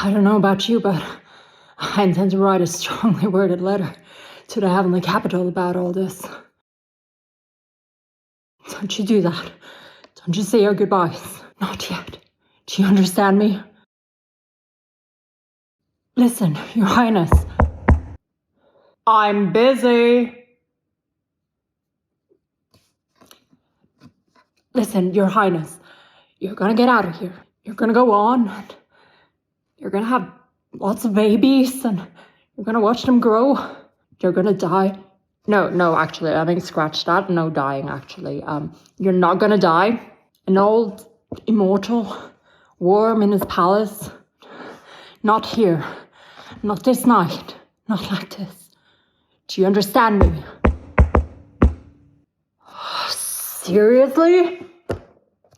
I don't know about you, but I intend to write a strongly worded letter to the heavenly capital about all this. Don't you do that. Don't you say your goodbyes. Not yet. Do you understand me? Listen, Your Highness. I'm busy. Listen, Your Highness. You're gonna get out of here. You're gonna go on. And you're gonna have lots of babies and you're gonna watch them grow. You're gonna die. No, actually, I mean, scratch that. No dying, actually. You're not gonna die. An old, immortal worm in his palace. Not here. Not this night. Not like this. Do you understand me? Seriously?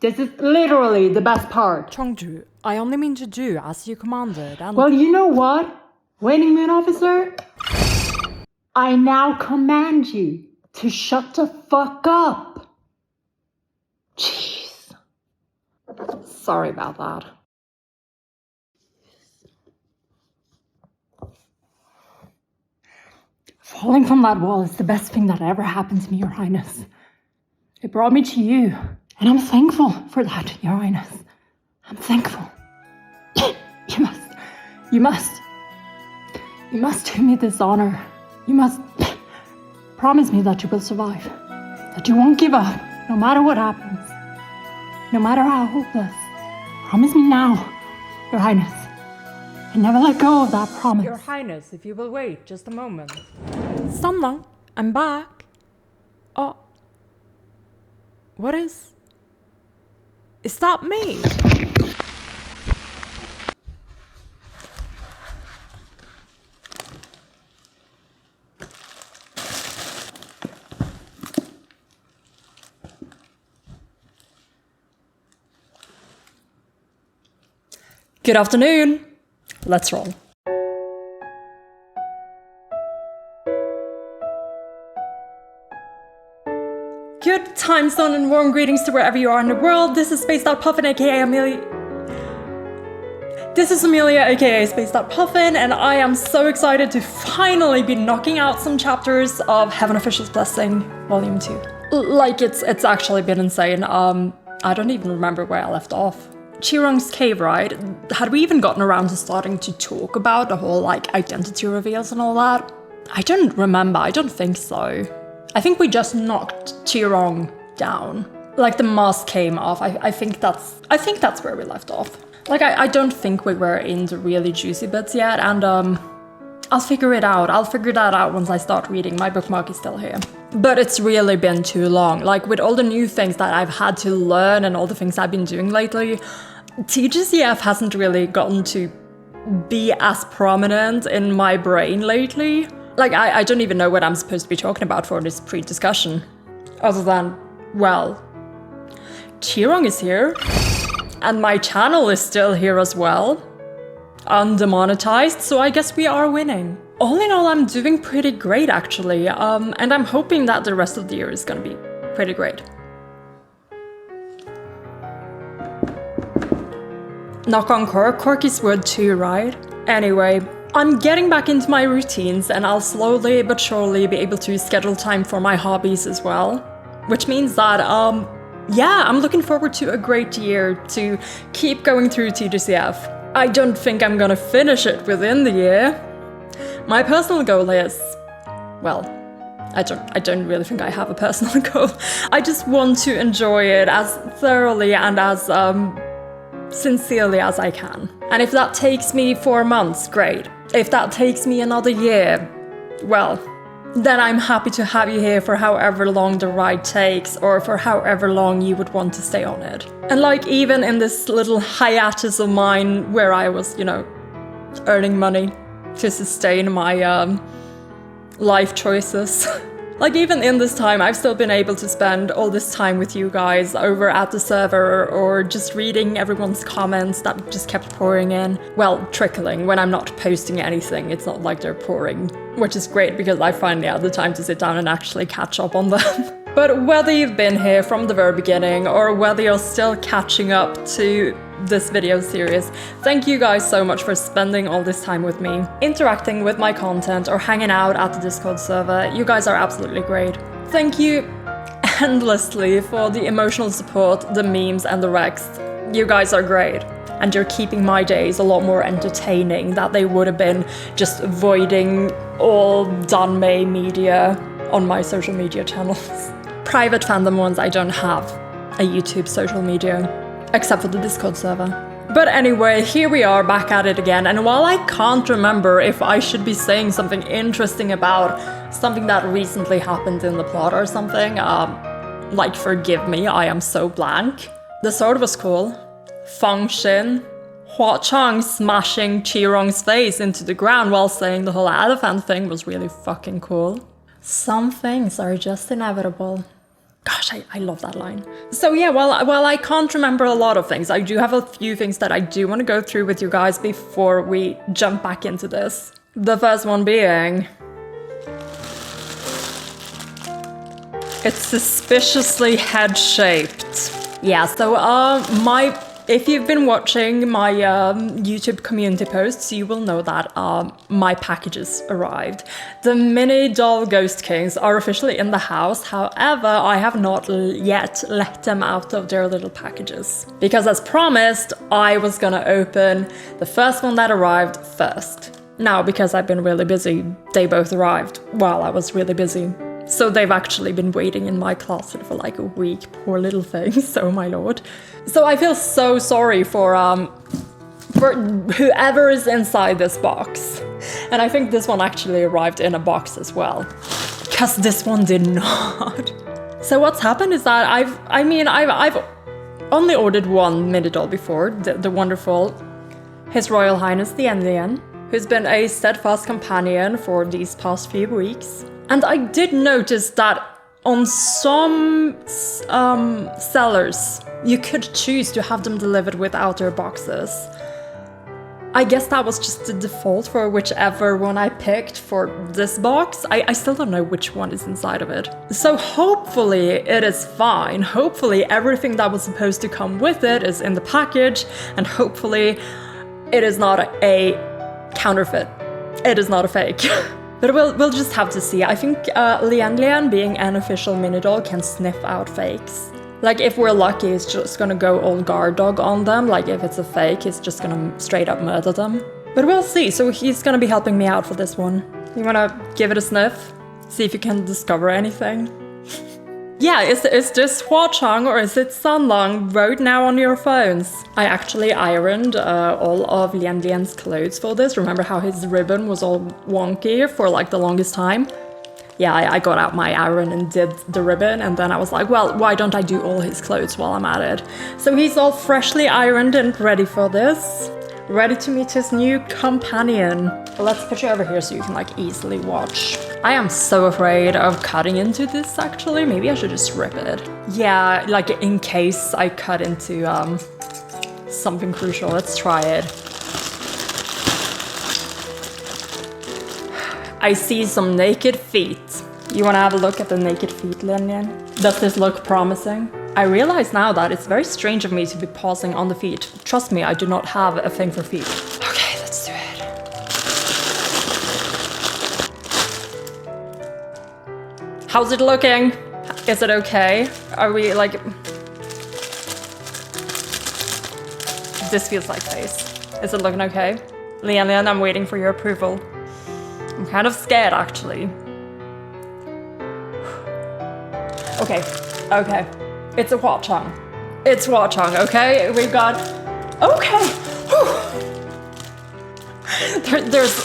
This is literally the best part. Chongju, I only mean to do as you commanded and... Well, you know what? Waiting moon officer? I now command you to shut the fuck up. Jeez. Sorry about that. Falling from that wall is the best thing that ever happened to me, Your Highness. It brought me to you, and I'm thankful for that, Your Highness. I'm thankful. You must do me this honor. You must promise me that you will survive. That you won't give up, no matter what happens. No matter how hopeless. Promise me now, Your Highness. And never let go of that promise. Your Highness, if you will wait just a moment. Stanna, I'm back. Oh. What is... Is that me? Good afternoon. Let's roll. Good time zone and warm greetings to wherever you are in the world. This is Spaced Out Puffin, aka Amelie. This is Amelia, aka Spaced Out Puffin, and I am so excited to finally be knocking out some chapters of Heaven Official's Blessing, Volume 2. Like, it's actually been insane. I don't even remember where I left off. Chirong's cave, right? Had we even gotten around to starting to talk about the whole, like, identity reveals and all that? I don't remember, I don't think so. I think we just knocked Chirong down. Like, the mask came off. I think that's where we left off. Like, I don't think we were in the really juicy bits yet, and I'll figure it out. I'll figure that out once I start reading. My bookmark is still here. But it's really been too long. Like, with all the new things that I've had to learn and all the things I've been doing lately, TGCF hasn't really gotten to be as prominent in my brain lately. Like, I don't even know what I'm supposed to be talking about for this pre-discussion. Other than, well, Chirong is here. And my channel is still here as well. Undemonetized, so I guess we are winning. All in all, I'm doing pretty great, actually. And I'm hoping that the rest of the year is gonna be pretty great. Knock on cork. Cork is wood too, right? Anyway, I'm getting back into my routines and I'll slowly but surely be able to schedule time for my hobbies as well. Which means that, yeah, I'm looking forward to a great year to keep going through TGCF. I don't think I'm gonna finish it within the year. My personal goal is, well, I don't really think I have a personal goal. I just want to enjoy it as thoroughly and as, sincerely as I can. And if that takes me 4 months, great. If that takes me another year, well, then I'm happy to have you here for however long the ride takes, or for however long you would want to stay on it. And like, even in this little hiatus of mine where I was, you know, earning money to sustain my life choices. Like, even in this time, I've still been able to spend all this time with you guys over at the server, or just reading everyone's comments that just kept pouring in. Well, trickling. When I'm not posting anything, it's not like they're pouring, which is great because I finally had the time to sit down and actually catch up on them. But whether you've been here from the very beginning or whether you're still catching up to this video series, thank you guys so much for spending all this time with me, interacting with my content or hanging out at the Discord server. You guys are absolutely great. Thank you endlessly for the emotional support, the memes and the recs. You guys are great. And you're keeping my days a lot more entertaining than they would have been just avoiding all Danmei media on my social media channels. Private fandom ones, I don't have a YouTube social media, except for the Discord server. But anyway, here we are back at it again, and while I can't remember if I should be saying something interesting about something that recently happened in the plot or something, like forgive me, I am so blank. The sword was cool. Feng Xin, Hua Chang smashing Qirong's face into the ground while saying the whole elephant thing was really fucking cool. Some things are just inevitable. Gosh, I love that line. So yeah, while I can't remember a lot of things, I do have a few things that I do want to go through with you guys before we jump back into this. The first one being... it's suspiciously head-shaped. Yeah, so if you've been watching my YouTube community posts, you will know that my packages arrived. The MINIDOLL Ghost Kings are officially in the house, however, I have not yet let them out of their little packages. Because as promised, I was gonna open the first one that arrived first. Now, because I've been really busy, they both arrived while I was really busy. So they've actually been waiting in my closet for like a week, poor little things, oh my lord. So I feel so sorry for whoever is inside this box. And I think this one actually arrived in a box as well, because this one did not. So what's happened is that I've only ordered one MINIDOLL before, the wonderful His Royal Highness the Lianlian, who's been a steadfast companion for these past few weeks. And I did notice that on some sellers, you could choose to have them delivered without their boxes. I guess that was just the default for whichever one I picked for this box. I still don't know which one is inside of it. So hopefully it is fine. Hopefully everything that was supposed to come with it is in the package, and hopefully it is not a counterfeit. It is not a fake. But we'll just have to see. I think Lianlian, being an official MINIDOLL, can sniff out fakes. Like, if we're lucky, it's just gonna go all guard dog on them. Like, if it's a fake, it's just gonna straight up murder them. But we'll see. So he's gonna be helping me out for this one. You wanna give it a sniff? See if you can discover anything? Yeah, is this Hua Chang or is it Sanlang? Vote now on your phones. I actually ironed all of Lianlian's clothes for this. Remember how his ribbon was all wonky for like the longest time? Yeah, I got out my iron and did the ribbon, and then I was like, well, why don't I do all his clothes while I'm at it? So he's all freshly ironed and ready for this. Ready to meet his new companion. Let's put you over here so you can like easily watch. I am so afraid of cutting into this actually. Maybe I should just rip it. Yeah, like in case I cut into something crucial. Let's try it. I see some naked feet. You wanna have a look at the naked feet, Lianlian? Does this look promising? I realize now that it's very strange of me to be pausing on the feet. Trust me, I do not have a thing for feet. Okay, let's do it. How's it looking? Is it okay? Are we like... This feels like face. Is it looking okay? Lianlian, I'm waiting for your approval. I'm kind of scared, actually. Okay, okay. It's a Hua Chang. It's Hua Chang, okay? We've got... Okay!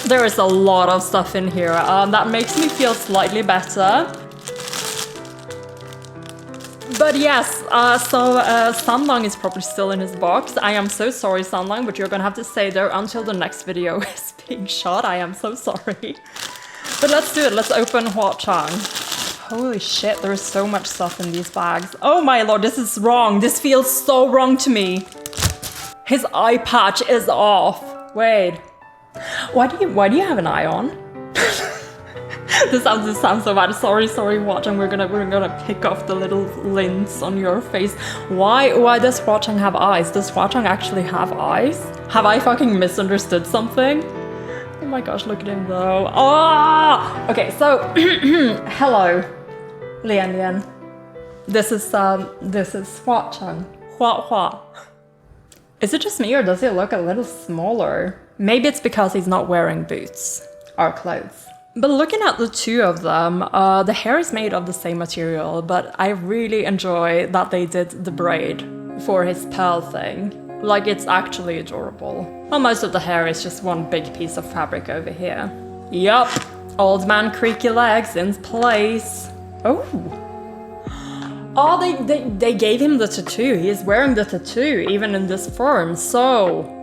There is a lot of stuff in here. That makes me feel slightly better. But yes, Sanlang is probably still in his box. I am so sorry, Sanlang, but you're gonna have to stay there until the next video is being shot. I am so sorry. But let's do it. Let's open Hua Chang. Holy shit, there is so much stuff in these bags. Oh my lord, this is wrong. This feels so wrong to me. His eye patch is off. Wait. Why do you have an eye on? This sounds so bad. Sorry, Watchung. We're gonna pick off the little lints on your face. Why does Watchung have eyes? Does Watchung actually have eyes? Have I fucking misunderstood something? Oh my gosh, look at him though. Oh! Okay, so hello, Lianlian. This is Watchung. Hua. Is it just me or does he look a little smaller? Maybe it's because he's not wearing boots or clothes. But looking at the two of them, the hair is made of the same material, but I really enjoy that they did the braid for his pearl thing. Like, it's actually adorable. Well, most of the hair is just one big piece of fabric over here. Yup, old man creaky legs in place. Oh, they gave him the tattoo. He is wearing the tattoo, even in this form, so...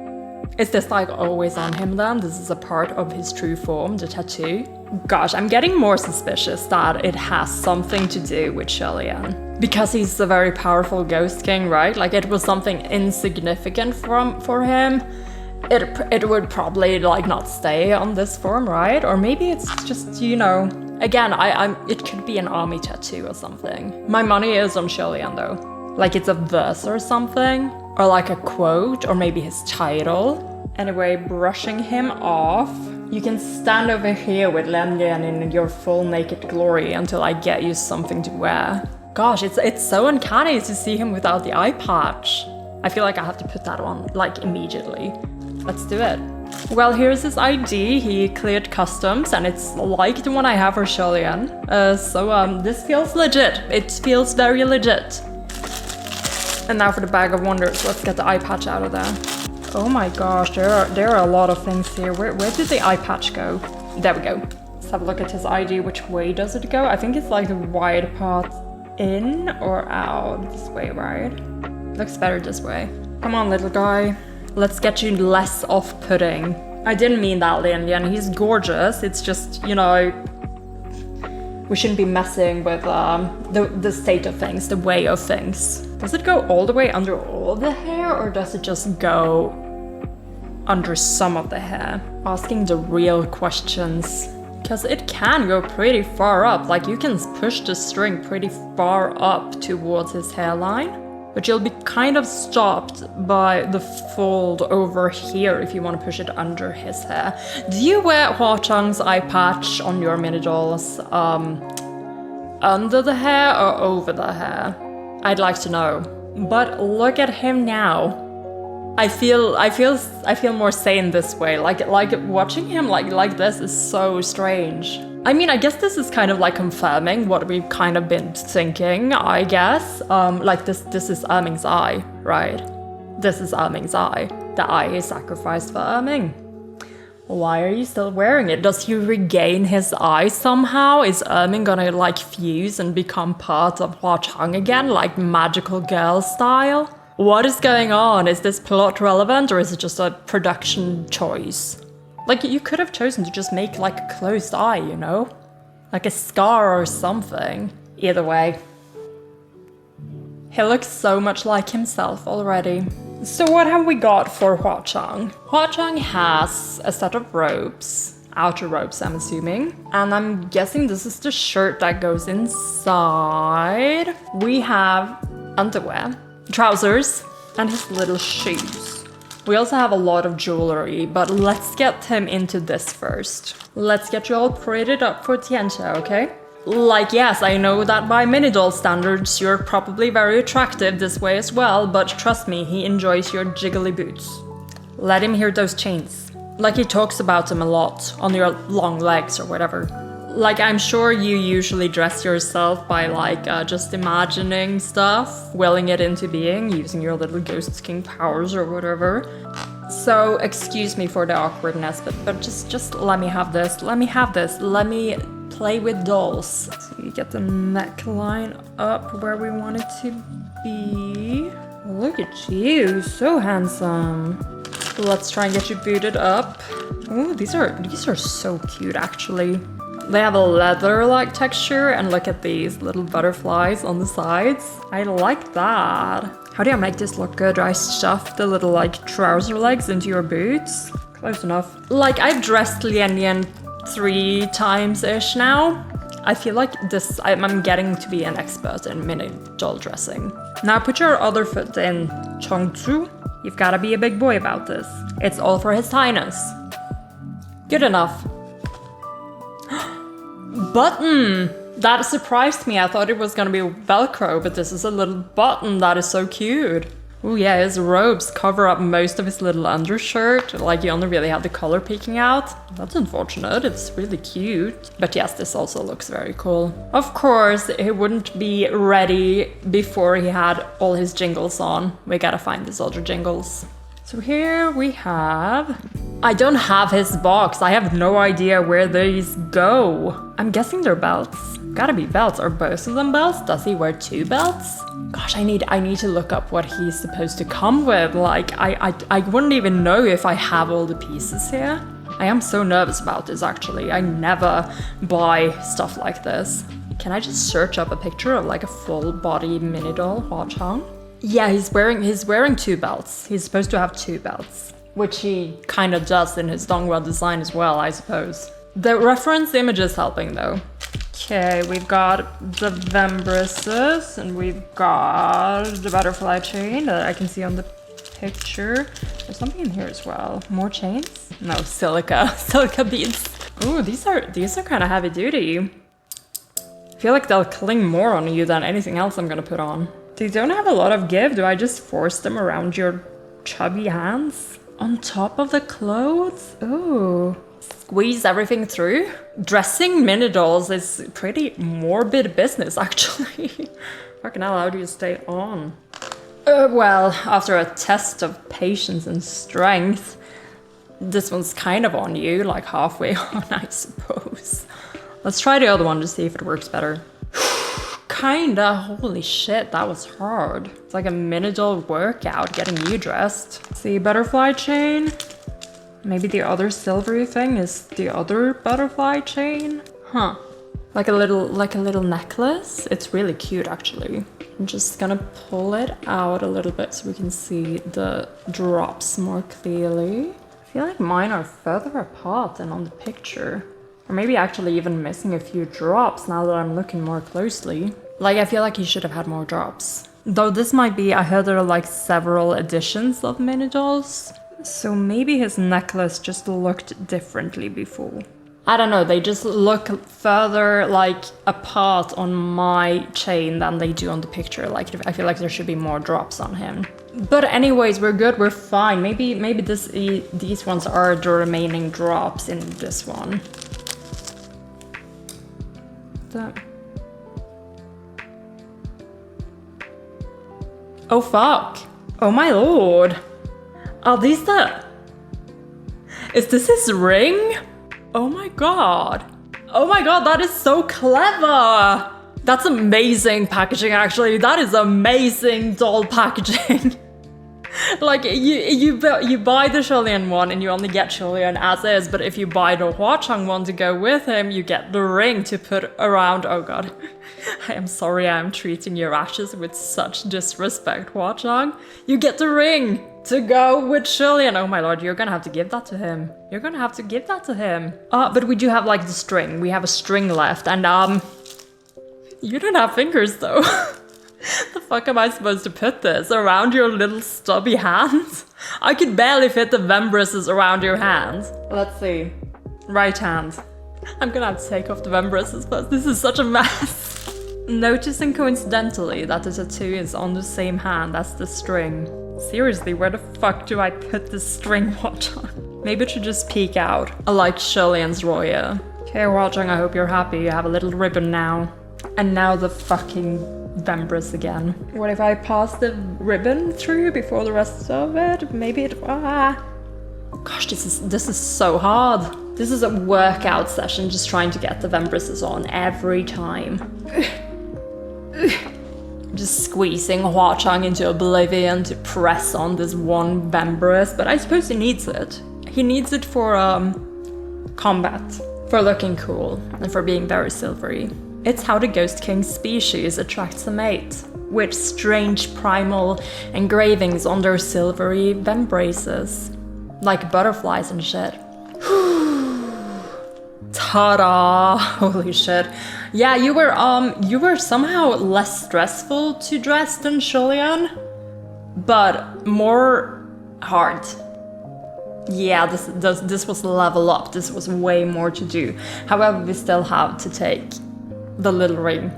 Is this like always on him then? This is a part of his true form, the tattoo? Gosh, I'm getting more suspicious that it has something to do with Lianlian. Because he's a very powerful ghost king, right? Like, it was something insignificant for him. It would probably like not stay on this form, right? Or maybe it's just, you know... Again, it could be an army tattoo or something. My money is on Lianlian though. Like it's a verse or something. Or like a quote, or maybe his title. Anyway, brushing him off. You can stand over here with Lianlian in your full naked glory until I get you something to wear. Gosh, it's so uncanny to see him without the eye patch. I feel like I have to put that on, like, immediately. Let's do it. Well, here's his ID. He cleared customs, and it's like the one I have for Lianlian. So this feels legit. It feels very legit. And now for the bag of wonders. Let's get the eye patch out of there. Oh my gosh, there are a lot of things here. Where did the eye patch go? There we go. Let's have a look at his ID. Which way does it go? I think it's like the wide path in or out. This way, right? Looks better this way. Come on, little guy. Let's get you less off-putting. I didn't mean that, Lianlian. He's gorgeous. It's just, you know... We shouldn't be messing with the state of things, the way of things. Does it go all the way under all the hair, or does it just go under some of the hair? Asking the real questions. Because it can go pretty far up, like you can push the string pretty far up towards his hairline. But you'll be kind of stopped by the fold over here if you want to push it under his hair. Do you wear Hua-chang's eye patch on your mini-dolls under the hair or over the hair? I'd like to know. But look at him now. I feel more sane this way. Like watching him like this is so strange. I mean, I guess this is kind of like confirming what we've kind of been thinking, I guess. Like this is Erming's eye, right? This is Erming's eye. The eye is sacrificed for Erming. Why are you still wearing it? Does he regain his eye somehow? Is Erming gonna like fuse and become part of Hua-chang again, like magical girl style? What is going on? Is this plot relevant or is it just a production choice? Like, you could have chosen to just make, like, a closed eye, you know? Like a scar or something. Either way. He looks so much like himself already. So what have we got for Hua-chang? Hua-chang has a set of robes. Outer robes, I'm assuming. And I'm guessing this is the shirt that goes inside. We have underwear, trousers, and his little shoes. We also have a lot of jewelry, but let's get him into this first. Let's get you all prettied up for Dianxia, okay? Like, yes, I know that by MINIDOLL standards, you're probably very attractive this way as well, but trust me, he enjoys your jiggly boots. Let him hear those chains. Like, he talks about them a lot, on your long legs or whatever. Like, I'm sure you usually dress yourself by, like, just imagining stuff, willing it into being, using your little ghost king powers or whatever. So, excuse me for the awkwardness, but just let me have this. Let me have this. Let me play with dolls. So you get the neckline up where we want it to be. Look at you, so handsome. Let's try and get you booted up. Oh, these are so cute, actually. They have a leather-like texture, and look at these little butterflies on the sides. I like that. How do I make this look good? Do I stuff the little, like, trouser legs into your boots? Close enough. Like, I've dressed Lianlian 3 times-ish now. I feel like I'm getting to be an expert in mini doll dressing. Now put your other foot in Chongzu. You've gotta be a big boy about this. It's all for His Highness. Good enough. Button! That surprised me. I thought it was gonna be Velcro, but this is a little button that is so cute. Oh yeah, his robes cover up most of his little undershirt. Like, you only really have the color peeking out. That's unfortunate, it's really cute. But yes, this also looks very cool. Of course, he wouldn't be ready before he had all his jingles on. We gotta find his other jingles. So here we have... I don't have his box. I have no idea where these go. I'm guessing they're belts. Gotta be belts. Are both of them belts? Does he wear 2 belts? Gosh, I need to look up what he's supposed to come with. Like, I wouldn't even know if I have all the pieces here. I am so nervous about this, actually. I never buy stuff like this. Can I just search up a picture of like a full body mini doll Hua Chang? Yeah, he's wearing 2 belts. He's supposed to have 2 belts, which he kind of does in his donghua design as well, I suppose. The reference image is helping though. Okay, we've got the vembruses and we've got the butterfly chain that I can see on the picture. There's something in here as well. More chains? No, silica beads. Ooh, these are kind of heavy duty. I feel like they'll cling more on you than anything else I'm gonna put on. They don't have a lot of give. Do I just force them around your chubby hands? On top of the clothes? Ooh. Squeeze everything through? Dressing mini dolls is pretty morbid business, actually. Fucking hell, how do you stay on? Well, after a test of patience and strength, this one's kind of on you, like halfway on, I suppose. Let's try the other one to see if it works better. Kinda. Holy shit, that was hard. It's like a mini doll workout getting you dressed. See, butterfly chain. Maybe the other silvery thing is the other butterfly chain? Huh. Like a little necklace. It's really cute, actually. I'm just gonna pull it out a little bit so we can see the drops more clearly. I feel like mine are further apart than on the picture. Or maybe actually even missing a few drops now that I'm looking more closely. Like, I feel like he should have had more drops. Though this might be, I heard there are like several editions of mini dolls. So maybe his necklace just looked differently before. I don't know, they just look further like apart on my chain than they do on the picture. Like, I feel like there should be more drops on him. But anyways, we're good, we're fine. Maybe these ones are the remaining drops in this one. Oh fuck. Oh my lord. Are these the... Is this his ring? Oh my god. Oh my god, that is so clever. That's amazing packaging, actually. That is amazing doll packaging. Like, you buy the Lianlian one and you only get Lianlian as is, but if you buy the Hua Chang one to go with him, you get the ring to put around. Oh god. I am sorry I'm treating your ashes with such disrespect, Hua Chang. You get the ring to go with Lianlian. Oh my lord, you're gonna have to give that to him. You're gonna have to give that to him. But we do have like the string. We have a string left and you don't have fingers though. The fuck am I supposed to put this? Around your little stubby hands? I could barely fit the vembruses around your hands. Let's see. Right hand. I'm gonna have to take off the vembruses first. This is such a mess. Noticing coincidentally that the tattoo is on the same hand as the string. Seriously, where the fuck do I put the string, Hua Chang? Maybe it should just peek out. I like Lianlian's Roya. Okay, Hua Chang, I hope you're happy. You have a little ribbon now. And now the fucking vembrus again. What if I pass the ribbon through before the rest of it? Maybe it... Gosh, this is so hard. This is a workout session, just trying to get the vembruses on every time. Just squeezing Hua Chang into oblivion to press on this one vembrus, but I suppose he needs it. He needs it for combat, for looking cool, and for being very silvery. It's how the Ghost King species attracts a mate, with strange primal engravings on their silvery vembraces, like butterflies and shit. Ta-da! Holy shit. Yeah, you were somehow less stressful to dress than Julian, but more hard. Yeah, this was level up. This was way more to do. However, we still have to take the little ring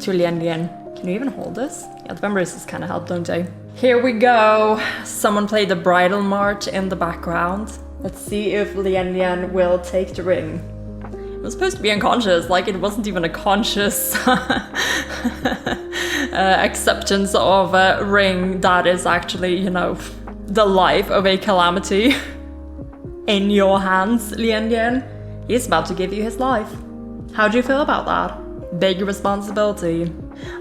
to Lianlian. Can you even hold this? Yeah, the members kind of help, don't they? Here we go. Someone played the bridal march in the background. Let's see if Lianlian will take the ring. It was supposed to be unconscious, like it wasn't even a conscious acceptance of a ring that is actually, you know, the life of a calamity in your hands, Lianlian. He's about to give you his life. How do you feel about that? Big responsibility.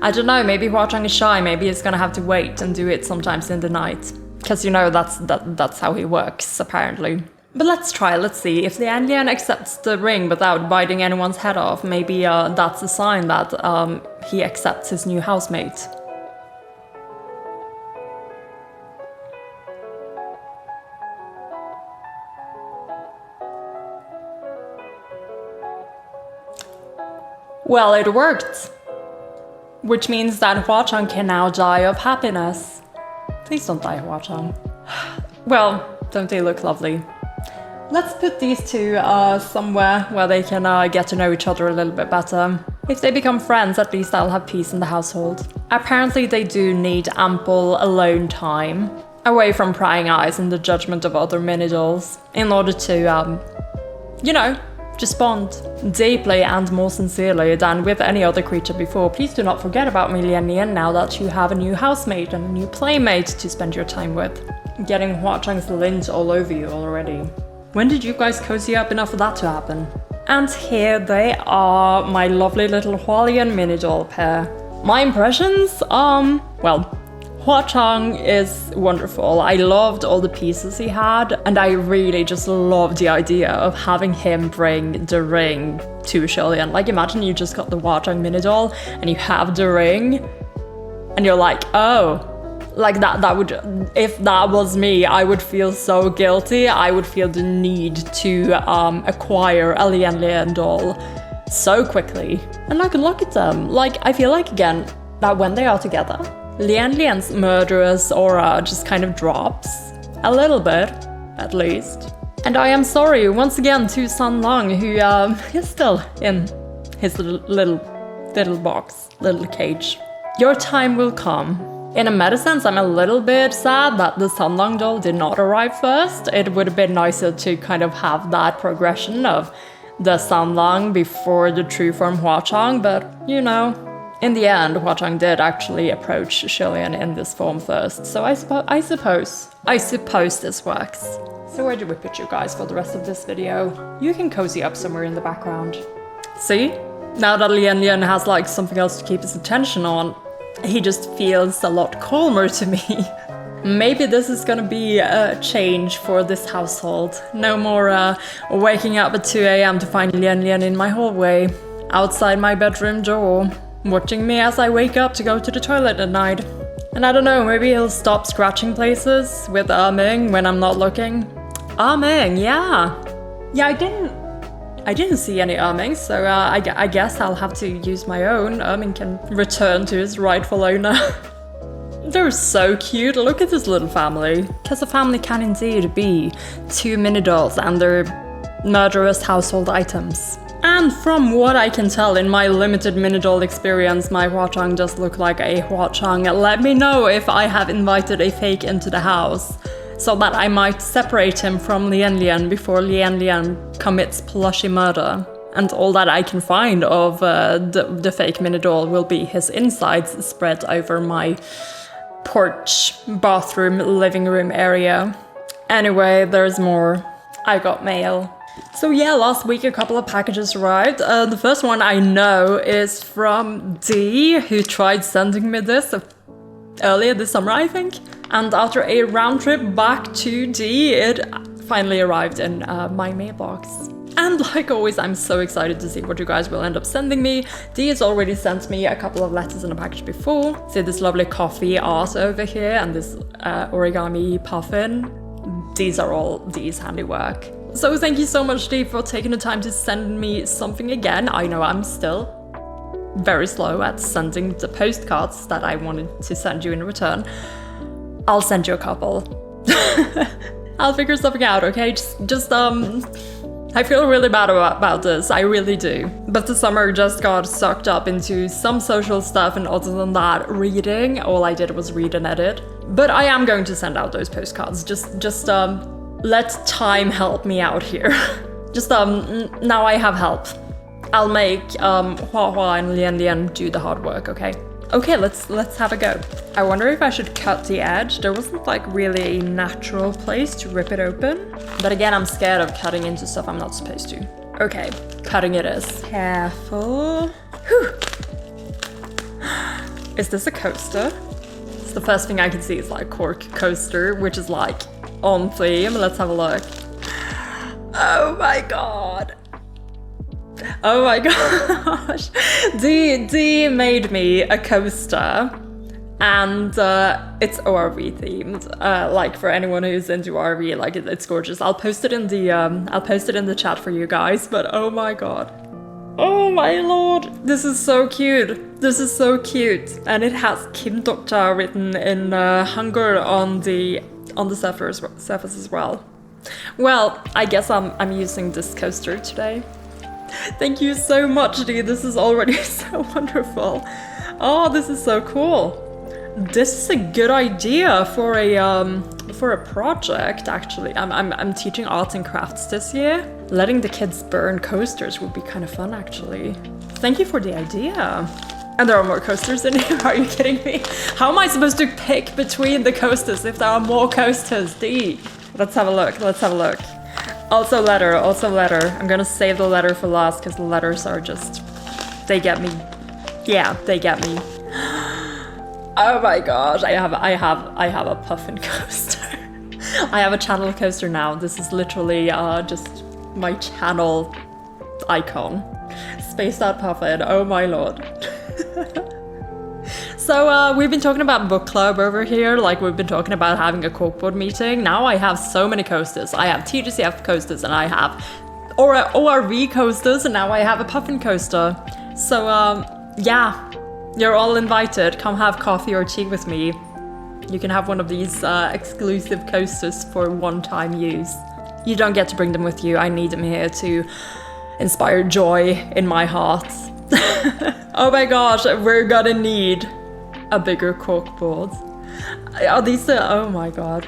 I don't know, maybe Huachang is shy, maybe he's gonna have to wait and do it sometimes in the night. Because, you know, that's how he works, apparently. But let's try, let's see. If Lianlian accepts the ring without biting anyone's head off, maybe that's a sign that he accepts his new housemate. Well, it worked. Which means that Huachang can now die of happiness. Please don't die, Huachang. Well, don't they look lovely? Let's put these two somewhere where they can get to know each other a little bit better. If they become friends, at least I'll have peace in the household. Apparently they do need ample alone time, away from prying eyes and the judgment of other mini-dolls, in order to, you know, just bond deeply and more sincerely than with any other creature before. Please do not forget about me, Lianlian, now that you have a new housemate and a new playmate to spend your time with. Getting Huachang's lint all over you already. When did you guys cozy up enough for that to happen? And here they are, my lovely little Hualian mini-doll pair. My impressions? Well, Huachang is wonderful. I loved all the pieces he had, and I really just loved the idea of having him bring the ring to Julian. Like, imagine you just got the Huachang mini-doll, and you have the ring, and you're like, oh, like that would, if that was me, I would feel so guilty. I would feel the need to acquire a Lianlian doll so quickly. And like, look at them. Like, I feel like, again, that when they are together, Lianlian's murderous aura just kind of drops. A little bit, at least. And I am sorry, once again, to San Long, who is still in his little box, little cage. Your time will come. In a meta sense, I'm a little bit sad that the San Long doll did not arrive first. It would have been nicer to kind of have that progression of the San Long before the true form Huachang, but, you know, in the end, Huachang did actually approach Julian in this form first, so I suppose this works. So where do we put you guys for the rest of this video? You can cozy up somewhere in the background. See? Now that Lianlian has like something else to keep his attention on, he just feels a lot calmer to me. Maybe this is gonna be a change for this household. No more waking up at 2 AM to find Lianlian in my hallway, outside my bedroom door, watching me as I wake up to go to the toilet at night. And I don't know, maybe he'll stop scratching places with Ming when I'm not looking. Ming, yeah. Yeah, I didn't see any Ming, so I guess I'll have to use my own. Ming can return to his rightful owner. They're so cute, look at this little family. Because a family can indeed be 2 mini-dolls and their murderous household items. And from what I can tell in my limited mini-doll experience, my Huachang does look like a Huachang. Let me know if I have invited a fake into the house, so that I might separate him from Lianlian before Lianlian commits plushy murder. And all that I can find of the fake mini-doll will be his insides spread over my porch, bathroom, living room area. Anyway, there's more. I got mail. So yeah, last week a couple of packages arrived. The first one I know is from D, who tried sending me this earlier this summer, I think. And after a round trip back to D, it finally arrived in my mailbox. And like always, I'm so excited to see what you guys will end up sending me. D has already sent me a couple of letters in a package before. See this lovely coffee art over here and this origami puffin. These are all D's handiwork. So thank you so much, Dee, for taking the time to send me something again. I know I'm still very slow at sending the postcards that I wanted to send you in return. I'll send you a couple. I'll figure something out, okay? Just I feel really bad about this, I really do. But the summer just got sucked up into some social stuff, and other than that, reading. All I did was read and edit. But I am going to send out those postcards. Just let time help me out here. Just now I have help. I'll make Donghua and Lianlian do the hard work, okay? Okay, let's have a go. I wonder if I should cut the edge. There wasn't like really a natural place to rip it open. But again, I'm scared of cutting into stuff I'm not supposed to. Okay, cutting it is. Careful. Whew. Is this a coaster? It's the first thing I can see is like cork coaster, which is like on theme. Let's have a look. Oh my god. Oh my gosh. Dee made me a coaster, and it's ORV themed. Like for anyone who's into RV, like it's gorgeous. I'll post it in the chat for you guys. But oh my god. Oh my lord. This is so cute. This is so cute. And it has Kim Dokta written in Hangul on the surface as well. Well, I guess I'm using this coaster today. Thank you so much, Dee. This is already so wonderful. Oh, this is so cool. This is a good idea for a project. Actually, I'm teaching arts and crafts this year. Letting the kids burn coasters would be kind of fun, actually. Thank you for the idea. And there are more coasters in here. Are you kidding me? How am I supposed to pick between the coasters if there are more coasters, Dee? Let's have a look. Let's have a look. Also letter. I'm gonna save the letter for last because the letters are just, they get me. Yeah, they get me. Oh my gosh, I have a puffin coaster. I have a channel coaster now. This is literally just my channel icon. Spaced out puffin. Oh my lord. So we've been talking about book club over here, like we've been talking about having a corkboard meeting. Now I have so many coasters. I have TGCF coasters, and I have ORV coasters, and now I have a puffin coaster. So yeah, you're all invited. Come have coffee or tea with me. You can have one of these exclusive coasters for one-time use. You don't get to bring them with you. I need them here to inspire joy in my heart. Oh my gosh, we're gonna need a bigger corkboard. Are these oh my god.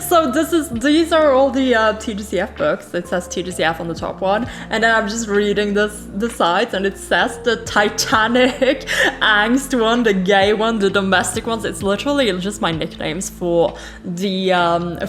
So these are all the TGCF books. It says TGCF on the top one, and then I'm just reading the sides, and it says the Titanic, angst one, the gay one, the domestic ones. It's literally just my nicknames for the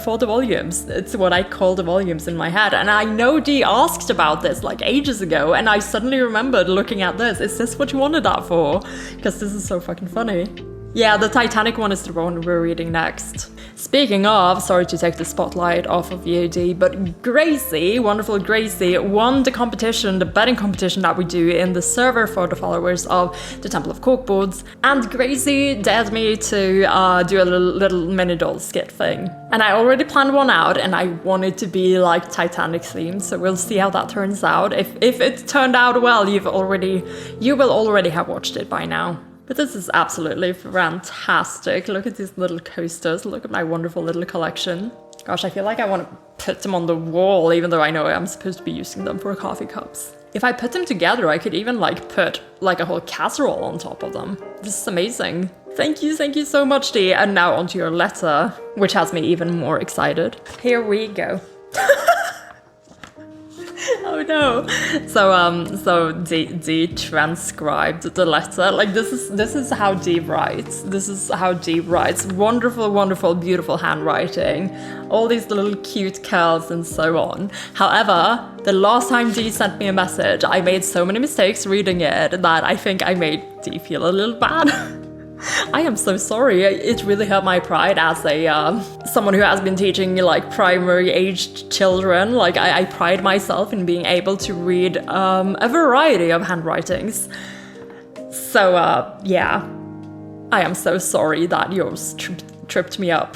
volumes. It's what I call the volumes in my head. And I know Dee asked about this like ages ago, and I suddenly remembered looking at this. Is this what you wanted that for? Because this is so fucking funny. Yeah, the Titanic one is the one we're reading next. Speaking of, sorry to take the spotlight off of VOD, but Gracie, wonderful Gracie, won the competition, the betting competition that we do in the server for the followers of the Temple of Corkboards. And Gracie dared me to do a little MINIDOLL skit thing. And I already planned one out, and I want it to be like Titanic themed, so we'll see how that turns out. If it turned out well, you will already have watched it by now. But this is absolutely fantastic. Look at these little coasters. Look at my wonderful little collection. Gosh, I feel like I want to put them on the wall, even though I know I'm supposed to be using them for coffee cups. If I put them together, I could even like put like a whole casserole on top of them. This is amazing. Thank you so much, Dee. And now onto your letter, which has me even more excited. Here we go. Oh no. So Dee transcribed the letter. Like this is how Dee writes. This is how Dee writes. Wonderful, wonderful, beautiful handwriting. All these little cute curls and so on. However, the last time Dee sent me a message, I made so many mistakes reading it that I think I made Dee feel a little bad. I am so sorry. It really hurt my pride as a someone who has been teaching like primary aged children. Like I pride myself in being able to read a variety of handwritings. So yeah, I am so sorry that yours tripped me up.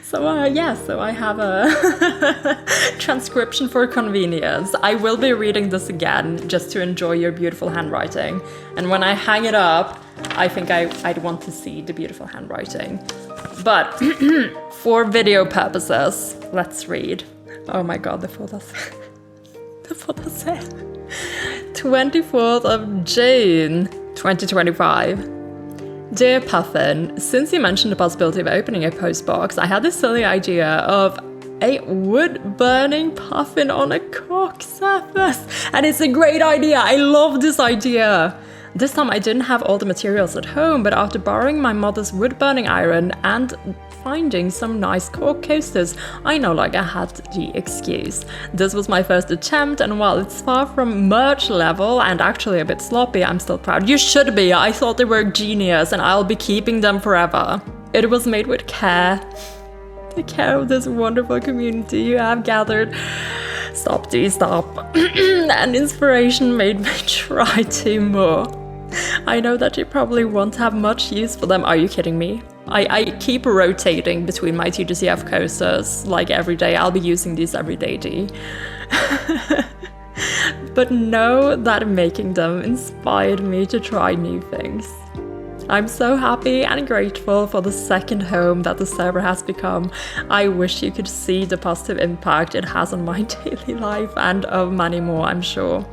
So I have a transcription for convenience. I will be reading this again just to enjoy your beautiful handwriting. And when I hang it up, I think I'd want to see the beautiful handwriting. But for video purposes, let's read. Oh my god, the photos. The photos say 24th of June, 2025. Dear Puffin, since you mentioned the possibility of opening a postbox, I had this silly idea of a wood-burning puffin on a cork surface. And it's a great idea. I love this idea. This time I didn't have all the materials at home, but after borrowing my mother's wood-burning iron and finding some nice cork coasters, I no longer had the excuse. This was my first attempt, and while it's far from merch level and actually a bit sloppy, I'm still proud. You should be. I thought they were genius, and I'll be keeping them forever. It was made with care. The care of this wonderful community you have gathered. Stop. And inspiration made me try to more. I know that you probably won't have much use for them. Are you kidding me? I keep rotating between my TGCF coasters like every day. I'll be using these every day, D. But know that making them inspired me to try new things. I'm so happy and grateful for the second home that the server has become. I wish you could see the positive impact it has on my daily life and of many more, I'm sure.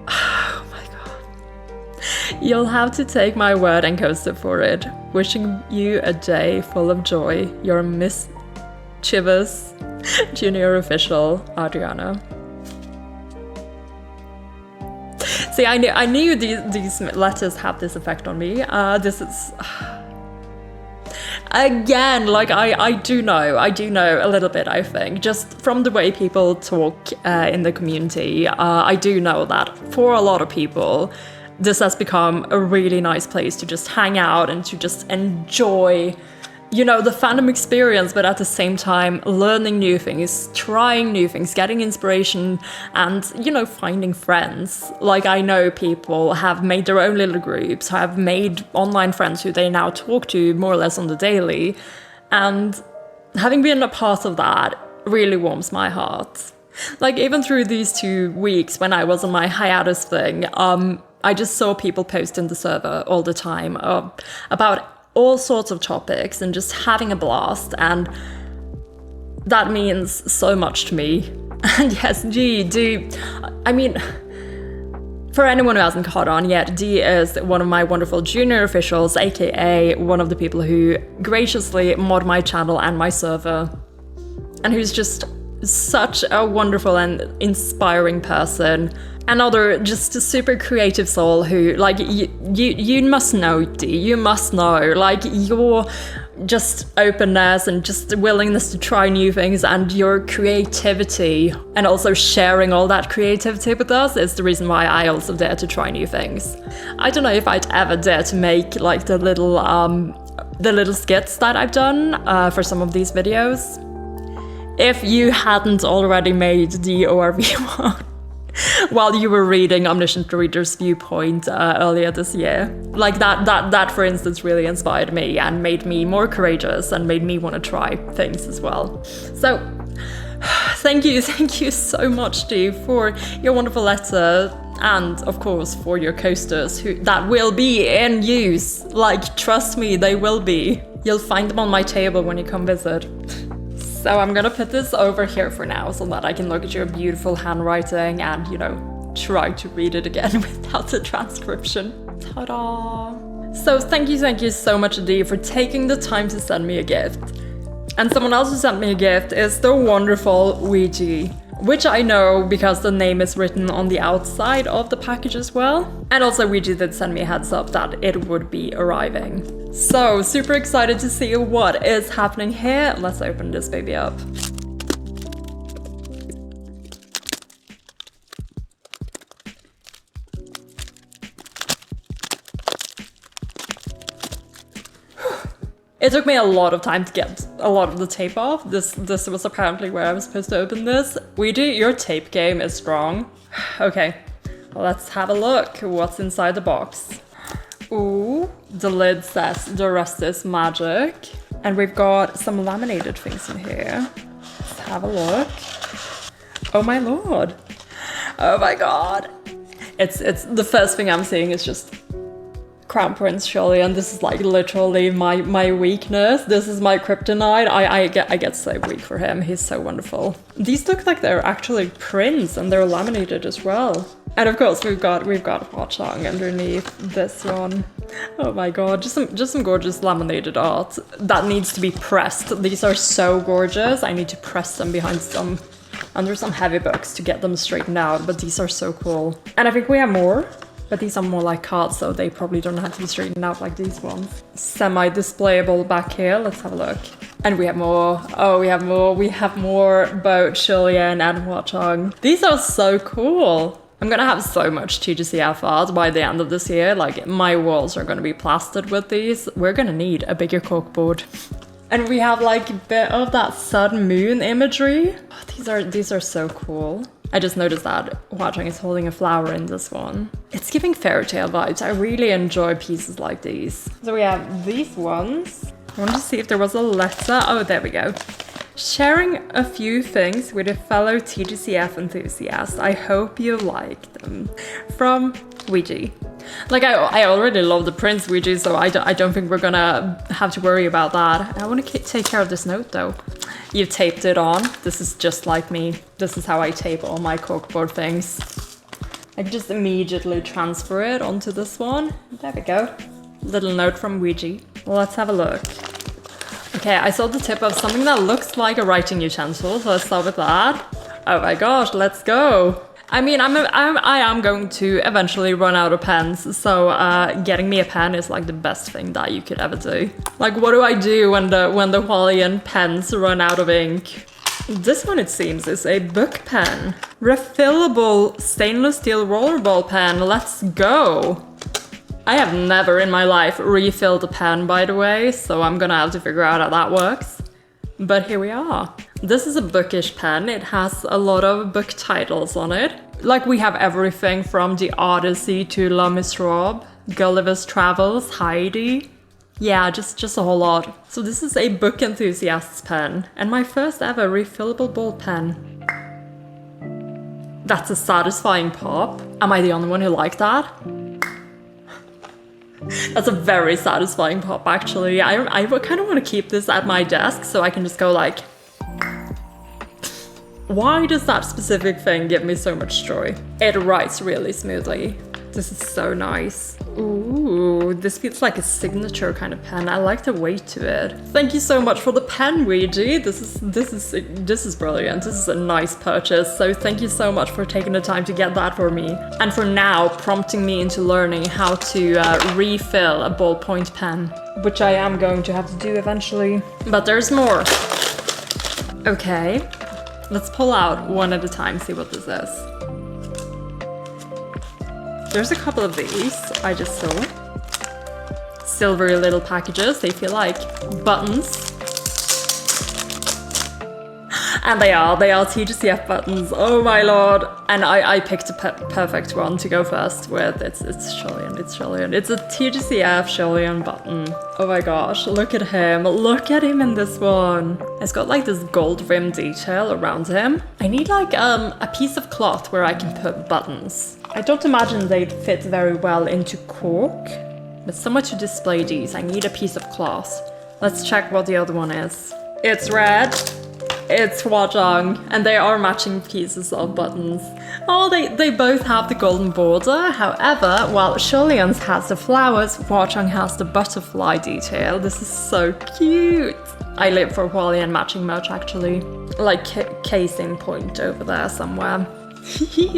Oh my god. You'll have to take my word and coaster for it. Wishing you a day full of joy. Your mischievous junior official, Adriana. See, I knew these letters have this effect on me. This is... Again, like, I do know a little bit, I think. Just from the way people talk in the community, I do know that for a lot of people, this has become a really nice place to just hang out and to just enjoy, you know, the fandom experience, but at the same time, learning new things, trying new things, getting inspiration, and, you know, finding friends. Like, I know people have made their own little groups, have made online friends who they now talk to more or less on the daily. And having been a part of that really warms my heart. Like, even through these 2 weeks when I was on my hiatus thing, I just saw people post in the server all the time about all sorts of topics and just having a blast, and that means so much to me. And yes, I mean, for anyone who hasn't caught on yet, D is one of my wonderful junior officials, aka one of the people who graciously mod my channel and my server, and who's just such a wonderful and inspiring person. Another just a super creative soul who, like, you must know, D, you must know, like, your just openness and just willingness to try new things and your creativity, and also sharing all that creativity with us is the reason why I also dare to try new things. I don't know if I'd ever dare to make, like, the little skits that I've done for some of these videos if you hadn't already made the ORV one while you were reading Omniscient Reader's Viewpoint earlier this year. Like, that for instance really inspired me and made me more courageous and made me want to try things as well. So thank you so much, Steve, for your wonderful letter, and of course for your coasters that will be in use. Like, trust me, they will be. You'll find them on my table when you come visit. So I'm gonna put this over here for now so that I can look at your beautiful handwriting and, you know, try to read it again without the transcription. Ta-da! So thank you so much, Dee, for taking the time to send me a gift. And someone else who sent me a gift is the wonderful Ouija, which I know because the name is written on the outside of the package as well. And also Ouija did send me a heads up that it would be arriving. So super excited to see what is happening here. Let's open this baby up. It took me a lot of time to get a lot of the tape off. This was apparently where I was supposed to open this. Ouija, your tape game is strong. Okay, let's have a look. What's inside the box? Ooh, the lid says the rest is magic. And we've got some laminated things in here. Let's have a look. Oh my lord. Oh my god. It's the first thing I'm seeing is just Crown Prince Julian. This is like literally my weakness. This is my kryptonite. I get so weak for him. He's so wonderful. These look like they're actually prints and they're laminated as well. And of course we've got Hua Chang underneath this one. Oh my god, just some gorgeous laminated art that needs to be pressed. These are so gorgeous. I need to press them behind under some heavy books to get them straightened out, but these are so cool. And I think we have more, but these are more like cards, so they probably don't have to be straightened out like these ones. Semi-displayable back here. Let's have a look. And we have more. Oh, we have more. We have more both Julian and Hua Chang. These are so cool. I'm gonna have so much TGCF art by the end of this year. Like, my walls are gonna be plastered with these. We're gonna need a bigger corkboard. And we have like a bit of that sun moon imagery. Oh, these are so cool. I just noticed that Hua Chang is holding a flower in this one. It's giving fairy tale vibes. I really enjoy pieces like these. So we have these ones. I wanted to see if there was a letter. Oh, there we go. Sharing a few things with a fellow TGCF enthusiast. I hope you like them. From Ouija. Like, I already love the Prince Ouija, so I don't think we're gonna have to worry about that. I want to take care of this note though. You've taped it on. This is just like me. This is how I tape all my corkboard things. I can just immediately transfer it onto this one. There we go. Little note from Ouija. Let's have a look. Okay, I saw the tip of something that looks like a writing utensil, so let's start with that. Oh my gosh, let's go. I mean, I am going to eventually run out of pens, so getting me a pen is like the best thing that you could ever do. Like, what do I do when the Lianlian pens run out of ink? This one, it seems, is a book pen. Refillable stainless steel rollerball pen. Let's go. I have never in my life refilled a pen, by the way, so I'm gonna have to figure out how that works. But here we are. This is a bookish pen. It has a lot of book titles on it. Like, we have everything from The Odyssey to La Miserables, Gulliver's Travels, Heidi. Yeah, just a whole lot. So this is a book enthusiast's pen, and my first ever refillable ball pen. That's a satisfying pop. Am I the only one who liked that? That's a very satisfying pop, actually. I kind of want to keep this at my desk so I can just go like... Why does that specific thing give me so much joy? It writes really smoothly. This is so nice. Ooh, this feels like a signature kind of pen. I like the weight to it. Thank you so much for the pen, Ouija. This is brilliant. This is a nice purchase. So thank you so much for taking the time to get that for me. And for now, prompting me into learning how to refill a ballpoint pen, which I am going to have to do eventually. But there's more. Okay, let's pull out one at a time, see what this is. There's a couple of these I just saw. Silvery little packages. They feel like buttons. And they are TGCF buttons. Oh my lord. And I picked a perfect one to go first with. It's Julian. It's a TGCF Julian button. Oh my gosh, look at him. Look at him in this one. It's got like this gold rim detail around him. I need like a piece of cloth where I can put buttons. I don't imagine they'd fit very well into cork, but somewhere to display these, I need a piece of cloth. Let's check what the other one is. It's red, it's Hua Chang, and they are matching pieces of buttons. Oh, they both have the golden border. However, while Julian's has the flowers, Hua Chang has the butterfly detail. This is so cute. I live for Hualien matching merch, actually. Like case in point over there somewhere.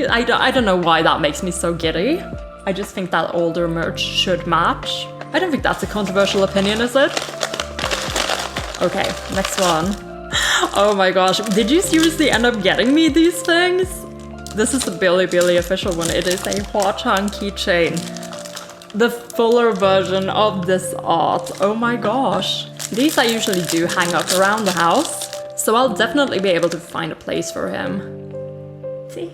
I don't know why that makes me so giddy. I just think that older merch should match. I don't think that's a controversial opinion, is it? Okay, next one. Oh my gosh, did you seriously end up getting me these things? This is the Billy official one. It is a Hua Chang keychain. The fuller version of this art. Oh my gosh. These I usually do hang up around the house, so I'll definitely be able to find a place for him. See?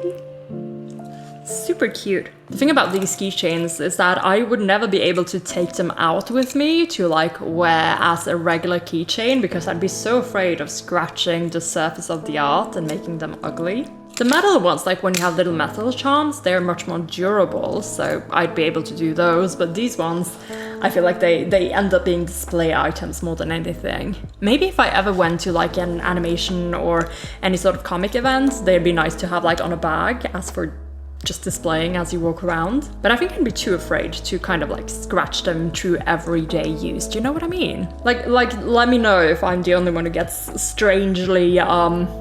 Super cute. The thing about these keychains is that I would never be able to take them out with me to like wear as a regular keychain because I'd be so afraid of scratching the surface of the art and making them ugly. The metal ones, like when you have little metal charms, they're much more durable, so I'd be able to do those, but these ones, I feel like they end up being display items more than anything. Maybe if I ever went to like an animation or any sort of comic event, they'd be nice to have like on a bag as for just displaying as you walk around. But I think I'd be too afraid to kind of like scratch them through everyday use. Do you know what I mean? Like let me know if I'm the only one who gets strangely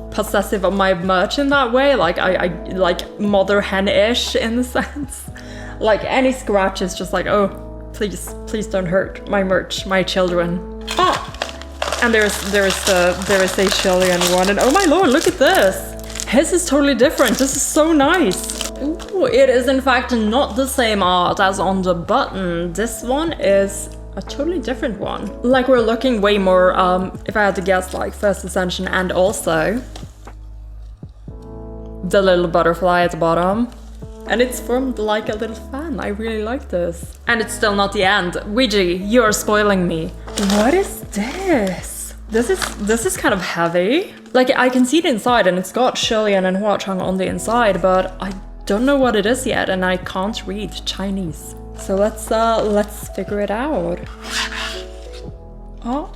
possessive of my merch in that way. Like I like mother hen-ish in the sense. Like any scratch is just like, oh, please don't hurt my merch, my children. Oh, and there is a Chilean one, and oh my lord, look at this. His is totally different. This is so nice. Ooh, it is in fact not the same art as on the button. This one is a totally different one. Like we're looking way more, if I had to guess, like First Ascension, and also the little butterfly at the bottom. And it's formed like a little fan. I really like this. And it's still not the end. Ouija, you're spoiling me. What is this? This is kind of heavy. Like I can see it inside and it's got Chilean and Huachang on the inside, but I don't know what it is yet and I can't read Chinese. So let's figure it out. Oh.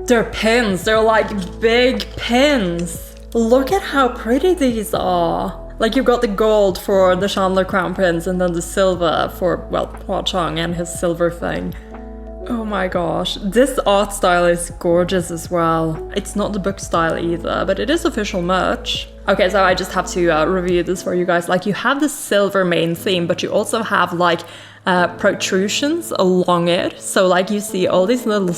They're pins. They're like big pins. Look at how pretty these are. Like you've got the gold for the Chandler Crown Prince and then the silver for, well, Huachang and his silver thing. Oh my gosh, this art style is gorgeous as well. It's not the book style either, but it is official merch. Okay, so I just have to review this for you guys. Like you have the silver main theme, but you also have like protrusions along it. So like you see all these little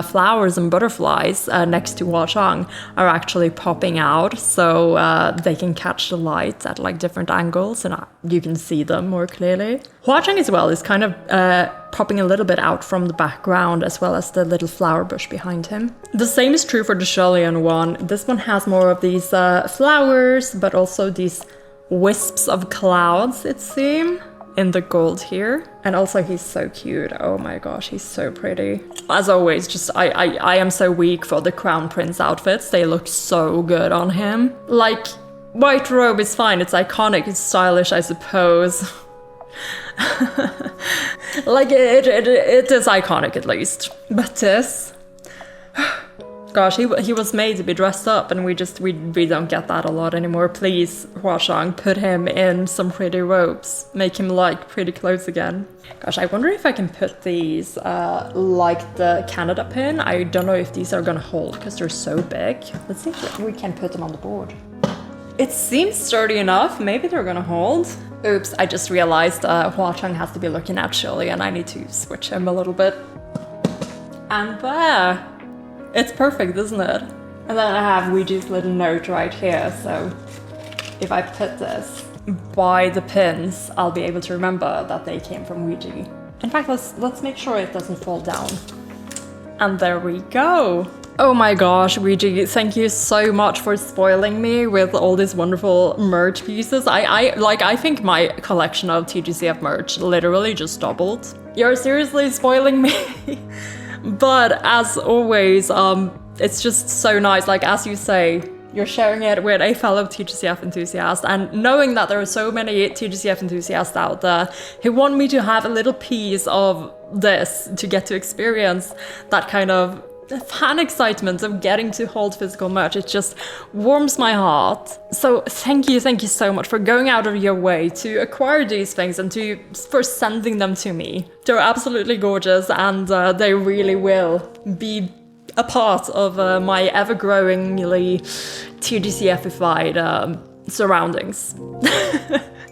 flowers and butterflies next to Huachang are actually popping out. So they can catch the light at like different angles and you can see them more clearly. Huachang as well is kind of popping a little bit out from the background as well as the little flower bush behind him. The same is true for the Chilean one. This one has more of these flowers, but also these wisps of clouds, it seems, in the gold here. And also he's so cute. Oh my gosh, he's so pretty. As always, just I am so weak for the Crown Prince outfits. They look so good on him. Like, white robe is fine, it's iconic, it's stylish, I suppose. Like it is iconic at least. But this, gosh, he was made to be dressed up and we don't get that a lot anymore. Please, Huachang, put him in some pretty robes. Make him like pretty clothes again. Gosh, I wonder if I can put these like the Canada pin. I don't know if these are gonna hold because they're so big. Let's see if we can put them on the board. It seems sturdy enough. Maybe they're gonna hold. Oops, I just realized Huachang has to be looking at Chile and I need to switch him a little bit. And there. It's perfect, isn't it? And then I have Ouija's little note right here, so if I put this by the pins, I'll be able to remember that they came from Ouija. In fact, let's make sure it doesn't fall down. And there we go. Oh my gosh, Ouija, thank you so much for spoiling me with all these wonderful merch pieces. I think my collection of TGCF merch literally just doubled. You're seriously spoiling me? But as always, it's just so nice. Like, as you say, you're sharing it with a fellow TGCF enthusiast, and knowing that there are so many TGCF enthusiasts out there who want me to have a little piece of this to get to experience that kind of fan excitement of getting to hold physical merch. It just warms my heart. So thank you so much for going out of your way to acquire these things and for sending them to me. They're absolutely gorgeous and they really will be a part of my ever-growingly TGCF-ified surroundings.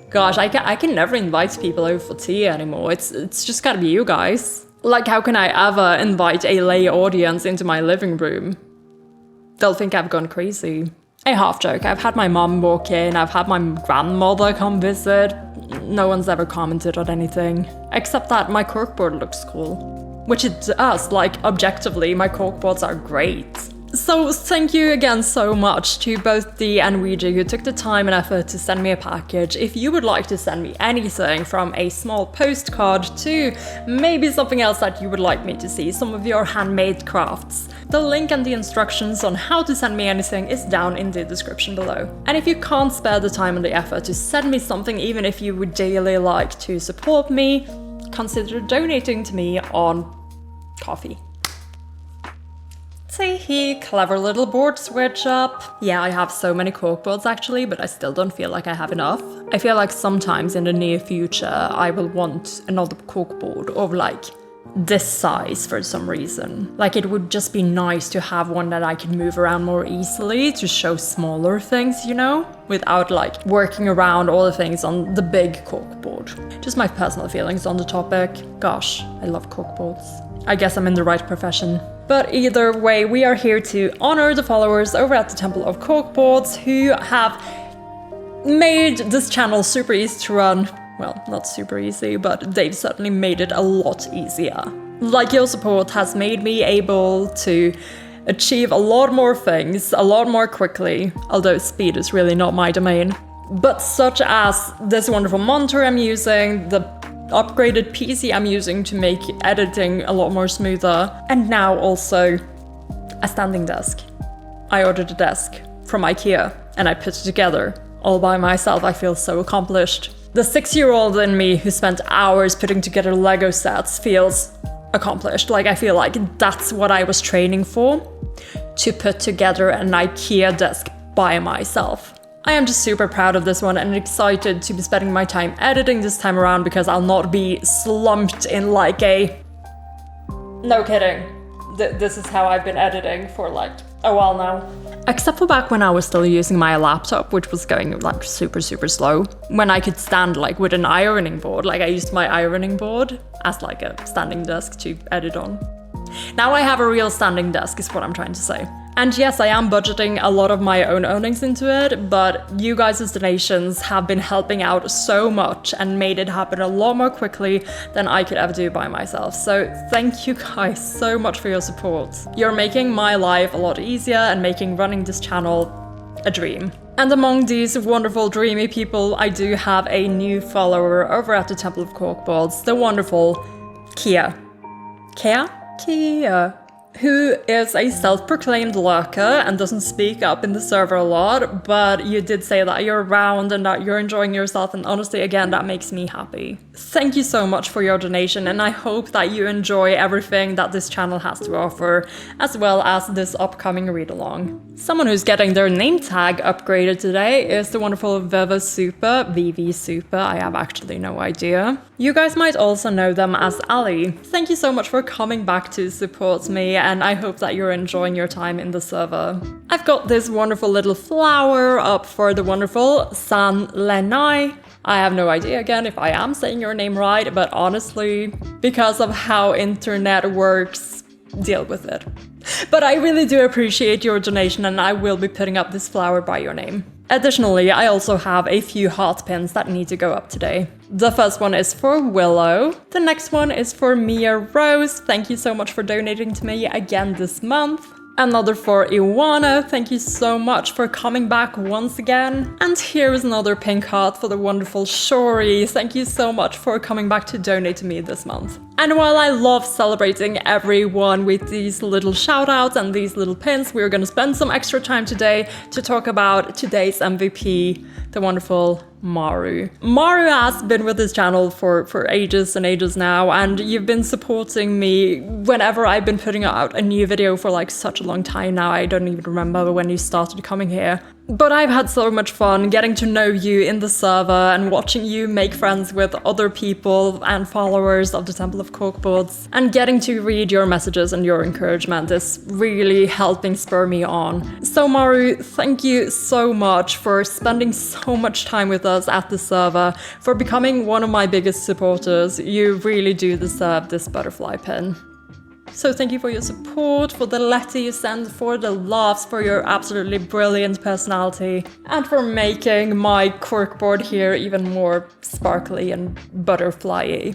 Gosh, I can never invite people over for tea anymore. It's just gotta be you guys. Like, how can I ever invite a lay audience into my living room? They'll think I've gone crazy. A half joke. I've had my mom walk in, I've had my grandmother come visit. No one's ever commented on anything. Except that my corkboard looks cool. Which it does, like, objectively, my corkboards are great. So thank you again so much to both Dee and Ouija who took the time and effort to send me a package. If you would like to send me anything from a small postcard to maybe something else that you would like me to see, some of your handmade crafts, the link and the instructions on how to send me anything is down in the description below. And if you can't spare the time and the effort to send me something, even if you would daily like to support me, consider donating to me on Coffee. See here, clever little board switch up. Yeah, I have so many corkboards actually, but I still don't feel like I have enough. I feel like sometimes in the near future I will want another corkboard of like this size for some reason. Like it would just be nice to have one that I can move around more easily to show smaller things, you know? Without like working around all the things on the big corkboard. Just my personal feelings on the topic. Gosh, I love corkboards. I guess I'm in the right profession. But either way, we are here to honor the followers over at the Temple of Corkboards who have made this channel super easy to run. Well, not super easy, but they've certainly made it a lot easier. Like, your support has made me able to achieve a lot more things, a lot more quickly, although speed is really not my domain. But such as this wonderful monitor I'm using, the upgraded PC I'm using to make editing a lot more smoother, and now also a standing desk. I ordered a desk from IKEA and I put it together all by myself. I feel so accomplished. The 6-year-old in me who spent hours putting together Lego sets feels accomplished. Like, I feel like that's what I was training for, to put together an IKEA desk by myself. I am just super proud of this one and excited to be spending my time editing this time around because I'll not be slumped in like a... No kidding. This is how I've been editing for like a while now. Except for back when I was still using my laptop, which was going like super slow. When I could stand like with an ironing board, like I used my ironing board as like a standing desk to edit on. Now I have a real standing desk is what I'm trying to say. And yes, I am budgeting a lot of my own earnings into it, but you guys' donations have been helping out so much and made it happen a lot more quickly than I could ever do by myself. So thank you guys so much for your support. You're making my life a lot easier and making running this channel a dream. And among these wonderful dreamy people, I do have a new follower over at the Temple of Corkboards, the wonderful Kia, who is a self-proclaimed lurker and doesn't speak up in the server a lot, but you did say that you're around and that you're enjoying yourself, and honestly, again, that makes me happy. Thank you so much for your donation, and I hope that you enjoy everything that this channel has to offer, as well as this upcoming read-along. Someone who's getting their name tag upgraded today is the wonderful VV Super, I have actually no idea. You guys might also know them as Ali. Thank you so much for coming back to support me, and I hope that you're enjoying your time in the server. I've got this wonderful little flower up for the wonderful Lianlian. I have no idea again if I am saying your name right, but honestly, because of how internet works, deal with it. But I really do appreciate your donation, and I will be putting up this flower by your name. Additionally, I also have a few heart pins that need to go up today. The first one is for Willow. The next one is for Mia Rose. Thank you so much for donating to me again this month. Another for Iwana. Thank you so much for coming back once again. And here is another pink heart for the wonderful Shori. Thank you so much for coming back to donate to me this month. And while I love celebrating everyone with these little shoutouts and these little pins, we're gonna spend some extra time today to talk about today's MVP, the wonderful Maru. Maru has been with this channel for ages and ages now, and you've been supporting me whenever I've been putting out a new video for like such a long time now. I don't even remember when you started coming here. But I've had so much fun getting to know you in the server and watching you make friends with other people and followers of the Temple of Corkboards, and getting to read your messages and your encouragement is really helping spur me on. So Maru, thank you so much for spending so much time with us at the server, for becoming one of my biggest supporters. You really do deserve this butterfly pin. So thank you for your support, for the letter you send, for the laughs, for your absolutely brilliant personality, and for making my corkboard here even more sparkly and butterfly-y.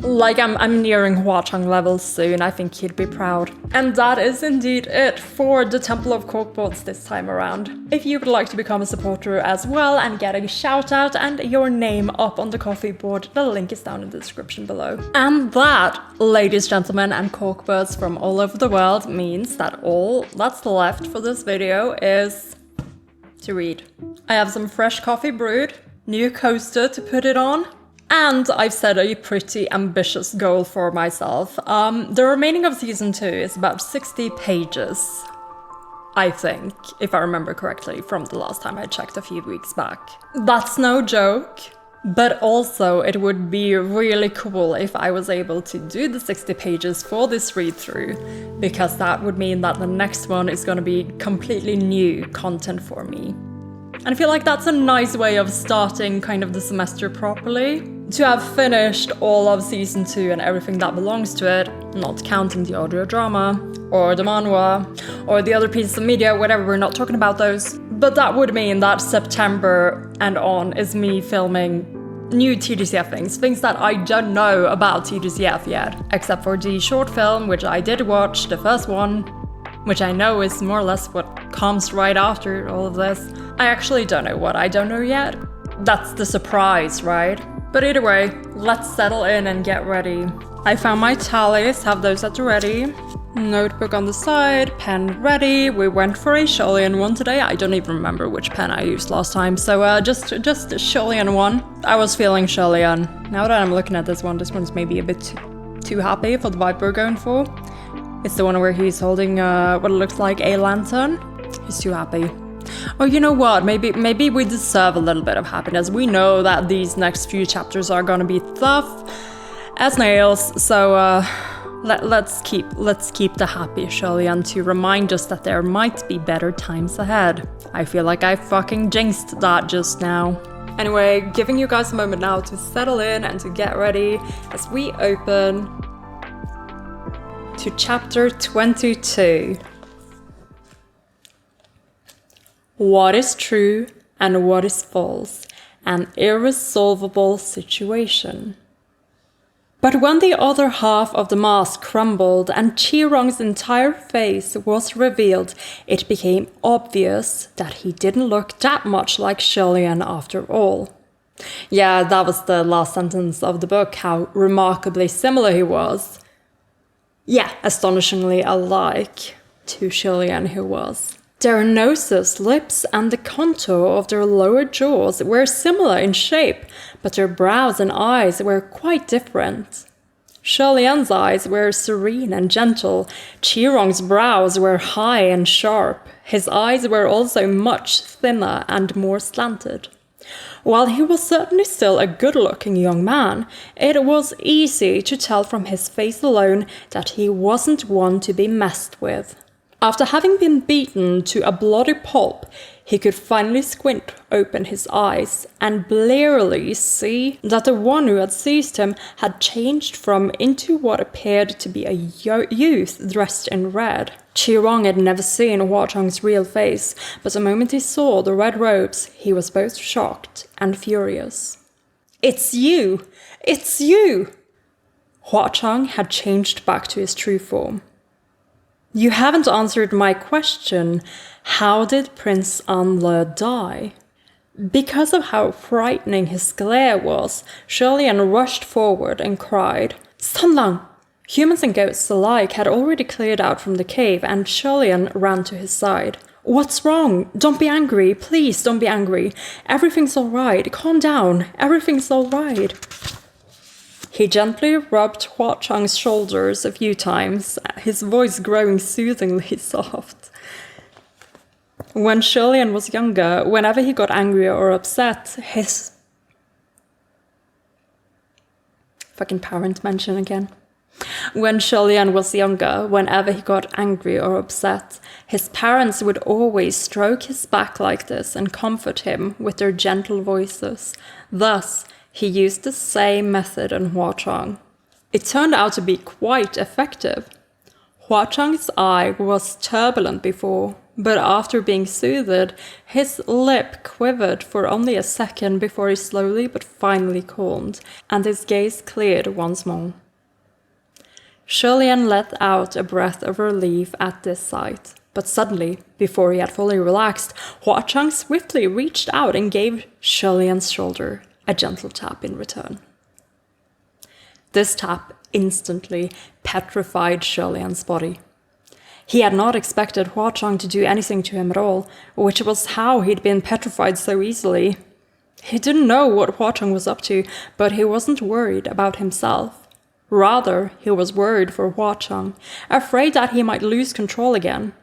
Like I'm nearing Hua Chang levels soon, I think he'd be proud. And that is indeed it for the Temple of Corkboards this time around. If you would like to become a supporter as well and get a shout out and your name up on the coffee board, the link is down in the description below. And that, ladies, gentlemen, and corkbirds from all over the world means that all that's left for this video is to read. I have some fresh coffee brewed, new coaster to put it on, and I've set a pretty ambitious goal for myself. The remaining of season 2 is about 60 pages, I think, if I remember correctly from the last time I checked a few weeks back. That's no joke, but also it would be really cool if I was able to do the 60 pages for this read-through, because that would mean that the next one is going to be completely new content for me. And I feel like that's a nice way of starting kind of the semester properly. To have finished all of season 2 and everything that belongs to it, not counting the audio drama, or the manhwa, or the other pieces of media, whatever, we're not talking about those. But that would mean that September and on is me filming new TGCF things that I don't know about TGCF yet. Except for the short film, which I did watch, the first one, which I know is more or less what comes right after all of this. I actually don't know what I don't know yet. That's the surprise, right? But either way, let's settle in and get ready. I found my tallies, have those at the ready. Notebook on the side, pen ready. We went for a Lianlian one today. I don't even remember which pen I used last time, so just Lianlian one. I was feeling Lianlian. Now that I'm looking at this one's maybe a bit too happy for the vibe we're going for. It's the one where he's holding what looks like a lantern. He's too happy. Oh, you know what? Maybe we deserve a little bit of happiness. We know that these next few chapters are gonna be tough as nails, so let's keep the happy Lianlian to remind us that there might be better times ahead. I feel like I fucking jinxed that just now. Anyway, giving you guys a moment now to settle in and to get ready as we open to chapter 22. What is true and what is false? An irresolvable situation. But when the other half of the mask crumbled and Qirong's entire face was revealed, it became obvious that he didn't look that much like Lianlian after all. Yeah, that was the last sentence of the book, how remarkably similar he was. Yeah, astonishingly alike to Lianlian he was. Their noses, lips, and the contour of their lower jaws were similar in shape, but their brows and eyes were quite different. Lianlian's eyes were serene and gentle. Qirong's brows were high and sharp. His eyes were also much thinner and more slanted. While he was certainly still a good-looking young man, it was easy to tell from his face alone that he wasn't one to be messed with. After having been beaten to a bloody pulp, he could finally squint open his eyes and blearily see that the one who had seized him had changed into what appeared to be a youth dressed in red. Qirong had never seen Hua Chang's real face, but the moment he saw the red robes, he was both shocked and furious. "It's you! It's you!" Hua Chang had changed back to his true form. "You haven't answered my question. How did Prince Anle die?" Because of how frightening his glare was, Lianlian rushed forward and cried, "Sanlang!" Humans and ghosts alike had already cleared out from the cave, and Lianlian ran to his side. "What's wrong? Don't be angry. Please don't be angry. Everything's all right. Calm down. Everything's all right." He gently rubbed Hua Chang's shoulders a few times, his voice growing soothingly soft. When Lianlian was younger, whenever he got angry or upset, his... Fucking parent mention again. When Lianlian was younger, whenever he got angry or upset, his parents would always stroke his back like this and comfort him with their gentle voices. Thus, he used the same method on Hua Chang. It turned out to be quite effective. Hua Chang's eye was turbulent before, But after being soothed, his lip quivered for only a second before he slowly but finally calmed, and his gaze cleared once more. Lianlian let out a breath of relief at this sight, but suddenly, before he had fully relaxed, Huachang swiftly reached out and gave Lianlian's shoulder a gentle tap in return. This tap instantly petrified Lianlian's body. He had not expected Huachang to do anything to him at all, which was how he'd been petrified so easily. He didn't know what Huachang was up to, but he wasn't worried about himself. Rather, he was worried for Huachang, afraid that he might lose control again.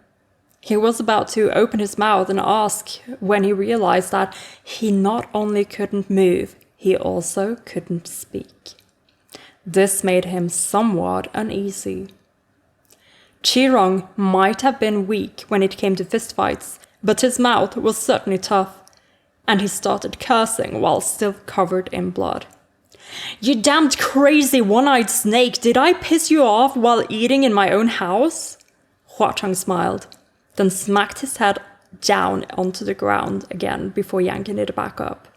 He was about to open his mouth and ask when he realized that he not only couldn't move, he also couldn't speak. This made him somewhat uneasy. Qirong might have been weak when it came to fistfights, but his mouth was certainly tough, and he started cursing while still covered in blood. "You damned crazy one-eyed snake, did I piss you off while eating in my own house?" Huachang smiled, then smacked his head down onto the ground again before yanking it back up.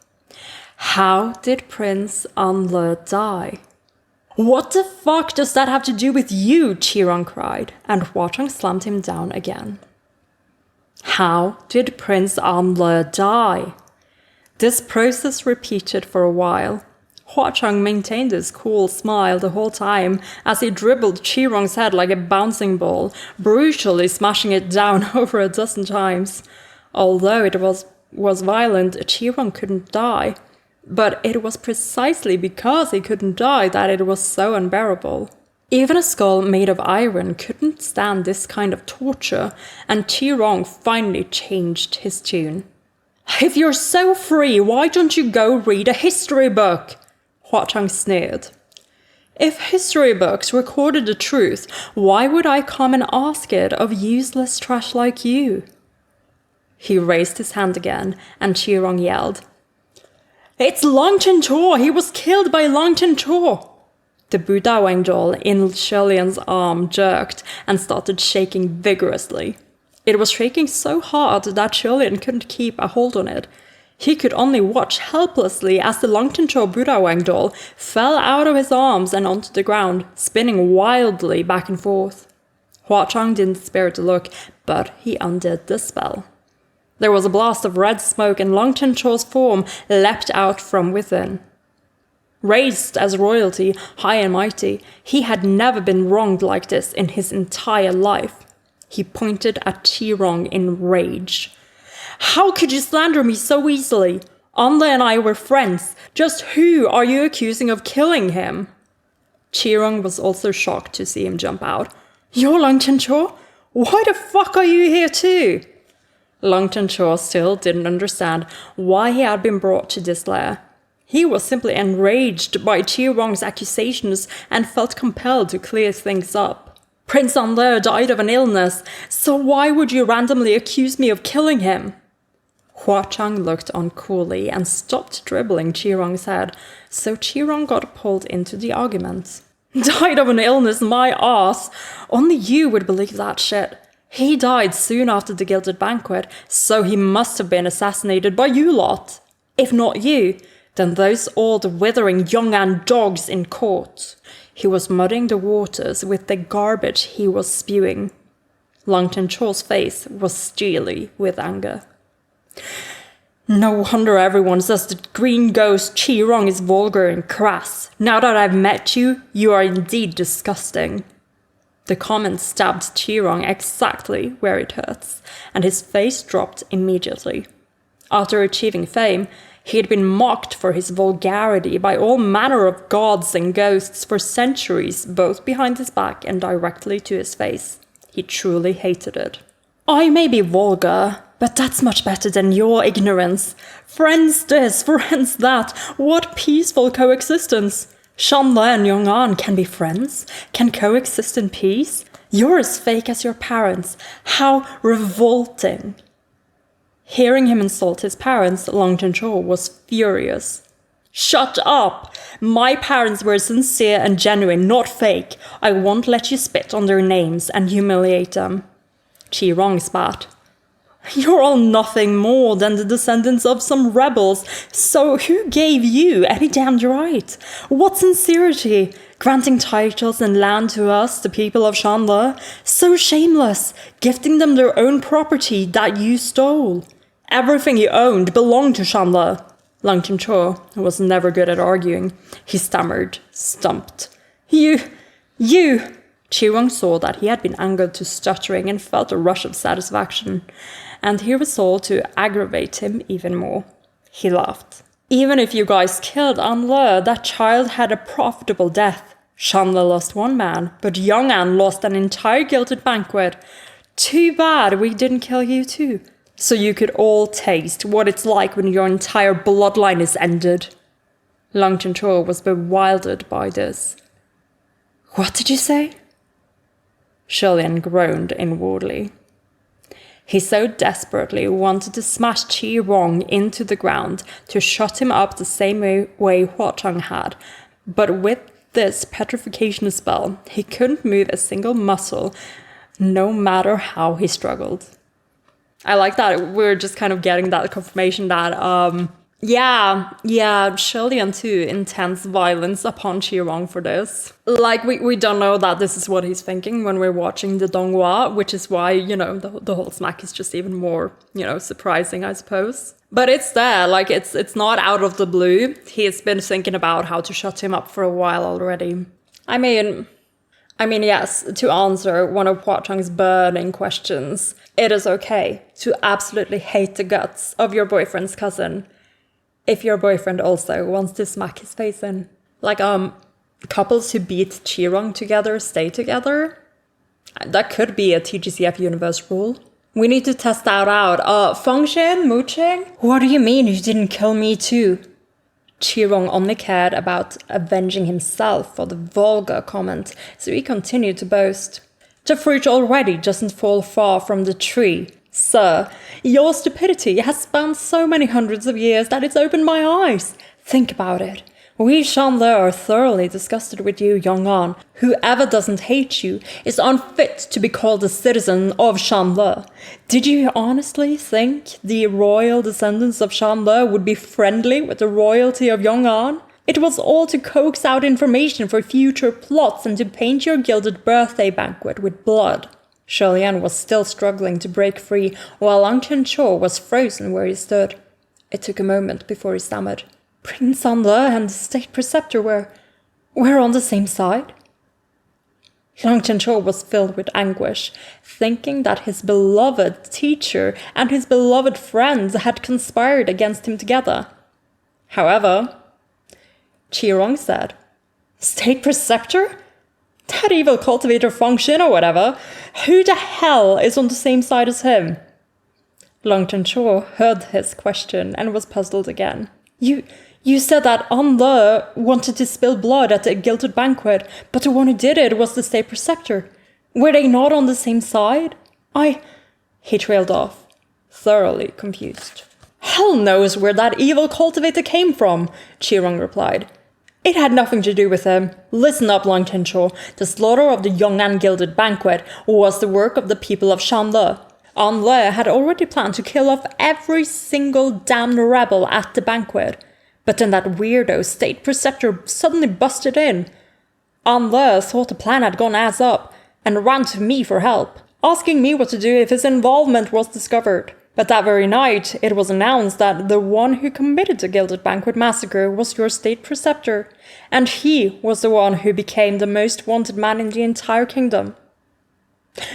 "How did Prince Anle die?" "What the fuck does that have to do with you?" Qirong cried, and Huachang slammed him down again. "How did Prince Anle die?" This process repeated for a while. Huachang maintained his cool smile the whole time as he dribbled Qirong's head like a bouncing ball, brutally smashing it down over a dozen times. Although it was violent, Qirong couldn't die. But it was precisely because he couldn't die that it was so unbearable. Even a skull made of iron couldn't stand this kind of torture, and Qirong finally changed his tune. "If you're so free, why don't you go read a history book?" Huachang sneered. "If history books recorded the truth, why would I come and ask it of useless trash like you?" He raised his hand again, and Qirong yelled, "It's Long Chencho! He was killed by Long Chencho!" The donghua in Lianlian's arm jerked and started shaking vigorously. It was shaking so hard that Lianlian couldn't keep a hold on it. He could only watch helplessly as the Long Chencho donghua fell out of his arms and onto the ground, spinning wildly back and forth. Huachang didn't spare to look, but he undid the spell. There was a blast of red smoke and Long Chencho's form leapt out from within. Raised as royalty, high and mighty, he had never been wronged like this in his entire life. He pointed at Qirong in rage. "How could you slander me so easily? Anle and I were friends. Just who are you accusing of killing him?" Qirong was also shocked to see him jump out. "You're Long Chencho? Why the fuck are you here too?" Long Chencho still didn't understand why he had been brought to this lair. He was simply enraged by Qirong's accusations and felt compelled to clear things up. "Prince Anle died of an illness, so why would you randomly accuse me of killing him?" Huachang looked on coolly and stopped dribbling Qirong's head, so Qirong got pulled into the argument. "Died of an illness, my ass! Only you would believe that shit. He died soon after the Gilded Banquet, so he must have been assassinated by you lot. If not you, then those old withering Yong'an dogs in court." He was muddying the waters with the garbage he was spewing. Long Chencho's face was steely with anger. "No wonder everyone says the green ghost Qirong is vulgar and crass. Now that I've met you, you are indeed disgusting." The comment stabbed Qirong exactly where it hurts, and his face dropped immediately. After achieving fame, he had been mocked for his vulgarity by all manner of gods and ghosts for centuries, both behind his back and directly to his face. He truly hated it. "I may be vulgar, but that's much better than your ignorance. Friends this, friends that. What peaceful coexistence. Shanle and Yong'an can be friends, can coexist in peace. You're as fake as your parents. How revolting." Hearing him insult his parents, Long Chencho was furious. "Shut up! My parents were sincere and genuine, not fake. I won't let you spit on their names and humiliate them." Qirong spat. You're all nothing more than the descendants of some rebels, so who gave you any damned right? What sincerity? Granting titles and land to us, the people of Shanle, so shameless, gifting them their own property that you stole. Everything you owned belonged to Shanle. Lang Chin-cho was never good at arguing. He stammered, stumped. You... Chi-Rong saw that he had been angered to stuttering and felt a rush of satisfaction, and he resolved to aggravate him even more. He laughed. Even if you guys killed An-le, that child had a profitable death. Shanle lost one man, but Yong'an lost an entire gilded banquet. Too bad we didn't kill you too, so you could all taste what it's like when your entire bloodline is ended. Lang Chin-cho was bewildered by this. What did you say? Lianlian groaned inwardly. He so desperately wanted to smash Chi-Rong into the ground to shut him up the same way Hua Chang had, but with this petrification spell, he couldn't move a single muscle, no matter how he struggled. I like that we're just kind of getting that confirmation that, Lianlian too intense violence upon Chi-Rong for this. Like, we don't know that this is what he's thinking when we're watching the donghua, which is why, the whole smack is just even more, surprising, I suppose. But it's there, like, it's not out of the blue. He's been thinking about how to shut him up for a while already. I mean, yes, to answer one of Hua Chang's burning questions, it is okay to absolutely hate the guts of your boyfriend's cousin, if your boyfriend also wants to smack his face in. Like, couples who beat Chi-Rong together stay together? That could be a TGCF universe rule. We need to test that out. Fengshen, mooching? What do you mean you didn't kill me too? Chi-Rong only cared about avenging himself for the vulgar comment, so he continued to boast. The fruit already doesn't fall far from the tree. Sir, your stupidity has spanned so many hundreds of years that it's opened my eyes. Think about it. We Shanle are thoroughly disgusted with you, Yong'an. Whoever doesn't hate you is unfit to be called a citizen of Shanle. Did you honestly think the royal descendants of Shanle would be friendly with the royalty of Yong'an? It was all to coax out information for future plots and to paint your gilded birthday banquet with blood. Lianlian was still struggling to break free, while Lang Chin-cho was frozen where he stood. It took a moment before he stammered. Prince An-le and the state preceptor were on the same side? Lang Chin-cho was filled with anguish, thinking that his beloved teacher and his beloved friends had conspired against him together. However, Chi-Rong said, State preceptor? That evil cultivator Fengshen or whatever, who the hell is on the same side as him? Lang Chin-cho heard his question and was puzzled again. You said that An-le wanted to spill blood at the gilded banquet, but the one who did it was the state preceptor. Were they not on the same side? He trailed off, thoroughly confused. Hell knows where that evil cultivator came from, Chi-Rong replied. It had nothing to do with him. Listen up, Lang Chin-cho. The slaughter of the Yong'an gilded banquet was the work of the people of Shanle. An-le had already planned to kill off every single damned rebel at the banquet. But then that weirdo state preceptor suddenly busted in. An-le thought the plan had gone ass up and ran to me for help, asking me what to do if his involvement was discovered. But that very night, it was announced that the one who committed the Gilded Banquet massacre was your state preceptor, and he was the one who became the most wanted man in the entire kingdom.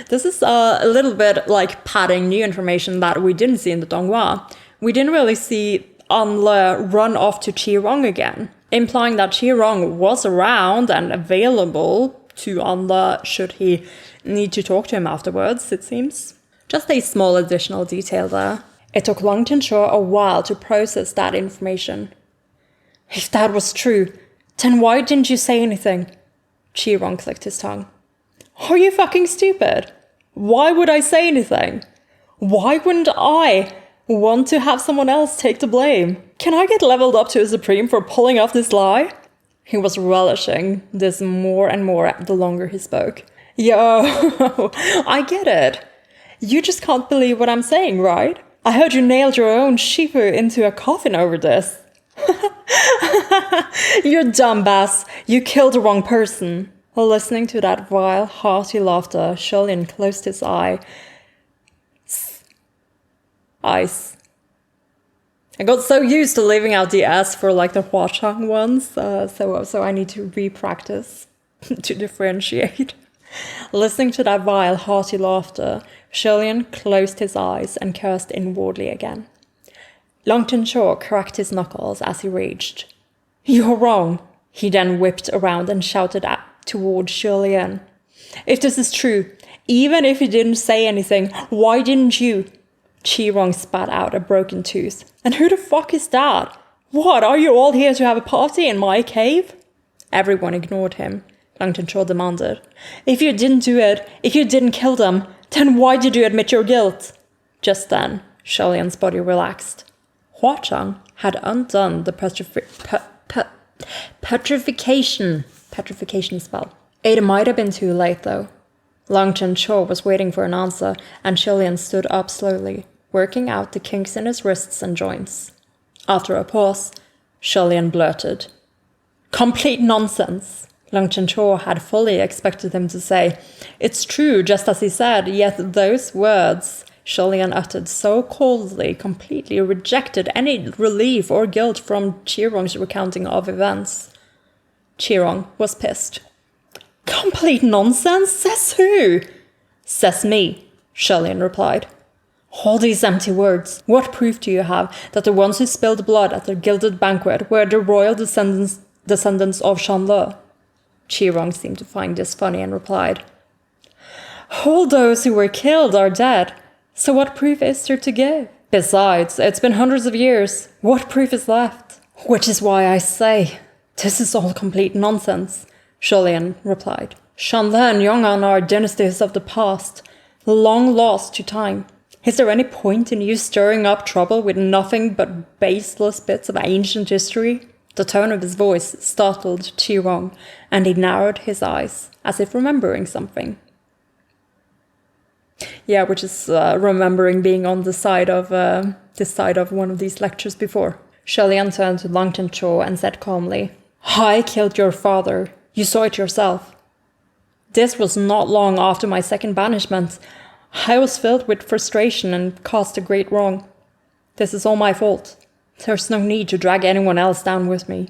This is a little bit like padding new information that we didn't see in the donghua. We didn't really see An-le run off to Chi-Rong again, implying that Chi-Rong was around and available to An-le should he need to talk to him afterwards, it seems. Just a small additional detail there. It took Lang Chin-cho a while to process that information. If that was true, then why didn't you say anything? Chi-Rong clicked his tongue. Are you fucking stupid? Why would I say anything? Why wouldn't I want to have someone else take the blame? Can I get leveled up to a supreme for pulling off this lie? He was relishing this more and more the longer he spoke. Yo, I get it. You just can't believe what I'm saying, right? I heard you nailed your own shifu into a coffin over this. You're dumbass. You killed the wrong person. While listening to that vile, hearty laughter, Lianlian closed his eyes. I got so used to leaving out the S for like the Huachang ones, so I need to re-practice to differentiate. Listening to that vile, hearty laughter, Lianlian closed his eyes and cursed inwardly again. Long Tencho cracked his knuckles as he raged. You're wrong. He then whipped around and shouted towards Lianlian. If this is true, even if you didn't say anything, why didn't you? Qirong spat out a broken tooth. And who the fuck is that? What, are you all here to have a party in my cave? Everyone ignored him. Long Tencho demanded. If you didn't do it, if you didn't kill them, then why did you admit your guilt? Just then, Lian's body relaxed. Huachang had undone the petrification spell. It might have been too late, though. Long Tencho was waiting for an answer, and Lian stood up slowly, working out the kinks in his wrists and joints. After a pause, Lian blurted. Complete nonsense. Long Tencho had fully expected him to say, It's true, just as he said, yet those words Lian uttered so coldly completely rejected any relief or guilt from Qirong's recounting of events. Qirong was pissed. Complete nonsense? Says who? Says me, Lian replied. All these empty words. What proof do you have that the ones who spilled blood at the gilded banquet were the royal descendants of Shanle? Qirong seemed to find this funny and replied, All those who were killed are dead. So what proof is there to give? Besides, it's been hundreds of years. What proof is left? Which is why I say, this is all complete nonsense, Lian replied. Shanle and Yong'an are dynasties of the past, long lost to time. Is there any point in you stirring up trouble with nothing but baseless bits of ancient history? The tone of his voice startled Qirong, and he narrowed his eyes, as if remembering something. Yeah, which is remembering being on this side of one of these lectures before. Lian turned to Long Tencho and said calmly, I killed your father. You saw it yourself. This was not long after my second banishment. I was filled with frustration and caused a great wrong. This is all my fault. There's no need to drag anyone else down with me.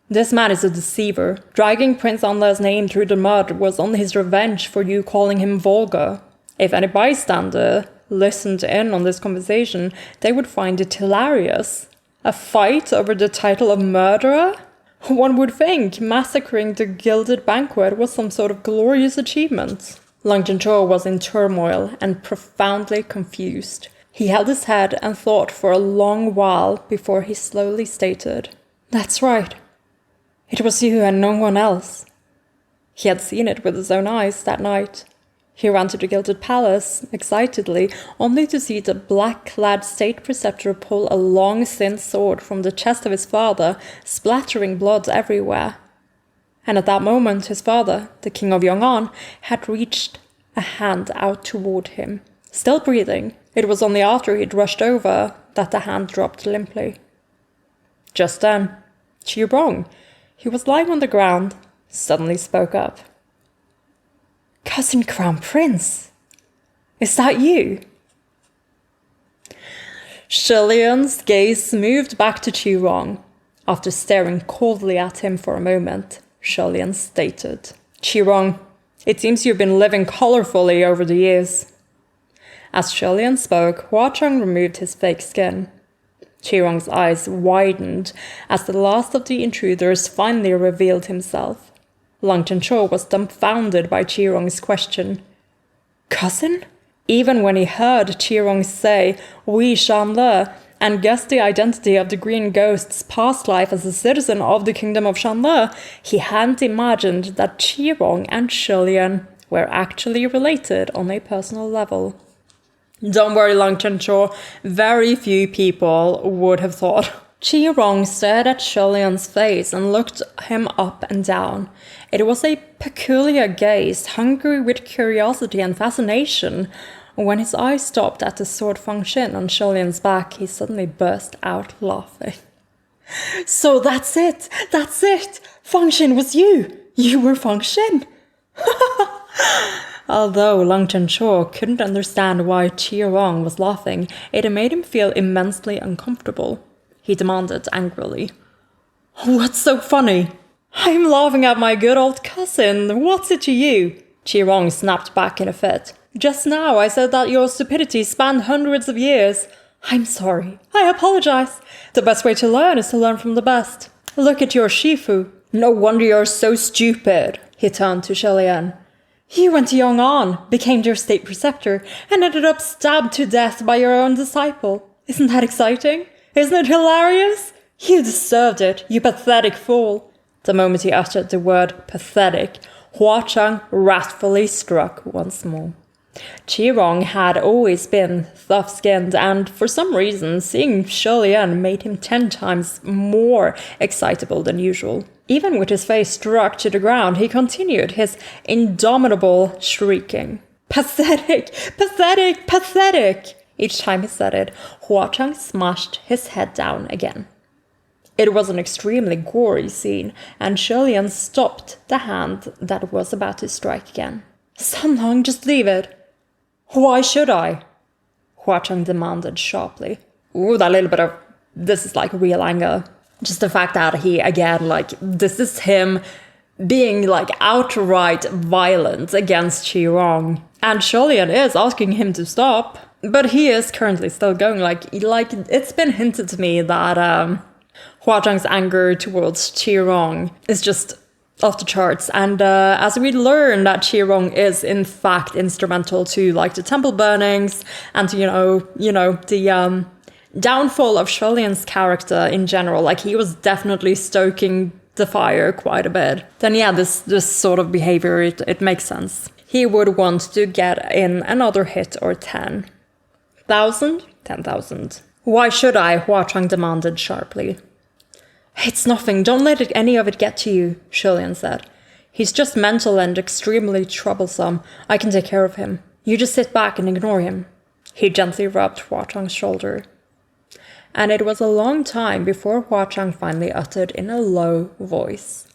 This man is a deceiver. Dragging Prince Anla's name through the mud was only his revenge for you calling him vulgar. If any bystander listened in on this conversation, they would find it hilarious. A fight over the title of murderer? One would think massacring the gilded banquet was some sort of glorious achievement. Long Tencho was in turmoil and profoundly confused. He held his head and thought for a long while before he slowly stated, That's right. It was you and no one else. He had seen it with his own eyes that night. He ran to the Gilded Palace, excitedly, only to see the black-clad state preceptor pull a long, thin sword from the chest of his father, splattering blood everywhere. And at that moment, his father, the king of Yong'an, had reached a hand out toward him. Still breathing, it was only after he'd rushed over that the hand dropped limply. Just then, Qirong, who was lying on the ground, suddenly spoke up. Cousin Crown Prince, is that you? Lian's gaze moved back to Qirong. After staring coldly at him for a moment, Lian stated, Qirong, it seems you've been living colorfully over the years. As Lian spoke, Huachang removed his fake skin. Qirong's eyes widened as the last of the intruders finally revealed himself. Long Tencho was dumbfounded by Qirong's question. Cousin? Even when he heard Qirong say, We Shanle, and guessed the identity of the Green Ghost's past life as a citizen of the Kingdom of Shanle, he hadn't imagined that Qirong and Lian were actually related on a personal level. Don't worry, Long Tencho, very few people would have thought. Qirong stared at Lian's face and looked him up and down. It was a peculiar gaze, hungry with curiosity and fascination. When his eye stopped at the sword Feng-Shin on Sholian's back, he suddenly burst out laughing. So that's it! That's it! Feng-Shin was you! You were Feng-Shin! Although Lang Chen-Cho couldn't understand why Qi-Rong was laughing, it made him feel immensely uncomfortable. He demanded angrily, What's so funny? I'm laughing at my good old cousin. What's it to you? Qi-Rong snapped back in a fit. Just now I said that your stupidity spanned hundreds of years. I'm sorry. I apologize. The best way to learn is to learn from the best. Look at your Shifu. No wonder you're so stupid. He turned to Sholian. You went to Yong'an, became their state preceptor, and ended up stabbed to death by your own disciple. Isn't that exciting? Isn't it hilarious? You deserved it, you pathetic fool. The moment he uttered the word pathetic, Hua Chang wrathfully struck once more. Qi-Rong had always been tough-skinned, and for some reason, seeing Sholian made him 10 times more excitable than usual. Even with his face struck to the ground, he continued his indomitable shrieking. Pathetic! Pathetic! Pathetic! Each time he said it, Hua Chang smashed his head down again. It was an extremely gory scene, and Sholian stopped the hand that was about to strike again. Sunlong, just leave it. Why should I? Hua Chang demanded sharply. Ooh, that little bit of... This is like real anger. Just the fact that he, again, like, this is him being, like, outright violent against Qi-Rong. And Sholian is asking him to stop. But he is currently still going, like it's been hinted to me that Hua Chang's anger towards Qi-Rong is just off the charts. And as we learn that Qi-Rong is in fact instrumental to like the temple burnings and to, you know, the downfall of Sholian's character in general, like he was definitely stoking the fire quite a bit, then yeah, this sort of behavior, it makes sense. He would want to get in another hit or 10,000? 10,000. Why should I? Hua Chang demanded sharply. It's nothing, don't let any of it get to you, Sholian said. He's just mental and extremely troublesome. I can take care of him. You just sit back and ignore him. He gently rubbed Hua Chang's shoulder. And it was a long time before Hua Chang finally uttered in a low voice.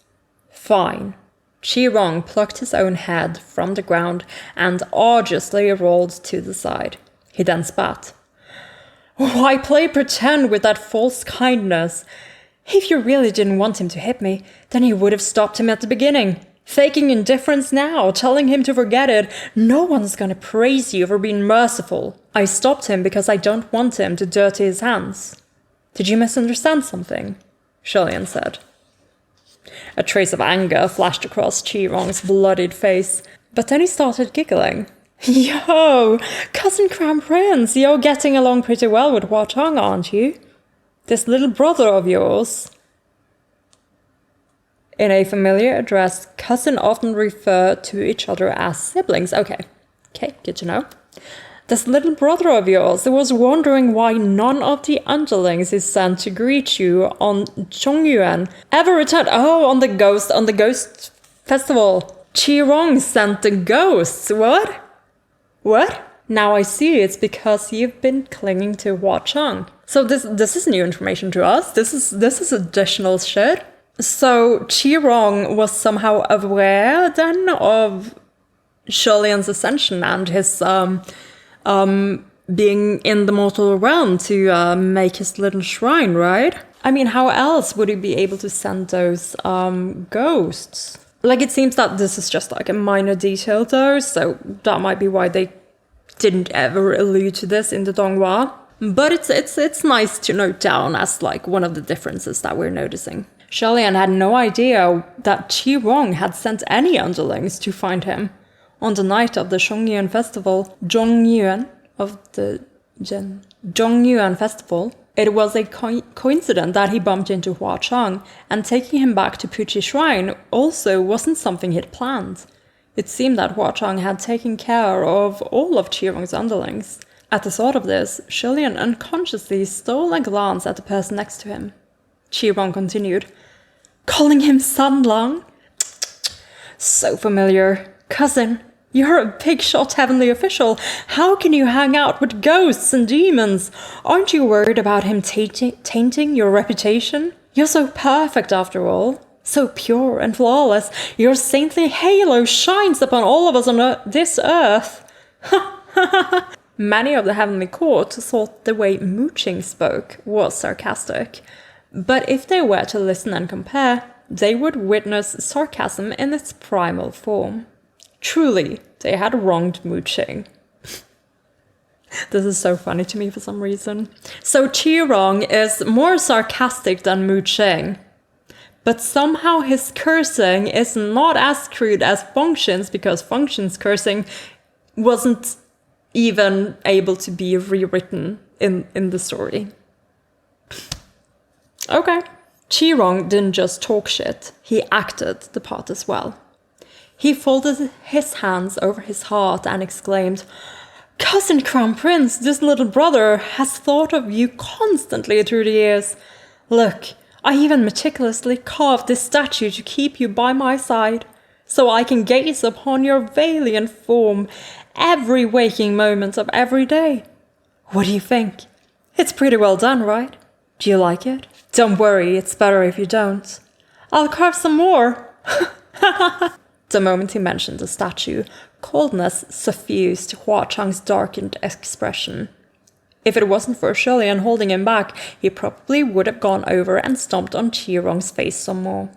Fine. Qi-Rong plucked his own head from the ground and arduously rolled to the side. He then spat. Why play pretend with that false kindness? If you really didn't want him to hit me, then you would have stopped him at the beginning. Faking indifference now, telling him to forget it. No one's gonna praise you for being merciful. I stopped him because I don't want him to dirty his hands. Did you misunderstand something? Sholian said. A trace of anger flashed across Qi-Rong's bloodied face, but then he started giggling. Yo, cousin Crown Prince, you're getting along pretty well with Hua Chang, aren't you? This little brother of yours. In a familiar address, cousins often refer to each other as siblings. Okay, good to know. This little brother of yours was wondering why none of the underlings is sent to greet you on Zhongyuan ever returned. Oh, on the ghost festival. Qi-Rong sent the ghosts. What? Now I see it's because you've been clinging to Hua Chang. So this is new information to us. This is additional shit. So Qi-Rong was somehow aware then of Sholian's ascension and his being in the mortal realm to make his little shrine, right? I mean, how else would he be able to send those ghosts? Like, it seems that this is just like a minor detail though, so that might be why they didn't ever allude to this in the donghua. But it's nice to note down as like one of the differences that we're noticing. Sholian had no idea that Qi-Rong had sent any underlings to find him. On the night of the Zhongyuan festival, it was a coincidence that he bumped into Hua Chang, and taking him back to Puchi Shrine also wasn't something he'd planned. It seemed that Hua Chang had taken care of all of Qi-Rong's underlings. At the thought of this, Sholian unconsciously stole a glance at the person next to him. Qi-Rong continued, calling him Sunlong? So familiar. Cousin, You're a big-shot heavenly official. How can you hang out with ghosts and demons? Aren't you worried about him tainting your reputation? You're so perfect after all. So pure and flawless. Your saintly halo shines upon all of us on this earth. Many of the heavenly court thought the way Mooching spoke was sarcastic. But if they were to listen and compare, they would witness sarcasm in its primal form. Truly, they had wronged Mooching. This is so funny to me for some reason. So Qirong is more sarcastic than Mooching. But somehow his cursing is not as crude as Function's, because Function's cursing wasn't even able to be rewritten in the story. Okay. Qirong didn't just talk shit, he acted the part as well. He folded his hands over his heart and exclaimed, "Cousin Crown Prince, this little brother has thought of you constantly through the years. Look, I even meticulously carved this statue to keep you by my side, so I can gaze upon your valiant form every waking moment of every day. What do you think? It's pretty well done, right? Do you like it? Don't worry, it's better if you don't. I'll carve some more." The moment he mentioned the statue, coldness suffused Hua Chang's darkened expression. If it wasn't for Shilian holding him back, he probably would have gone over and stomped on Qirong's face some more.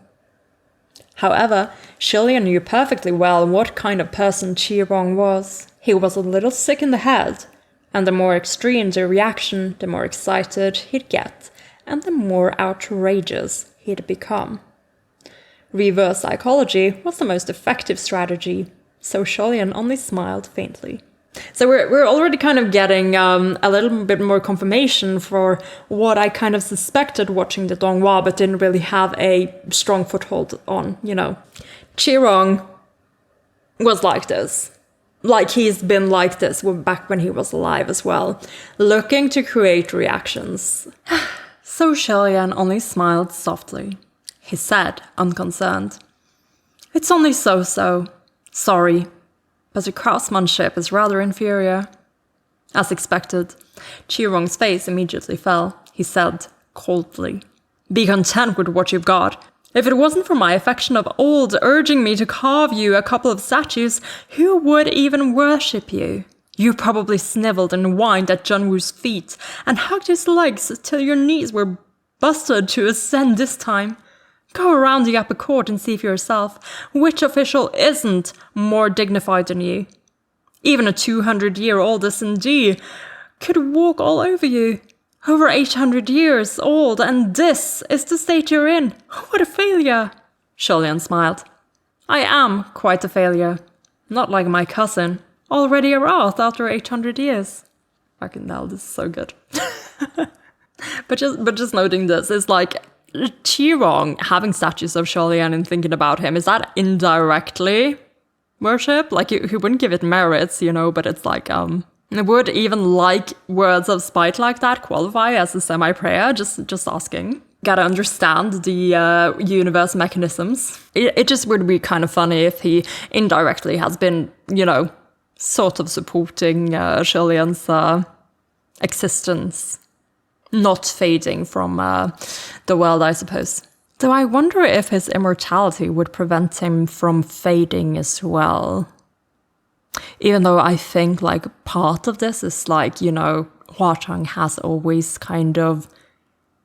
However, Shilian knew perfectly well what kind of person Qirong was. He was a little sick in the head, and the more extreme the reaction, the more excited he'd get, and the more outrageous he'd become. Reverse psychology was the most effective strategy, so Sholian only smiled faintly. So we're already kind of getting a little bit more confirmation for what I kind of suspected watching the donghua, but didn't really have a strong foothold on, you know. Qirong was like this. Like he's been like this back when he was alive as well, looking to create reactions. So Sholian only smiled softly. He said, unconcerned, "It's only so-so. Sorry, but your craftsmanship is rather inferior." As expected, Qirong's face immediately fell. He said, coldly, "Be content with what you've got. If it wasn't for my affection of old urging me to carve you a couple of statues, who would even worship you? You probably sniveled and whined at Junwoo's feet and hugged his legs till your knees were busted to ascend this time. Go around the upper court and see for yourself which official isn't more dignified than you. Even a 200-year-old S&D could walk all over you. Over 800 years old, and this is the state you're in. What a failure!" Sholian smiled. "I am quite a failure. Not like my cousin, already a wrath after 800 years. Fucking hell, this is so good. But just noting this, is like, Qirong having statues of Sholian and thinking about him, is that indirectly worship? Like, he wouldn't give it merits, you know, but it's like, would even like words of spite like that qualify as a semi-prayer? Just asking. Gotta understand the universe mechanisms. It just would be kind of funny if he indirectly has been, you know, sort of supporting Sholian's existence. Not fading from the world, I suppose. Though I wonder if his immortality would prevent him from fading as well. Even though I think, like, part of this is, like, you know, Hua Chang has always kind of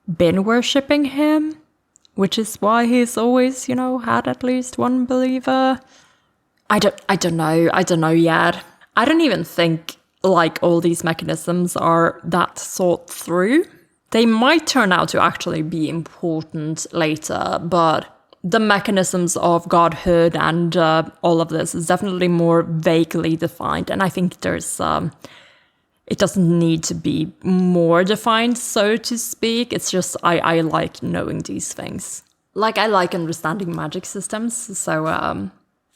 been worshipping him, which is why he's always, you know, had at least one believer. I don't know yet. I don't even think, like, all these mechanisms are that thought through. They might turn out to actually be important later, but the mechanisms of godhood and all of this is definitely more vaguely defined. And I think there's, it doesn't need to be more defined, so to speak. It's just, I like knowing these things. Like, I like understanding magic systems, so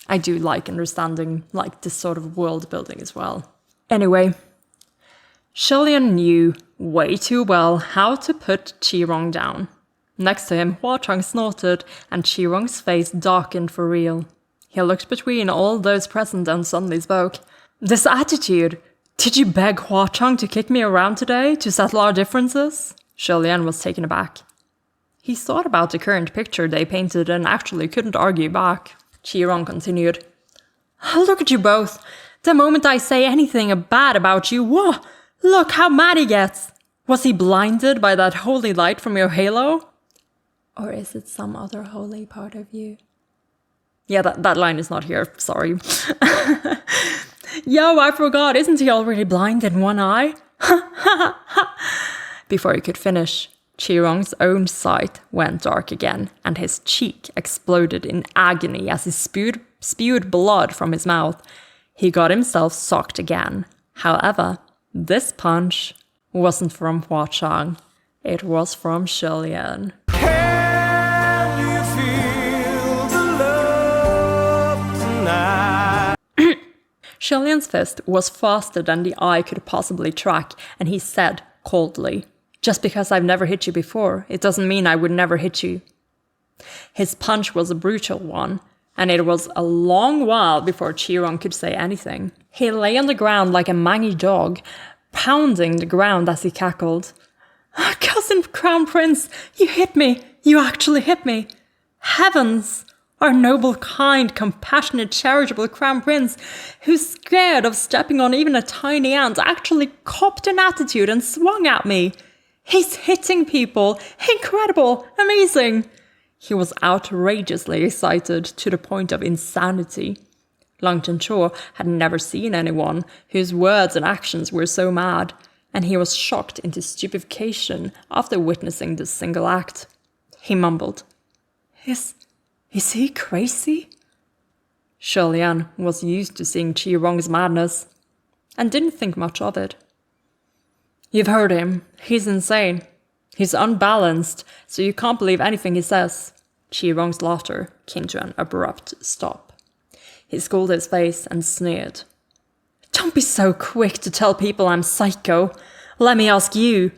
I do like understanding, like, this sort of world building as well. Anyway, Sholian knew way too well how to put Qirong down. Next to him, Hua Chang snorted, and Qirong's face darkened for real. He looked between all those present and suddenly spoke. This attitude! Did you beg Hua Chang to kick me around today to settle our differences? Lian was taken aback. He thought about the current picture they painted and actually couldn't argue back. Qirong continued. Look at you both. The moment I say anything bad about you, whoa, look how mad he gets. Was he blinded by that holy light from your halo? Or is it some other holy part of you? Yeah, that line is not here, sorry. Yo, I forgot, isn't he already blind in one eye? Before he could finish, Qirong's own sight went dark again, and his cheek exploded in agony as he spewed blood from his mouth. He got himself socked again. However, this punch wasn't from Hua Chang. It was from Lian. Can you feel the love tonight? Lian's fist was faster than the eye could possibly track, and he said coldly, just because I've never hit you before, it doesn't mean I would never hit you. His punch was a brutal one, and it was a long while before Qirong could say anything. He lay on the ground like a mangy dog, pounding the ground as he cackled. Cousin Crown Prince, you hit me! You actually hit me! Heavens! Our noble, kind, compassionate, charitable Crown Prince, who's scared of stepping on even a tiny ant, actually copped an attitude and swung at me. He's hitting people! Incredible! Amazing! He was outrageously excited to the point of insanity. Lang Chencho had never seen anyone whose words and actions were so mad, and he was shocked into stupefaction after witnessing this single act. He mumbled, Is he crazy? Lian was used to seeing Qirong's madness, and didn't think much of it. You've heard him. He's insane. He's unbalanced, so you can't believe anything he says. Qirong's laughter came to an abrupt stop. He schooled his face and sneered. Don't be so quick to tell people I'm psycho. Let me ask you,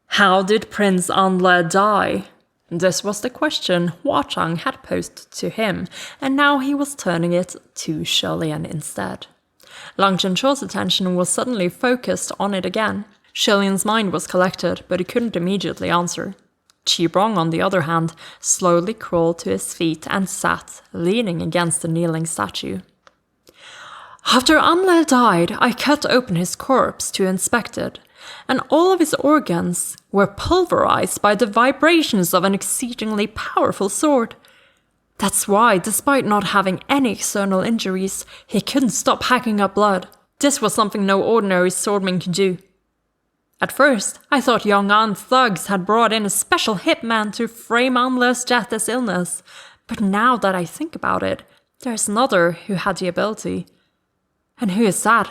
how did Prince Anle die? This was the question Hua Chang had posed to him, and now he was turning it to Lian instead. Lang Chencho's attention was suddenly focused on it again. Lian's mind was collected, but he couldn't immediately answer. Qirong, on the other hand, slowly crawled to his feet and sat, leaning against the kneeling statue. After Anle died, I cut open his corpse to inspect it, and all of his organs were pulverized by the vibrations of an exceedingly powerful sword. That's why, despite not having any external injuries, he couldn't stop hacking up blood. This was something no ordinary swordman could do. At first, I thought Yong'an thugs had brought in a special hitman to frame Anle's death as illness, but now that I think about it, there's another who had the ability. And who is that,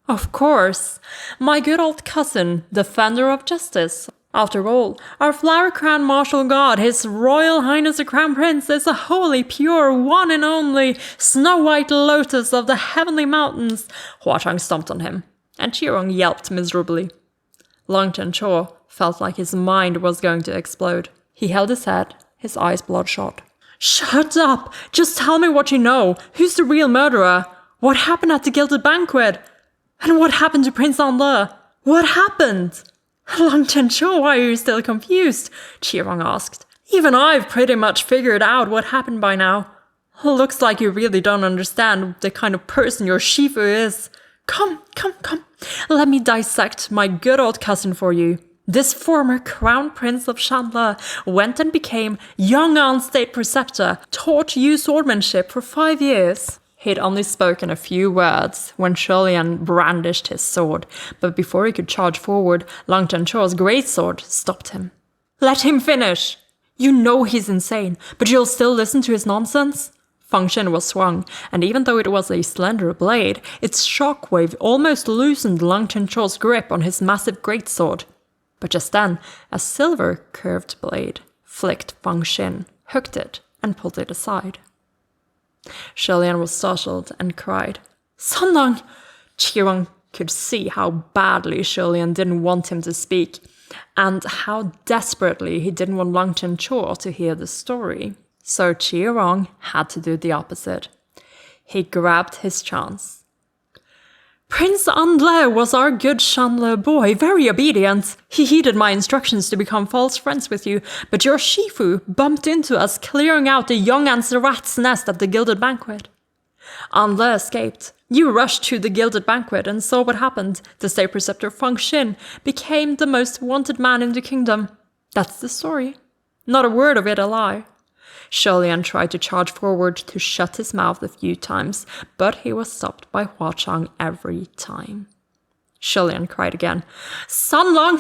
Of course, my good old cousin, defender of justice. After all, our flower-crowned martial god, His Royal Highness the Crown Prince, is a holy, pure, one and only snow-white lotus of the heavenly mountains. Hua Chang stomped on him, and Qirong yelped miserably. Lang Chencho felt like his mind was going to explode. He held his head, his eyes bloodshot. Shut up! Just tell me what you know. Who's the real murderer? What happened at the Gilded Banquet? And what happened to Prince Anle? What happened? Lang Chencho, why are you still confused? Qirong asked. Even I've pretty much figured out what happened by now. Looks like you really don't understand the kind of person your Shifu is. Come. Let me dissect my good old cousin for you. This former Crown Prince of Shanle went and became Yong'an State Preceptor, taught you swordsmanship for 5 years. He'd only spoken a few words when Lian brandished his sword, but before he could charge forward, Lang Chencho's greatsword stopped him. Let him finish! You know he's insane, but you'll still listen to his nonsense? Feng Xin was swung, and even though it was a slender blade, its shockwave almost loosened Lang Chencho's grip on his massive greatsword. But just then, a silver curved blade flicked Feng Xin, hooked it, and pulled it aside. Lian was startled and cried, Sunlang! Qirong could see how badly Lian didn't want him to speak, and how desperately he didn't want Lang Chencho to hear the story. So Chirong had to do the opposite. He grabbed his chance. Prince Anle was our good Shanle boy, very obedient. He heeded my instructions to become false friends with you, but your Shifu bumped into us clearing out the young ants' rat's nest at the Gilded Banquet. Anle escaped. You rushed to the Gilded Banquet and saw what happened. The State Preceptor Feng Xin became the most wanted man in the kingdom. That's the story. Not a word of it a lie. Lianlian tried to charge forward to shut his mouth a few times, but he was stopped by Hua Chang every time. Lianlian cried again, San Long!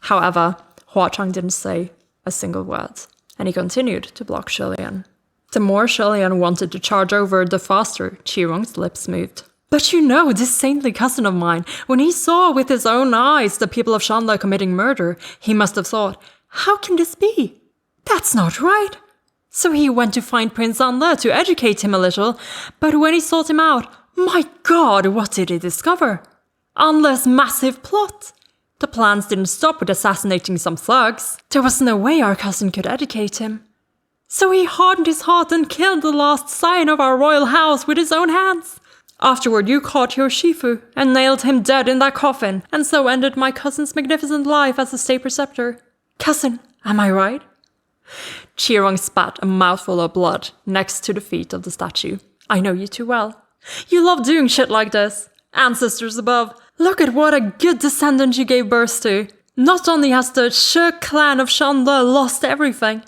However, Hua Chang didn't say a single word, and he continued to block Lianlian. The more Lianlian wanted to charge over, the faster Chirong's lips moved. But you know, this saintly cousin of mine, when he saw with his own eyes the people of Shanla committing murder, he must have thought, how can this be? That's not right. So he went to find Prince Anle to educate him a little, but when he sought him out, my God, what did he discover? Anle's massive plot. The plans didn't stop with assassinating some thugs. There was no way our cousin could educate him. So he hardened his heart and killed the last scion of our royal house with his own hands. Afterward, you caught your Shifu and nailed him dead in that coffin, and so ended my cousin's magnificent life as a state preceptor. Cousin, am I right? Chirong spat a mouthful of blood next to the feet of the statue. I know you too well. You love doing shit like this. Ancestors above, look at what a good descendant you gave birth to. Not only has the She clan of Shanle lost everything,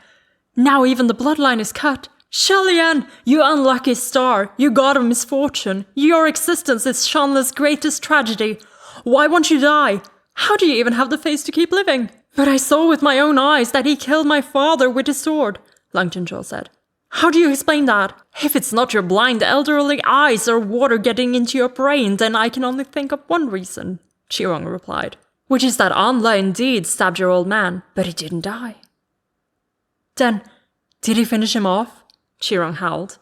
now even the bloodline is cut. Lianlian, you unlucky star, you god of misfortune, your existence is Shanle's greatest tragedy. Why won't you die? How do you even have the face to keep living? But I saw with my own eyes that he killed my father with his sword, Lang Chencho said. How do you explain that? If it's not your blind elderly eyes or water getting into your brain, then I can only think of one reason, Chirong replied, which is that Anle indeed stabbed your old man, but he didn't die. Then, did he finish him off? Chirong howled.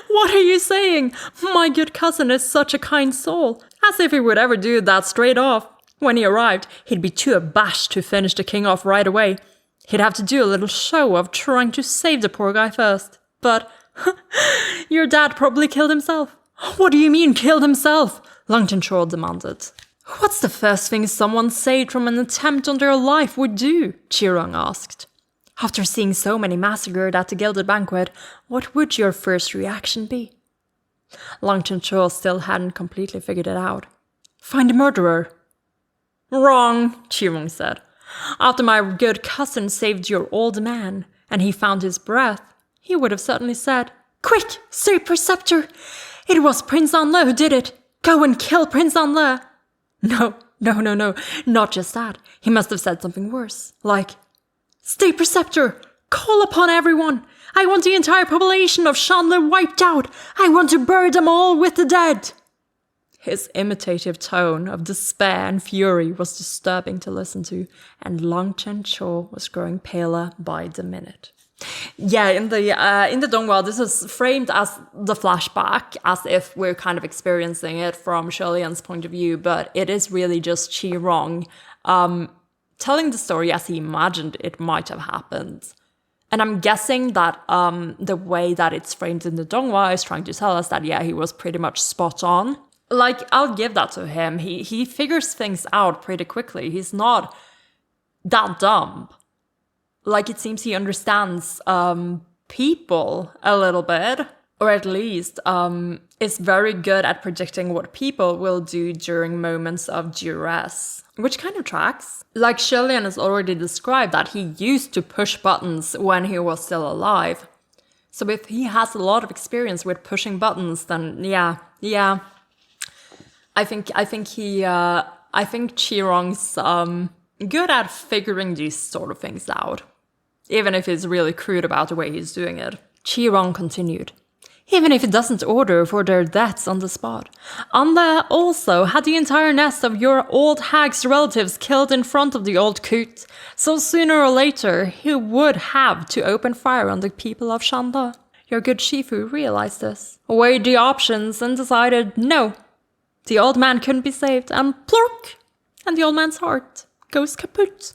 What are you saying? My good cousin is such a kind soul, as if he would ever do that straight off. When he arrived, he'd be too abashed to finish the king off right away. He'd have to do a little show of trying to save the poor guy first. But your dad probably killed himself. What do you mean, killed himself? Lang Chencho demanded. What's the first thing someone saved from an attempt on their life would do? Chirong asked. After seeing so many massacred at the Gilded Banquet, what would your first reaction be? Lang Chencho still hadn't completely figured it out. Find the murderer. Wrong, Chirong said. After my good cousin saved your old man, and he found his breath, he would have certainly said, Quick, State Preceptor! It was Prince Anle who did it! Go and kill Prince Anle! No, not just that. He must have said something worse, like, State Preceptor, call upon everyone! I want the entire population of Shanle wiped out! I want to bury them all with the dead! His imitative tone of despair and fury was disturbing to listen to, and Lang Chencho was growing paler by the minute. Yeah, in the donghua, this is framed as the flashback, as if we're kind of experiencing it from Lianlian's point of view, but it is really just Chirong telling the story as he imagined it might have happened. And I'm guessing that the way that it's framed in the donghua is trying to tell us that, yeah, he was pretty much spot on. Like, I'll give that to him. He figures things out pretty quickly. He's not that dumb. Like, it seems he understands people a little bit. Or at least is very good at predicting what people will do during moments of duress. Which kind of tracks. Like, Lianlian has already described that he used to push buttons when he was still alive. So if he has a lot of experience with pushing buttons, then yeah. I think Chirong's good at figuring these sort of things out, even if he's really crude about the way he's doing it. Chirong continued. Even if he doesn't order for their deaths on the spot. Anle also had the entire nest of your old hag's relatives killed in front of the old coot, so sooner or later he would have to open fire on the people of Shanle. Your good Shifu realized this, weighed the options and decided no. The old man couldn't be saved, and plork! And the old man's heart goes kaput.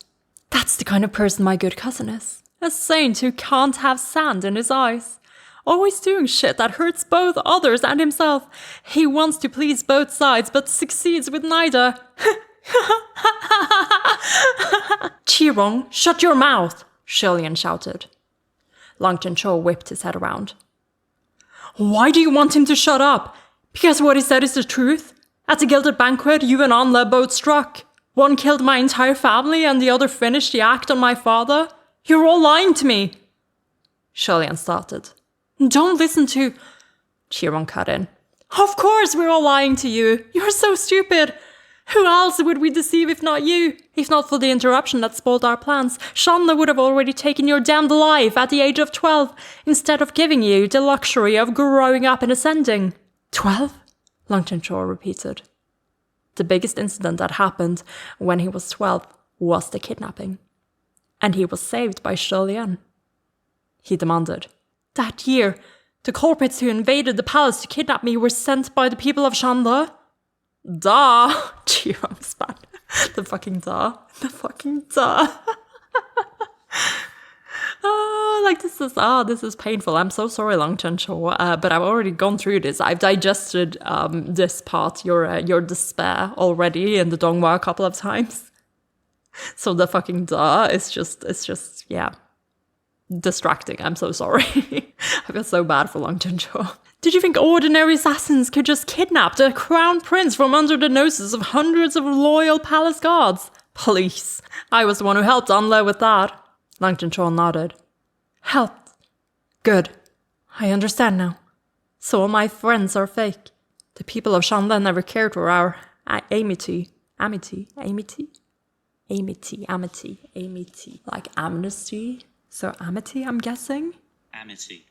That's the kind of person my good cousin is. A saint who can't have sand in his eyes. Always doing shit that hurts both others and himself. He wants to please both sides, but succeeds with neither. Qirong, shut your mouth, Shilian shouted. Long Chencho whipped his head around. Why do you want him to shut up? Because what he said is the truth? At the gilded banquet, you and Anle both struck. One killed my entire family and the other finished the act on my father. You're all lying to me. Shilian started. Don't listen to... Qirong cut in. Of course we're all lying to you. You're so stupid. Who else would we deceive if not you? If not for the interruption that spoiled our plans, Shanla would have already taken your damned life at the age of 12, instead of giving you the luxury of growing up and ascending. 12? Long Chencho repeated. The biggest incident that happened when he was 12 was the kidnapping. And he was saved by Shilian. He demanded. That year, the culprits who invaded the palace to kidnap me were sent by the people of Shanla. Duh! Qirong spat. The fucking duh. The fucking duh. This is painful. I'm so sorry, Long Chencho, but I've already gone through this. I've digested this part, your despair already in the donghua a couple of times. So the fucking duh is just, yeah, distracting. I'm so sorry. I feel so bad for Long Chencho. Did you think ordinary assassins could just kidnap the crown prince from under the noses of hundreds of loyal palace guards? Please. I was the one who helped Anle with that. Long Chencho nodded. Helped. Good. I understand now. So all my friends are fake. The people of Shanla never cared for our amity. Like amnesty. So amity, I'm guessing? Amity,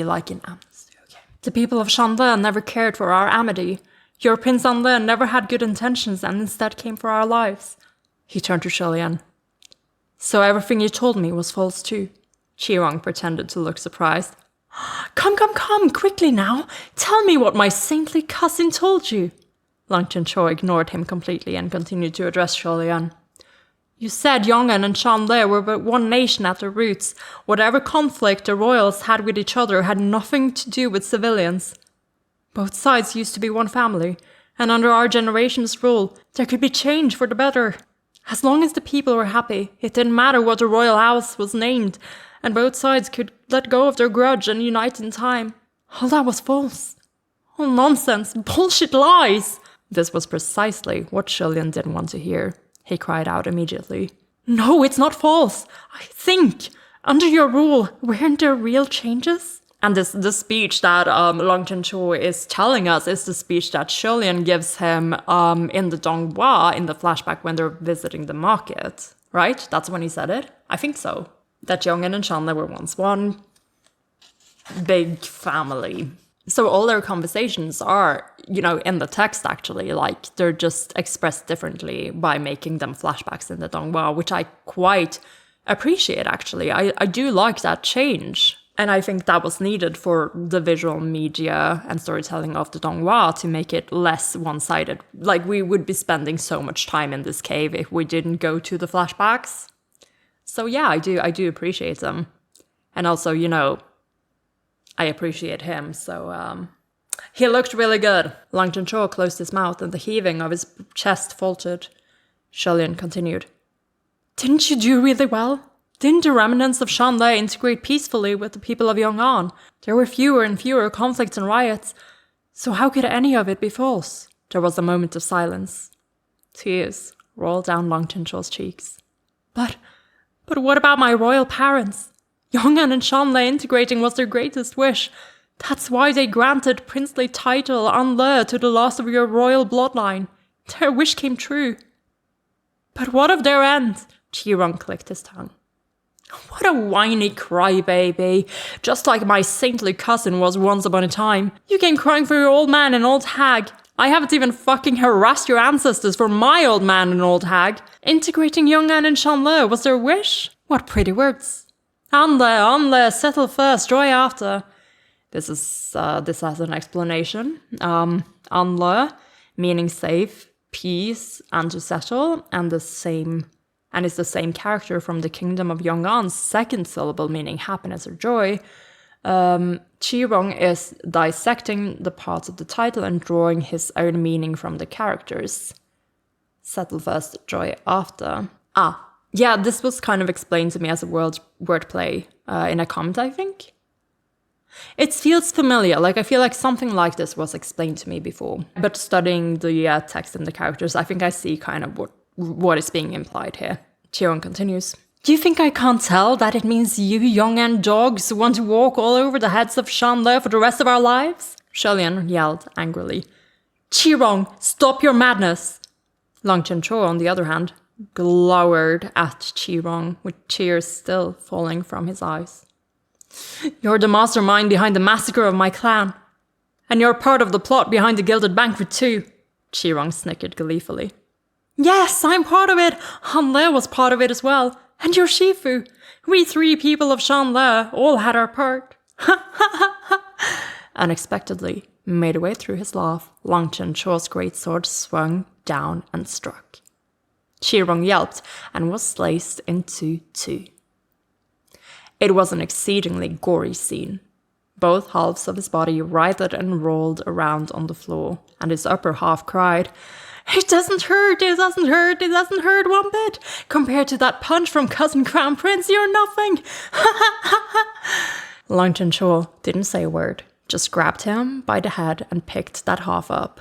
like in amnesty, okay. The people of Shanla never cared for our amity. Your Prince Anle never had good intentions and instead came for our lives. He turned to Shilian. So everything you told me was false too. Qirong pretended to look surprised. Come, quickly now. Tell me what my saintly cousin told you. Long Chencho ignored him completely and continued to address Shilian. You said Yongan and Shanle were but one nation at their roots. Whatever conflict the royals had with each other had nothing to do with civilians. Both sides used to be one family, and under our generation's rule, there could be change for the better. As long as the people were happy, it didn't matter what the royal house was named, and both sides could let go of their grudge and unite in time. All that was false. All nonsense, bullshit lies. This was precisely what Shilian didn't want to hear. He cried out immediately. No, it's not false. I think, under your rule, weren't there real changes? And this speech that Long Chencho is telling us is the speech that Shilian gives him in the donghua in the flashback when they're visiting the market. Right? That's when he said it? I think so. That Yongan and Shanle were once one big family. So all their conversations are, in the text actually, like they're just expressed differently by making them flashbacks in the donghua, which I quite appreciate actually. I do like that change. And I think that was needed for the visual media and storytelling of the donghua to make it less one-sided. Like we would be spending so much time in this cave if we didn't go to the flashbacks. So yeah, I do appreciate them. And also, I appreciate him, so he looked really good. Long Chencho closed his mouth and the heaving of his chest faltered. Shilian continued. Didn't you do really well? Didn't the remnants of Shanle integrate peacefully with the people of Yong'an? There were fewer and fewer conflicts and riots, so how could any of it be false? There was a moment of silence. Tears rolled down Long Chencho's cheeks. But what about my royal parents? Yong'an and Shanle integrating was their greatest wish. That's why they granted princely title Anle to the last of your royal bloodline. Their wish came true. But what of their end? Qirong clicked his tongue. What a whiny crybaby. Just like my saintly cousin was once upon a time. You came crying for your old man and old hag. I haven't even fucking harassed your ancestors for my old man and old hag. Integrating Yong'an and Shanle was their wish? What pretty words. Anle, settle first, joy after. This has an explanation. Anle, meaning safe, peace, and to settle, and the same and is the same character from the Kingdom of Yong'an's second syllable meaning happiness or joy, Qirong is dissecting the parts of the title and drawing his own meaning from the characters. Settle first, joy after. Yeah, this was kind of explained to me as a wordplay in a comment, I think. It feels familiar, like I feel like something like this was explained to me before. But studying the text and the characters, I think I see kind of what is being implied here. Qirong continues. Do you think I can't tell that it means you Yong'an dogs want to walk all over the heads of Shanle for the rest of our lives? Shilian yelled angrily. Qirong, stop your madness! Lang Chencho, on the other hand, glowered at Qirong, with tears still falling from his eyes. You're the mastermind behind the massacre of my clan. And you're part of the plot behind the gilded banquet too, Qirong snickered gleefully. Yes, I'm part of it. Hanle was part of it as well. And your Shifu. We 3 people of Shanle all had our part. Unexpectedly, midway through his laugh, Lang Chencho's greatsword swung down and struck. Qirong yelped and was sliced into 2. It was an exceedingly gory scene. Both halves of his body writhed and rolled around on the floor, and his upper half cried, It doesn't hurt, it doesn't hurt, it doesn't hurt one bit. Compared to that punch from Cousin Crown Prince, you're nothing. Lang Chencho didn't say a word, just grabbed him by the head and picked that half up.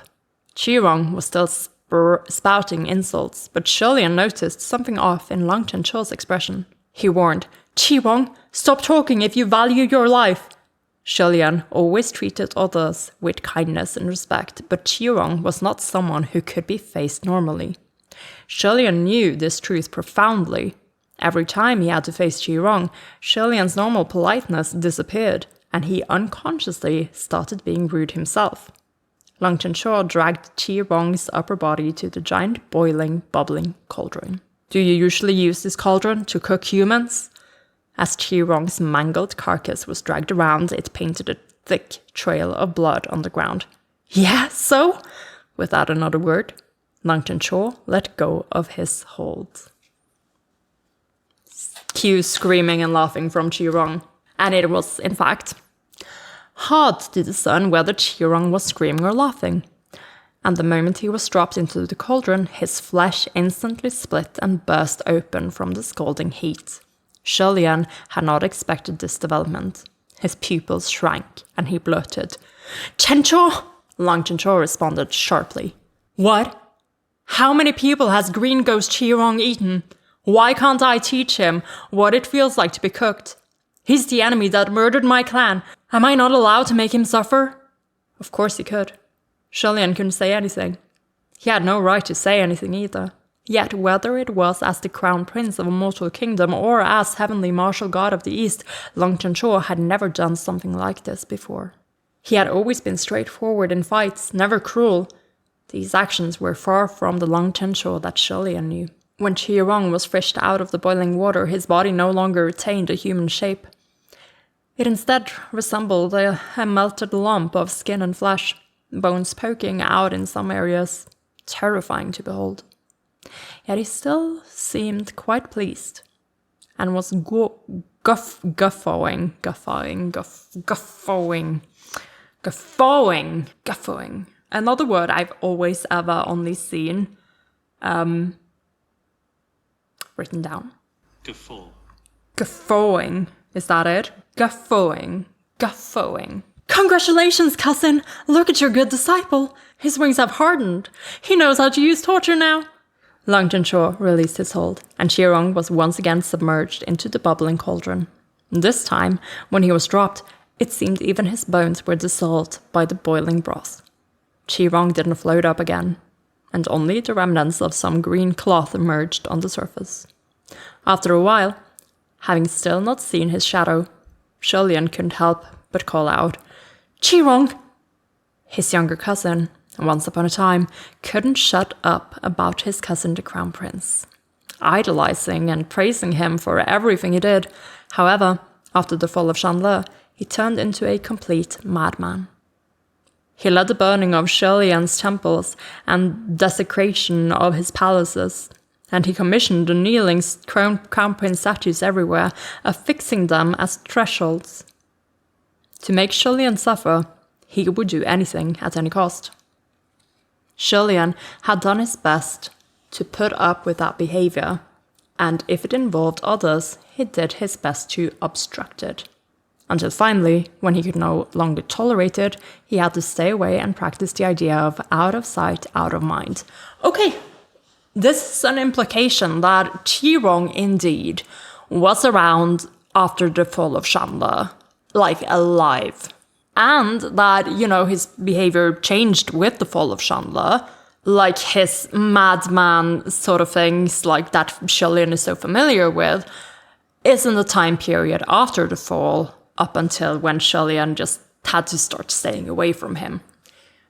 Qirong was still spouting insults, but Shilian noticed something off in Lang Chencho's expression. He warned, Qirong, stop talking if you value your life. Shilian always treated others with kindness and respect, but Qirong was not someone who could be faced normally. Shilian knew this truth profoundly. Every time he had to face Qirong, Shilian's normal politeness disappeared, and he unconsciously started being rude himself. Lang Chencho dragged Qirong's upper body to the giant boiling, bubbling cauldron. Do you usually use this cauldron to cook humans? As Qirong's mangled carcass was dragged around, it painted a thick trail of blood on the ground. Yeah, so? Without another word, Lang Chencho let go of his hold. Cue screaming and laughing from Qirong. And it was, in fact, hard to discern whether Qirong was screaming or laughing. And the moment he was dropped into the cauldron, his flesh instantly split and burst open from the scalding heat. Shilian had not expected this development. His pupils shrank, and he blurted, Chencho! Lang Chencho responded sharply. What? How many people has Green Ghost Qirong eaten? Why can't I teach him what it feels like to be cooked? He's the enemy that murdered my clan. Am I not allowed to make him suffer? Of course he could. Shilian couldn't say anything. He had no right to say anything either. Yet whether it was as the crown prince of a mortal kingdom or as heavenly martial god of the east, Lang Chencho had never done something like this before. He had always been straightforward in fights, never cruel. These actions were far from the Lang Chencho that Shilian knew. When Qirong was fished out of the boiling water, his body no longer retained a human shape. It instead resembled a melted lump of skin and flesh, bones poking out in some areas, terrifying to behold. Yet he still seemed quite pleased, and was guffawing. Another word I've always ever only seen written down. Guffawing. Is that it? Guffawing. Congratulations, cousin! Look at your good disciple. His wings have hardened. He knows how to use torture now. Lang Chencho released his hold, and Qirong was once again submerged into the bubbling cauldron. This time, when he was dropped, it seemed even his bones were dissolved by the boiling broth. Qirong didn't float up again, and only the remnants of some green cloth emerged on the surface. After a while, having still not seen his shadow, Shilian couldn't help but call out, Qirong! His younger cousin, once upon a time, couldn't shut up about his cousin the Crown Prince, idolizing and praising him for everything he did. However, after the fall of Shanle, he turned into a complete madman. He led the burning of Shilian's temples and desecration of his palaces, and he commissioned the kneeling crown prince statues everywhere, affixing them as thresholds. To make Lianlian suffer, he would do anything at any cost. Lianlian had done his best to put up with that behavior, and if it involved others, he did his best to obstruct it. Until finally, when he could no longer tolerate it, he had to stay away and practice the idea of out of sight, out of mind. Okay, this is an implication that Qirong indeed was around after the fall of Shandla, like alive. And that, his behavior changed with the fall of Shandla, like his madman sort of things like that Lianlian is so familiar with, is in the time period after the fall, up until when Lianlian just had to start staying away from him.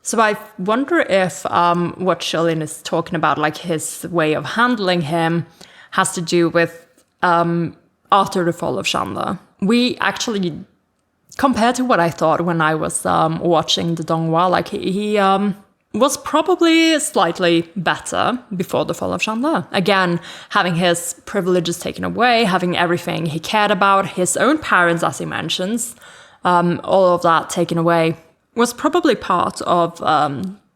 So I wonder if what Lianlian is talking about, like his way of handling him, has to do with after the fall of Shandla. We actually, compared to what I thought when I was watching the donghua, like he was probably slightly better before the fall of Shandla. Again, having his privileges taken away, having everything he cared about, his own parents, as he mentions, all of that taken away, was probably part of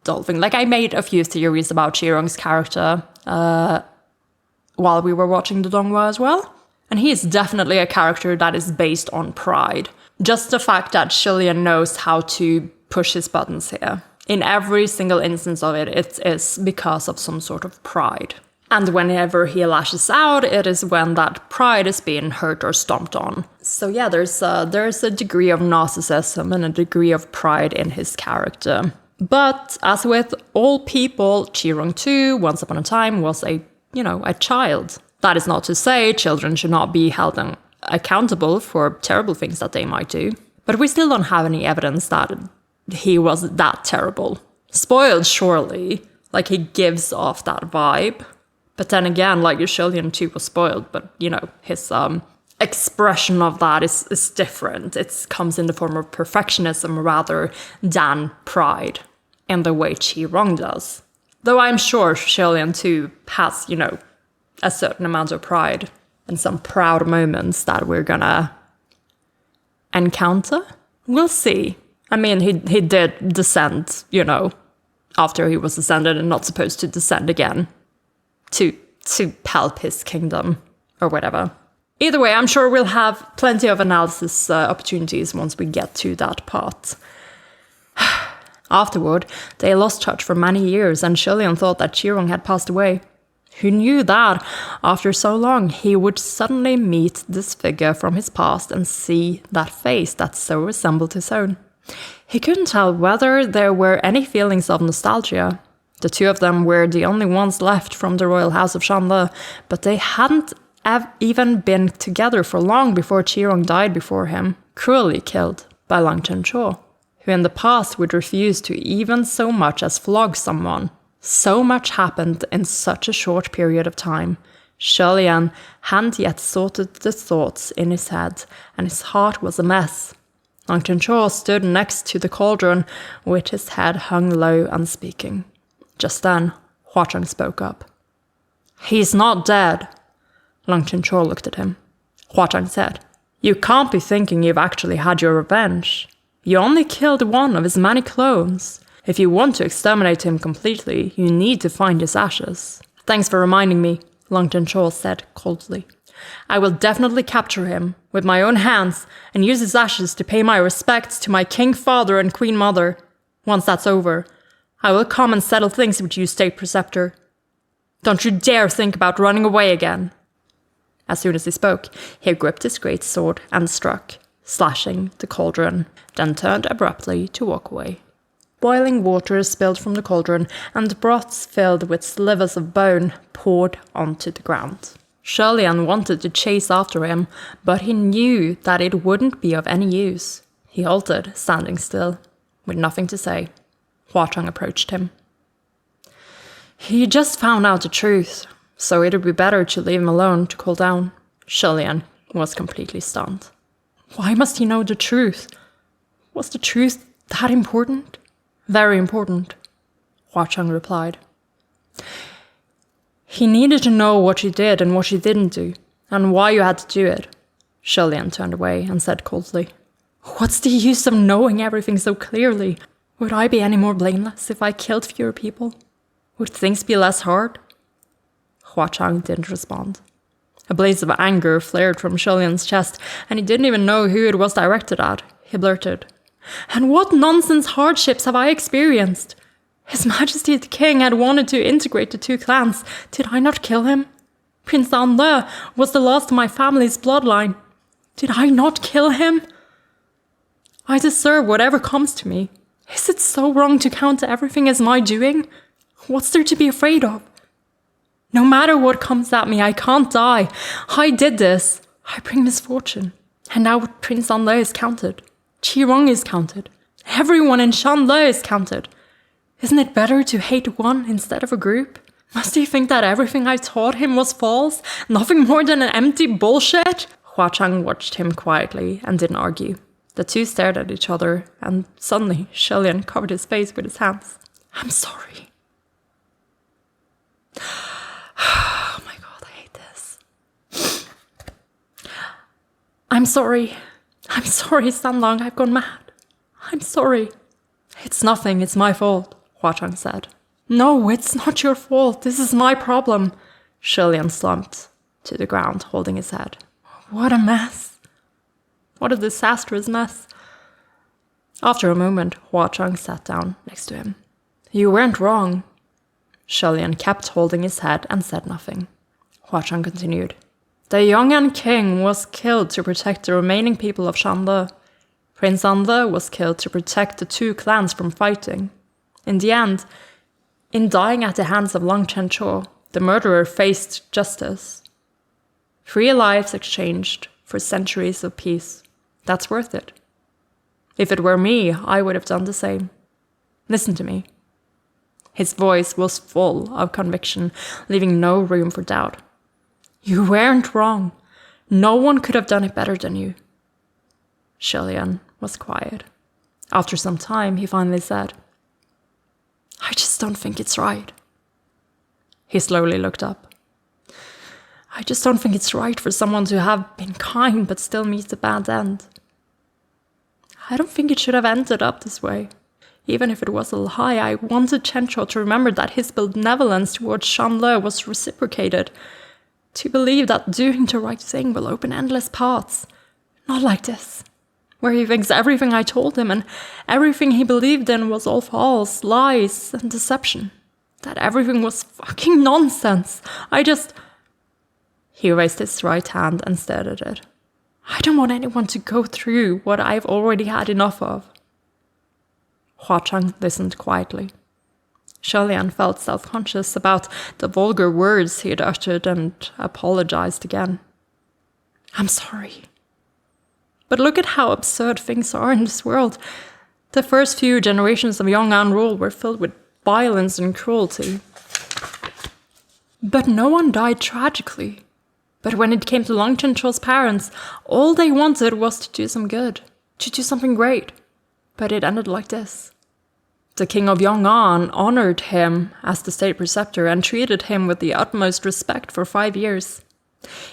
Dolphin. Like, I made a few theories about Qirong's character while we were watching the donghua as well. And he is definitely a character that is based on pride. Just the fact that Lianlian knows how to push his buttons here. In every single instance of it, it is because of some sort of pride. And whenever he lashes out, it is when that pride is being hurt or stomped on. So yeah, there's a degree of narcissism and a degree of pride in his character. But as with all people, Qirong too, once upon a time, was a child. That is not to say children should not be held accountable for terrible things that they might do. But we still don't have any evidence that he was that terrible. Spoiled, surely. Like, he gives off that vibe. But then again, like, Lianlian too was spoiled, but, his expression of that is different. It comes in the form of perfectionism rather than pride, in the way Qirong does. Though I'm sure Lianlian too has, a certain amount of pride and some proud moments that we're gonna encounter. We'll see. I mean, he did descend, after he was ascended and not supposed to descend again to help his kingdom or whatever. Either way, I'm sure we'll have plenty of analysis opportunities once we get to that part. Afterward, they lost touch for many years, and Lianlian thought that Qirong had passed away. Who knew that, after so long, he would suddenly meet this figure from his past and see that face that so resembled his own? He couldn't tell whether there were any feelings of nostalgia. The two of them were the only ones left from the royal house of Shandla, but they hadn't even been together for long before Qirong died before him, cruelly killed by Lang Chen-cho, who in the past would refuse to even so much as flog someone. So much happened in such a short period of time. Lianlian hadn't yet sorted the thoughts in his head, and his heart was a mess. Lang Chen-cho stood next to the cauldron, with his head hung low, unspeaking. Just then, Hua-cheng spoke up. "He's not dead." Lang Chen-cho looked at him. Hua-cheng said, "You can't be thinking you've actually had your revenge. You only killed one of his many clones. If you want to exterminate him completely, you need to find his ashes." "Thanks for reminding me," Lang Chen-cho said coldly. "I will definitely capture him with my own hands and use his ashes to pay my respects to my king father and queen mother. Once that's over, I will come and settle things with you, state preceptor. Don't you dare think about running away again." As soon as he spoke, he gripped his great sword and struck, slashing the cauldron, then turned abruptly to walk away. Boiling water spilled from the cauldron, and broths filled with slivers of bone poured onto the ground. Lianlian wanted to chase after him, but he knew that it wouldn't be of any use. He halted, standing still, with nothing to say. Hua-cheng approached him. "He just found out the truth, so it'd be better to leave him alone to cool down." Lianlian was completely stunned. Why must he know the truth? Was the truth that important? "Very important," Hua-cheng replied. He needed to know what you did and what you didn't do, and why you had to do it. Lianlian turned away and said coldly, "What's the use of knowing everything so clearly? Would I be any more blameless if I killed fewer people? Would things be less hard?" Hua Chang didn't respond. A blaze of anger flared from Lianlian's chest, and he didn't even know who it was directed at. He blurted, "And what nonsense hardships have I experienced? His Majesty the King had wanted to integrate the two clans. Did I not kill him? Prince Alta was the last of my family's bloodline. Did I not kill him? I deserve whatever comes to me. Is it so wrong to count everything as my doing? What's there to be afraid of? No matter what comes at me, I can't die. I did this. I bring misfortune. And now Prince Alta is counted. Qirong is counted. Everyone in Shanle is counted. Isn't it better to hate one instead of a group? Must he think that everything I taught him was false? Nothing more than an empty bullshit?" Hua Chang watched him quietly and didn't argue. The two stared at each other, and suddenly Lianlian covered his face with his hands. "I'm sorry." Oh my god, I hate this. I'm sorry, Sanlong, I've gone mad. I'm sorry. "It's nothing, it's my fault," Hua Chang said. "No, it's not your fault. This is my problem." Lianlian slumped to the ground, holding his head. What a mess. What a disastrous mess. After a moment, Hua Chang sat down next to him. "You weren't wrong." Lianlian kept holding his head and said nothing. Hua Chang continued. "The Yong'an king was killed to protect the remaining people of Shanle. Prince Alta was killed to protect the two clans from fighting. In the end, in dying at the hands of Long Chencho, the murderer faced justice. 3 lives exchanged for centuries of peace. That's worth it. If it were me, I would have done the same. Listen to me." His voice was full of conviction, leaving no room for doubt. "You weren't wrong. No one could have done it better than you." Lianlian was quiet. After some time, he finally said, "I just don't think it's right." He slowly looked up. "I just don't think it's right for someone to have been kind but still meet a bad end. I don't think it should have ended up this way. Even if it was a lie, I wanted Chencho to remember that his benevolence towards Shanle was reciprocated, to believe that doing the right thing will open endless paths. Not like this, where he thinks everything I told him and everything he believed in was all false, lies, and deception. That everything was fucking nonsense. He raised his right hand and stared at it. "I don't want anyone to go through what I've already had enough of." Hua Chang listened quietly. Lianlian felt self-conscious about the vulgar words he had uttered and apologized again. "I'm sorry. But look at how absurd things are in this world. The first few generations of Yong'an rule were filled with violence and cruelty. But no one died tragically. But when it came to Long Chencho's parents, all they wanted was to do some good, to do something great. But it ended like this. The king of Yong'an honored him as the state preceptor and treated him with the utmost respect for 5 years.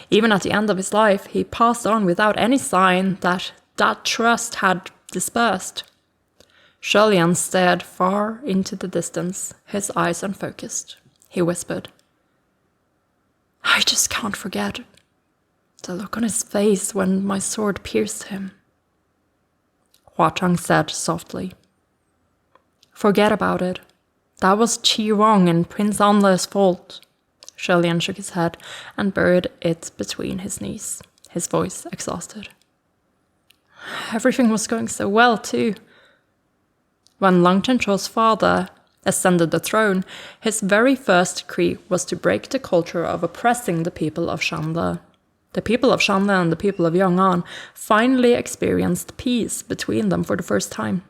Even at the end of his life, he passed on without any sign that trust had dispersed." Lianlian stared far into the distance, his eyes unfocused. He whispered, "I just can't forget the look on his face when my sword pierced him." Hua Chang said softly, "Forget about it. That was Qirong and Prince Alta's fault." Lianlian shook his head and buried it between his knees, his voice exhausted. "Everything was going so well, too. When Long Chencho's father ascended the throne, his very first decree was to break the culture of oppressing the people of Shanle. The people of Shanle and the people of Yong'an finally experienced peace between them for the first time.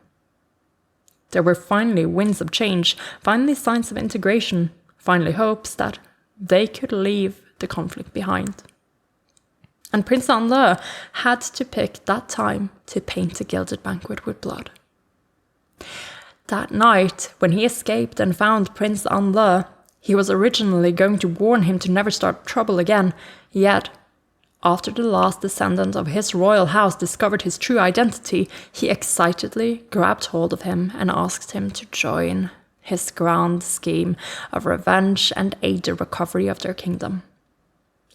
There were finally winds of change, finally signs of integration, finally hopes that they could leave the conflict behind. And Prince Alta had to pick that time to paint the gilded banquet with blood. That night, when he escaped and found Prince Alta, He was originally going to warn him to never start trouble again, yet, after the last descendant of his royal house discovered his true identity, he excitedly grabbed hold of him and asked him to join his grand scheme of revenge and aid the recovery of their kingdom.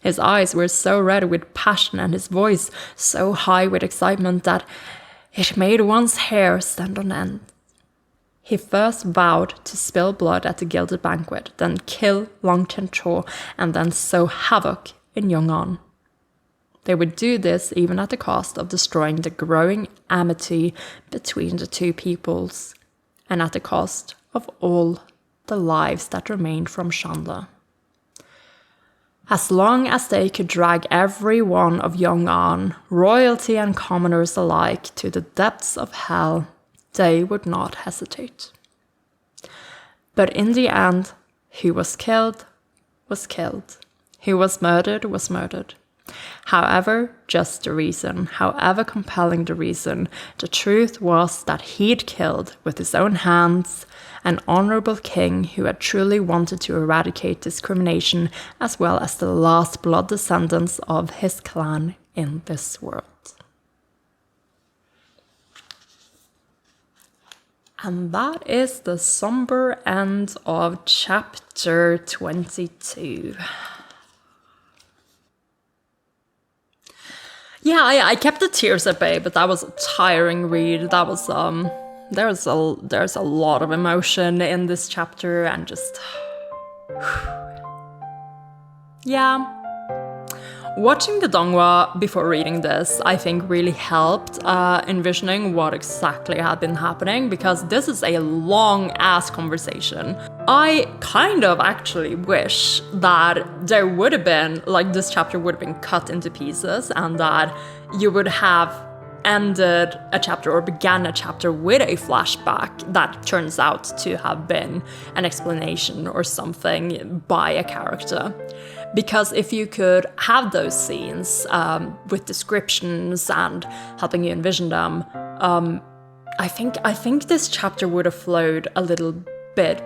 His eyes were so red with passion and his voice so high with excitement that it made one's hair stand on end. He first vowed to spill blood at the gilded banquet, then kill Long Tencho, and then sow havoc in Yong'an. They would do this even at the cost of destroying the growing amity between the two peoples, and at the cost of all the lives that remained from Shandla. As long as they could drag every one of Yong'an, royalty and commoners alike, to the depths of hell, they would not hesitate. But in the end, who was killed was killed. Who was murdered was murdered. However just the reason, however compelling the reason, the truth was that he'd killed with his own hands an honorable king who had truly wanted to eradicate discrimination, as well as the last blood descendants of his clan in this world. And that is the somber end of chapter 22. Yeah, I kept the tears at bay, but that was a tiring read. That was there's a lot of emotion in this chapter, and just yeah. Watching the donghua before reading this, I think really helped envisioning what exactly had been happening, because this is a long-ass conversation. I kind of actually wish that there would have been, like, this chapter would have been cut into pieces, and that you would have ended a chapter or began a chapter with a flashback that turns out to have been an explanation or something by a character. Because if you could have those scenes with descriptions and helping you envision them, I think this chapter would have flowed a little bit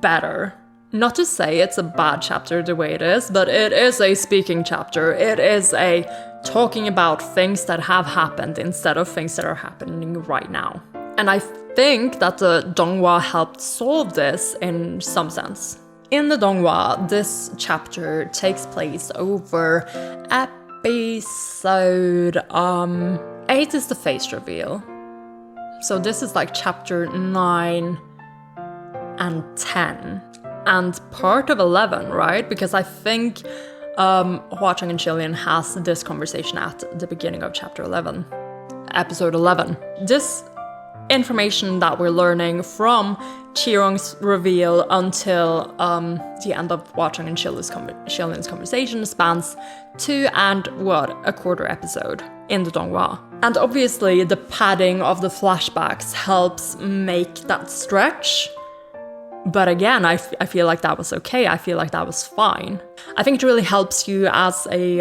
better. Not to say it's a bad chapter the way it is, but it is a speaking chapter. It is a talking about things that have happened instead of things that are happening right now. And I think that the donghua helped solve this in some sense. In the donghua, this chapter takes place over episode 8 is the face reveal. So this is like chapter 9 and 10. And part of 11, right? Because I think Hua Cheng and Qilian has this conversation at the beginning of chapter 11, episode 11. This information that we're learning from Qirong's reveal until the end of Hua Cheng and Qilian's conversation spans 2 and a quarter episode in the donghua. And obviously the padding of the flashbacks helps make that stretch. But again, I feel like that was okay. I feel like that was fine. I think it really helps you as a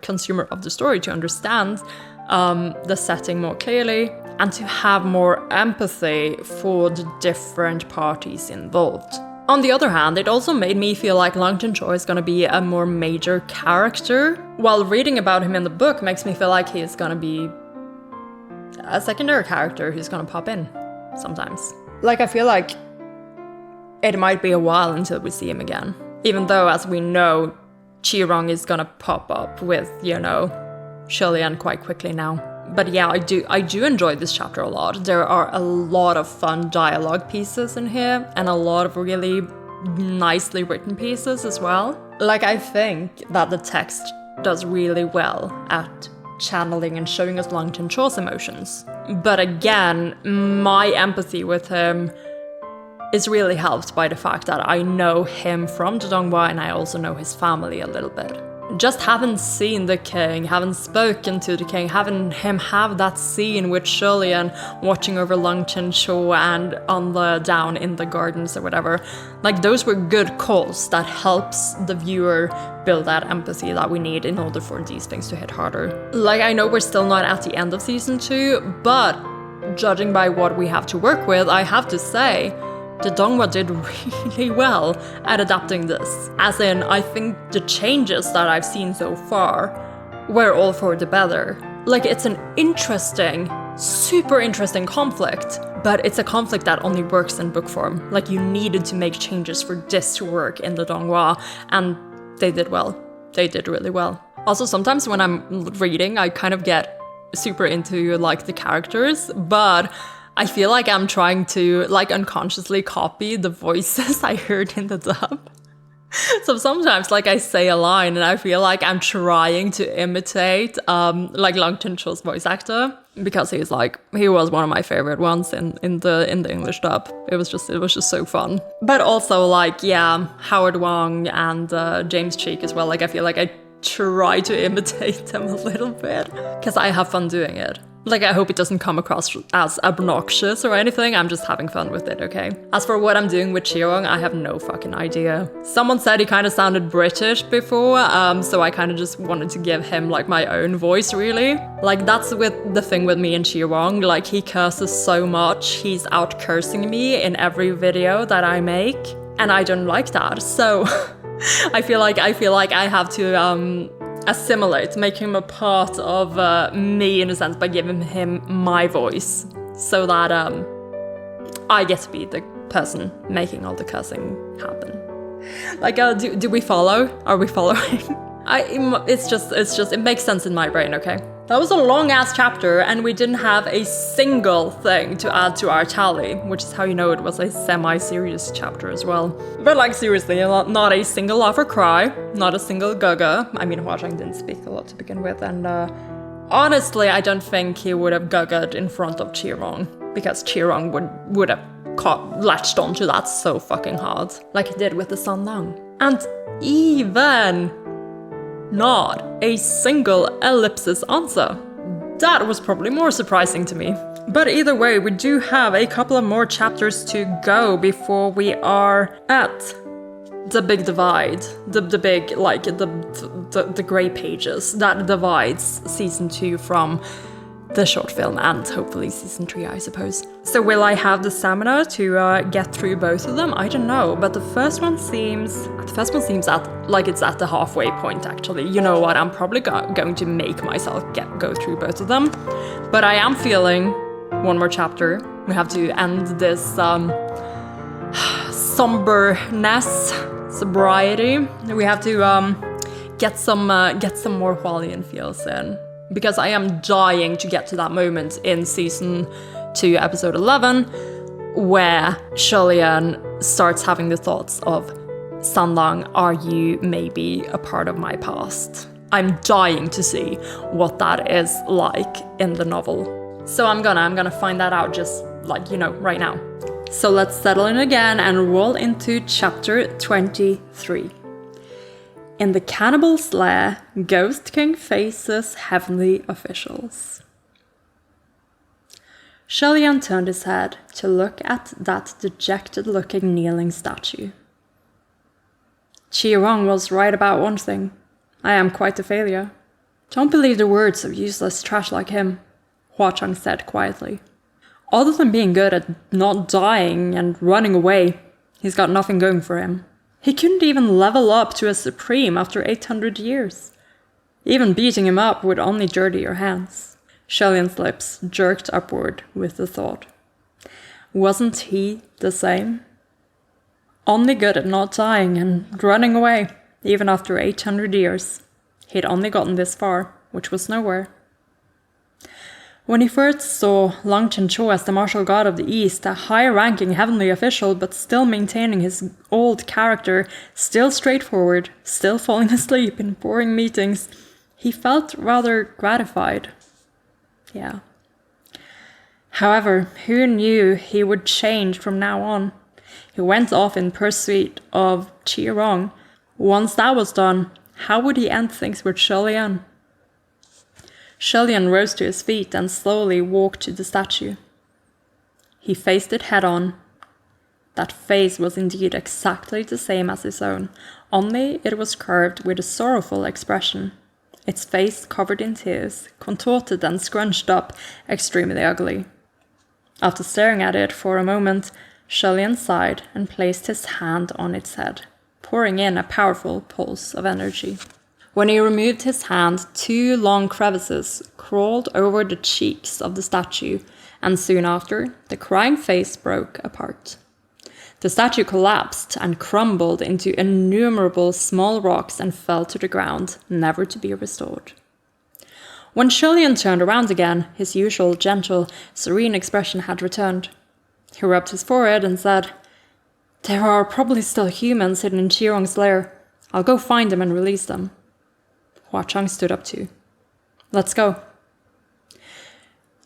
consumer of the story to understand the setting more clearly and to have more empathy for the different parties involved. On the other hand, it also made me feel like Long Tencho is going to be a more major character, while reading about him in the book makes me feel like he is going to be a secondary character who's going to pop in sometimes. Like, I feel like it might be a while until we see him again. Even though, as we know, Qirong is gonna pop up with, Qilian quite quickly now. But yeah, I do enjoy this chapter a lot. There are a lot of fun dialogue pieces in here, and a lot of really nicely written pieces as well. Like, I think that the text does really well at channeling and showing us Long Tencho's emotions. But again, my empathy with him is really helped by the fact that I know him from the donghua and I also know his family a little bit. Just haven't seen the king, haven't spoken to the king, having him have that scene with Qilian watching over Long Tencho and on the down in the gardens or whatever. Like, those were good calls that helps the viewer build that empathy that we need in order for these things to hit harder. Like, I know we're still not at the end of season 2, but judging by what we have to work with, I have to say, the donghua did really well at adapting this. As in, I think the changes that I've seen so far were all for the better. Like, it's an interesting, super interesting conflict, but it's a conflict that only works in book form. Like, you needed to make changes for this to work in the donghua, and they did well. They did really well. Also, sometimes when I'm reading, I kind of get super into, like, the characters, but I feel like I'm trying to, like, unconsciously copy the voices I heard in the dub. So sometimes, like, I say a line and I feel like I'm trying to imitate, like, Lang Tuncho's voice actor, because he was one of my favorite ones in the English dub. It was just so fun. But also, like, yeah, Howard Wong and James Cheek as well. Like, I feel like I try to imitate them a little bit because I have fun doing it. Like, I hope it doesn't come across as obnoxious or anything. I'm just having fun with it, okay? As for what I'm doing with Chirong, I have no fucking idea. Someone said he kind of sounded British before, so I kind of just wanted to give him, like, my own voice, really. Like, that's with the thing with me and Chirong. Like, he curses so much. He's out cursing me in every video that I make, and I don't like that. So I feel like I have to assimilate, make him a part of me in a sense by giving him my voice, so that I get to be the person making all the cursing happen. Like, do we follow? Are we following? It makes sense in my brain, okay? That was a long ass chapter, and we didn't have a single thing to add to our tally, which is how you know it was a semi-serious chapter as well. But, like, seriously, not a single laugh or cry, not a single gaga. I mean, Hwa-Chang didn't speak a lot to begin with, and honestly, I don't think he would have gagaed in front of Chirong, because Chirong would have latched onto that so fucking hard, like he did with the Sandang. And even not a single ellipsis answer. That was probably more surprising to me. But either way, we do have a couple of more chapters to go before we are at the big divide. The big, like, the grey pages that divides season 2 from the short film, and hopefully season 3, I suppose. So will I have the stamina to get through both of them? I don't know, but the first one seems like it's at the halfway point, actually. You know what, I'm probably going to make myself go through both of them. But I am feeling one more chapter. We have to end this somberness, sobriety. We have to get some more Hualien feels in. Because I am dying to get to that moment in season 2, episode 11, where Sholian starts having the thoughts of, Sandang, are you maybe a part of my past? I'm dying to see what that is like in the novel. So I'm gonna find that out just, like, you know, right now. So let's settle in again and roll into chapter 23. In the cannibal's lair, Ghost King faces heavenly officials. Sholian turned his head to look at that dejected-looking kneeling statue. Chirong was right about one thing. I am quite a failure. Don't believe the words of useless trash like him, Hwa-Chang said quietly. Other than being good at not dying and running away, he's got nothing going for him. He couldn't even level up to a supreme after 800 years. Even beating him up would only dirty your hands. Sholian's lips jerked upward with the thought. Wasn't he the same? Only good at not dying and running away, even after 800 years. He'd only gotten this far, which was nowhere. When he first saw Lang Chen-cho as the martial god of the East, a high-ranking heavenly official but still maintaining his old character, still straightforward, still falling asleep in boring meetings, he felt rather gratified. Yeah. However, who knew he would change from now on? He went off in pursuit of Chirong. Once that was done, how would he end things with Sholian? Sholian rose to his feet and slowly walked to the statue. He faced it head-on. That face was indeed exactly the same as his own, only it was curved with a sorrowful expression. Its face covered in tears, contorted and scrunched up, extremely ugly. After staring at it for a moment, Shelian sighed and placed his hand on its head, pouring in a powerful pulse of energy. When he removed his hand, 2 long crevices crawled over the cheeks of the statue, and soon after, the crying face broke apart. The statue collapsed and crumbled into innumerable small rocks and fell to the ground, never to be restored. When Shelian turned around again, his usual gentle, serene expression had returned. He rubbed his forehead and said, "There are probably still humans hidden in Qirong's lair. I'll go find them and release them." Hua Chang stood up too. "Let's go."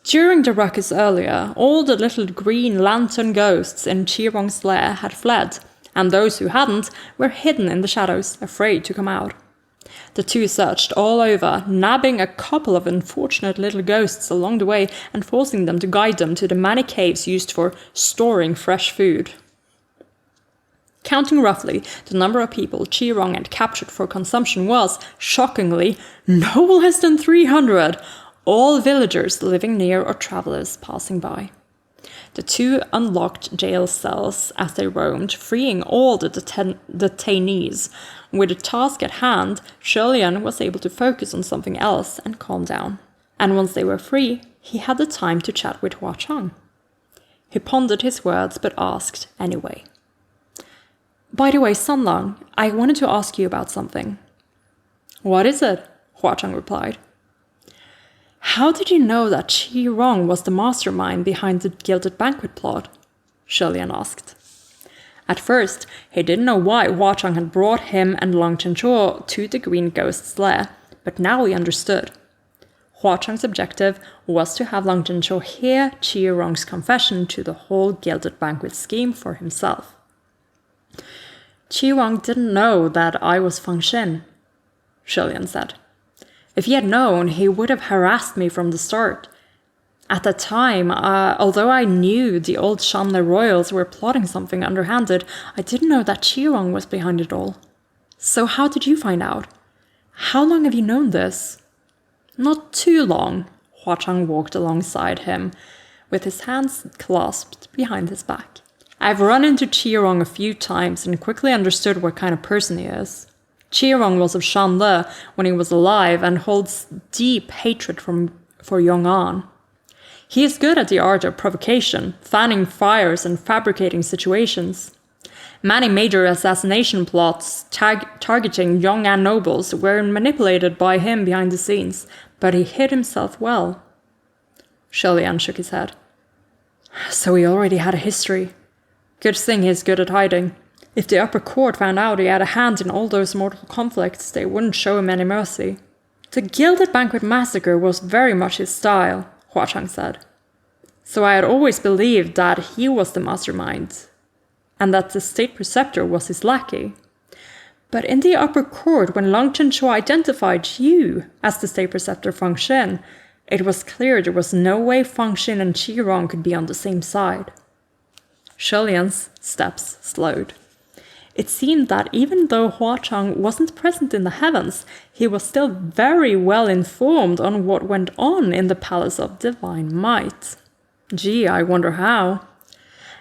During the ruckus earlier, all the little green lantern ghosts in Qirong's lair had fled, and those who hadn't were hidden in the shadows, afraid to come out. The two searched all over, nabbing a couple of unfortunate little ghosts along the way and forcing them to guide them to the many caves used for storing fresh food. Counting roughly the number of people Qirong had captured for consumption was, shockingly, no less than 300, all villagers living near or travelers passing by. The two unlocked jail cells as they roamed, freeing all the detainees. With the task at hand, Shelian was able to focus on something else and calm down. And once they were free, he had the time to chat with Hua Chang. He pondered his words but asked anyway. "By the way, Sunlang, I wanted to ask you about something." "What is it?" Hua Chang replied. "How did you know that Qirong was the mastermind behind the Gilded Banquet plot?" Shelian asked. At first, he didn't know why Hua Chang had brought him and Long Chenchuo to the Green Ghost's lair, but now he understood. Hua Chang's objective was to have Long Chenchuo hear Qirong's confession to the whole Gilded Banquet scheme for himself. "Qirong didn't know that I was Feng Xin," Shelian said. "If he had known, he would have harassed me from the start. At that time, although I knew the old Shanle royals were plotting something underhanded, I didn't know that Qirong was behind it all. So how did you find out? How long have you known this?" "Not too long." Hua Chang walked alongside him, with his hands clasped behind his back. "I've run into Qirong a few times and quickly understood what kind of person he is. Qirong was of Shanle when he was alive and holds deep hatred for Yong'an. He is good at the art of provocation, fanning fires and fabricating situations. Many major assassination plots targeting Yong'an nobles were manipulated by him behind the scenes, but he hid himself well." Shelian shook his head. "So he already had a history. Good thing he's good at hiding. If the upper court found out he had a hand in all those mortal conflicts, they wouldn't show him any mercy. The Gilded Banquet massacre was very much his style," Hua Chang said. "So I had always believed that he was the mastermind, and that the state preceptor was his lackey. But in the upper court, when Long Chenchuo identified you as the state preceptor Feng Xin, it was clear there was no way Feng Xin and Qirong could be on the same side." Shelian's steps slowed. It seemed that even though Hua Chang wasn't present in the heavens, he was still very well informed on what went on in the Palace of Divine Might. Gee, I wonder how.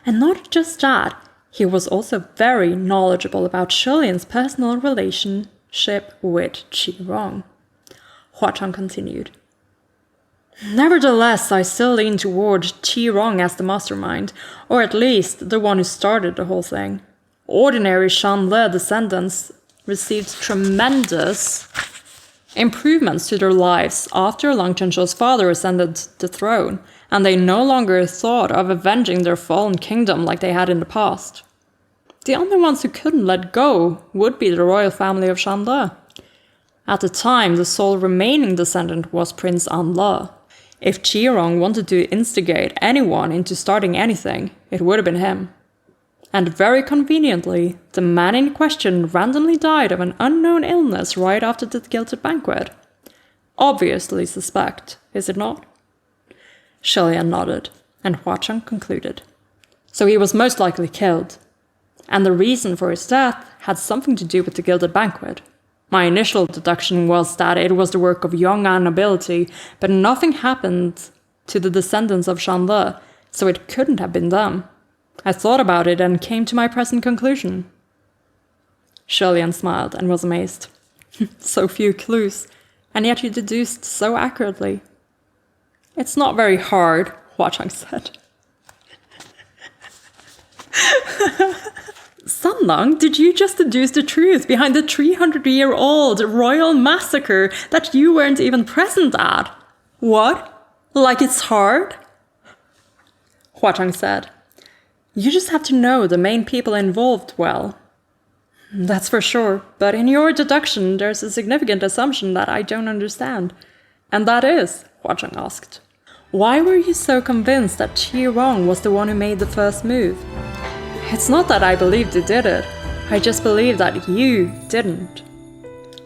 And not just that, he was also very knowledgeable about Shelian's personal relationship with Qirong. Hua Chang continued. "Nevertheless, I still lean toward Qirong as the mastermind, or at least the one who started the whole thing. Ordinary Shanle descendants received tremendous improvements to their lives after Long Chenchuo's father ascended the throne, and they no longer thought of avenging their fallen kingdom like they had in the past. The only ones who couldn't let go would be the royal family of Shanle. At the time, the sole remaining descendant was Prince Anle. If Qirong wanted to instigate anyone into starting anything, it would have been him. And very conveniently, the man in question randomly died of an unknown illness right after the Gilded Banquet. Obviously suspect, is it not?" Shelian nodded, and Hua Chang concluded. "So he was most likely killed. And the reason for his death had something to do with the Gilded Banquet. My initial deduction was that it was the work of Yong'an nobility, but nothing happened to the descendants of Shanle, so it couldn't have been them. I thought about it and came to my present conclusion. Lianlian smiled and was amazed. So few clues, and yet you deduced so accurately. It's not very hard, Huachang said. Sanlang, did you just deduce the truth behind the 300-year-old royal massacre that you weren't even present at? What? Like it's hard? Huachang said. You just have to know the main people involved well. That's for sure, but in your deduction there's a significant assumption that I don't understand. And that is, Huachang asked, why were you so convinced that Qi Rong was the one who made the first move? It's not that I believed he did it, I just believed that you didn't.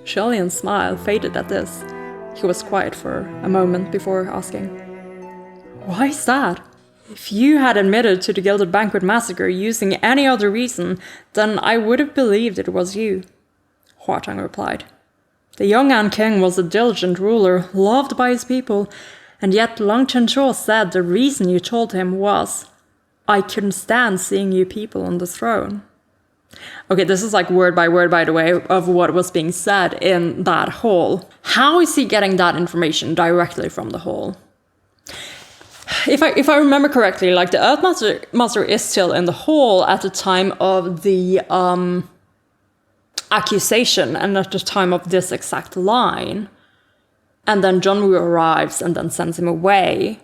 Lianlian's smile faded at this. He was quiet for a moment before asking, why is that? If you had admitted to the Gilded Banquet massacre using any other reason, then I would have believed it was you, Huachang replied. The young An King was a diligent ruler, loved by his people, and yet Long Chenchuo said the reason you told him was, I couldn't stand seeing you people on the throne. Okay, this is like word by word, by the way, of what was being said in that hall. How is he getting that information directly from the hall? If I remember correctly, like the Earthmaster is still in the hall at the time of the accusation and at the time of this exact line. And then Zhongwu arrives and then sends him away.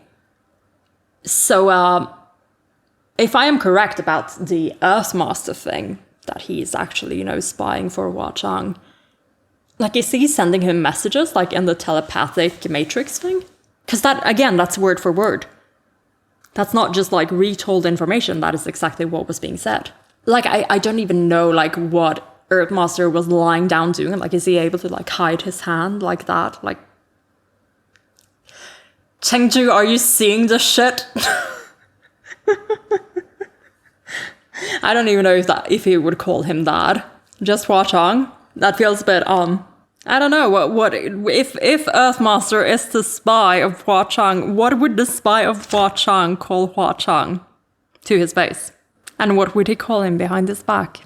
So if I am correct about the Earthmaster thing, that he is actually, spying for Huachang, like is he sending him messages like in the telepathic matrix thing? Because that, again, that's word for word. That's not just like retold information, that is exactly what was being said. Like, I don't even know like what Earthmaster was lying down doing. Like, is he able to like hide his hand like that? Like, Chengju, are you seeing this shit? I don't even know if he would call him that. Just Huachang. That feels a bit, I don't know, what if Earthmaster is the spy of Huachang, what would the spy of Huachang call Huachang to his face? And what would he call him behind his back?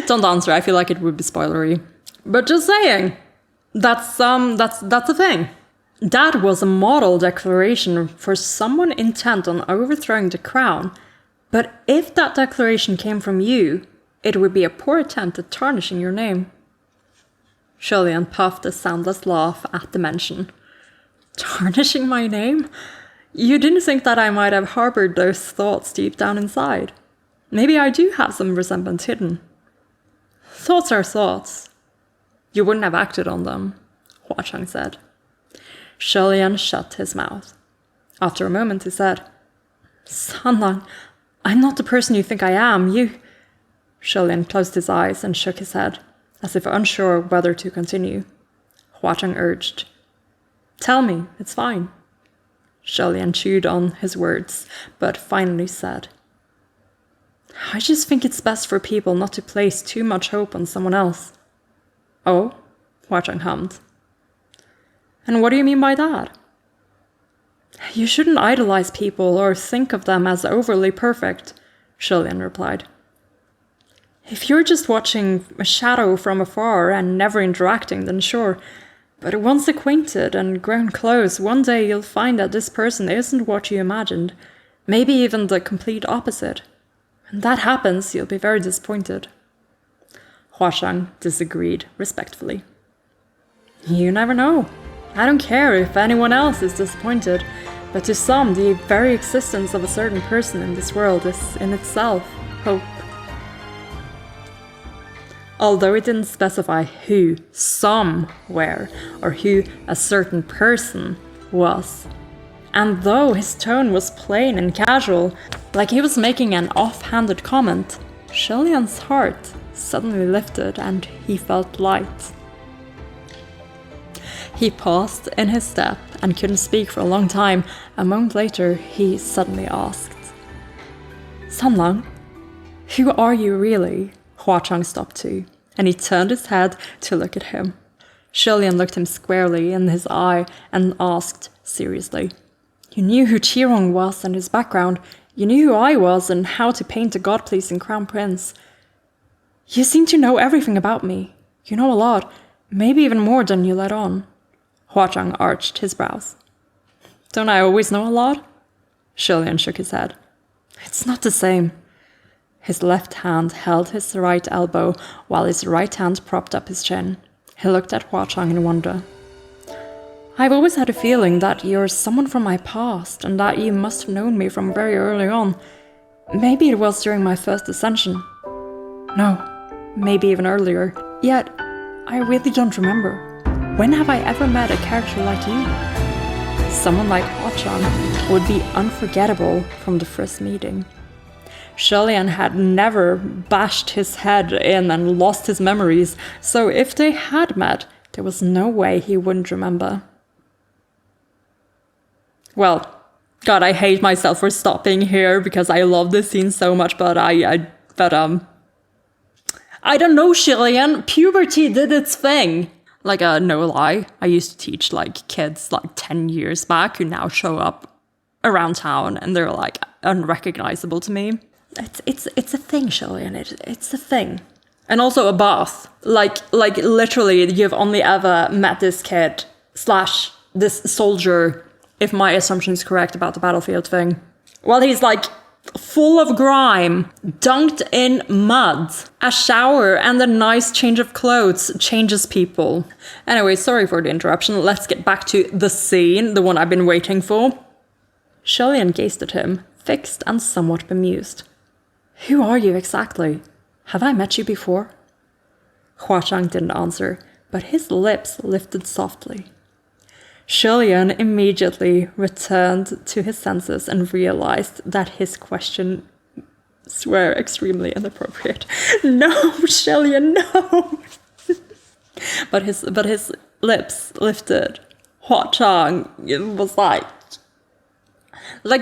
Don't answer, I feel like it would be spoilery. But just saying, that's a thing. That was a model declaration for someone intent on overthrowing the crown. But if that declaration came from you, it would be a poor attempt at tarnishing your name. Lianlian puffed a soundless laugh at the mention. Tarnishing my name? You didn't think that I might have harbored those thoughts deep down inside. Maybe I do have some resentment hidden. Thoughts are thoughts. You wouldn't have acted on them, Huachang said. Lianlian shut his mouth. After a moment he said, Sanlang, I'm not the person you think I am, Lianlian closed his eyes and shook his head, as if unsure whether to continue. Huachang urged, Tell me, it's fine. Lianlian chewed on his words, but finally said, I just think it's best for people not to place too much hope on someone else. Oh? Huachang hummed. And what do you mean by that? You shouldn't idolize people or think of them as overly perfect, Lianlian replied. If you're just watching a shadow from afar and never interacting, then sure. But once acquainted and grown close, one day you'll find that this person isn't what you imagined. Maybe even the complete opposite. When that happens, you'll be very disappointed. Huachang disagreed respectfully. You never know. I don't care if anyone else is disappointed, but to some, the very existence of a certain person in this world is in itself hope. Although it didn't specify who some were, or who a certain person was. And though his tone was plain and casual, like he was making an offhanded comment, Lianlian's heart suddenly lifted and he felt light. He paused in his step and couldn't speak for a long time. A moment later, he suddenly asked, Sanlang, who are you really? Huachang stopped too, and he turned his head to look at him. Lianlian looked him squarely in his eye and asked seriously, You knew who Qi Rong was and his background. You knew who I was and how to paint a god-pleasing crown prince. You seem to know everything about me. You know a lot, maybe even more than you let on. Huachang arched his brows. Don't I always know a lot? Shilian shook his head. It's not the same. His left hand held his right elbow while his right hand propped up his chin. He looked at Huachang in wonder. I've always had a feeling that you're someone from my past and that you must have known me from very early on. Maybe it was during my first ascension. No, maybe even earlier. Yet, I really don't remember. When have I ever met a character like you? Someone like Huachang would be unforgettable from the first meeting. Shilian had never bashed his head in and lost his memories, so if they had met, there was no way he wouldn't remember. Well, God, I hate myself for stopping here because I love this scene so much, but I don't know, Shilian. Puberty did its thing. Like, no lie, I used to teach, like, kids, like, 10 years back who now show up around town and they're, like, unrecognizable to me. It's a thing, Shilian. It's a thing. And also a bath. Like, literally, you've only ever met this kid / this soldier, if my assumption is correct about the battlefield thing. Well, he's, like, full of grime, dunked in mud. A shower and a nice change of clothes changes people. Anyway, sorry for the interruption. Let's get back to the scene, the one I've been waiting for. Shilian gazed at him, fixed and somewhat bemused. Who are you exactly? Have I met you before? Huachang didn't answer, but his lips lifted softly. Shilian immediately returned to his senses and realized that his questions were extremely inappropriate. No, Shilian, no! but his lips lifted. Huachang was like,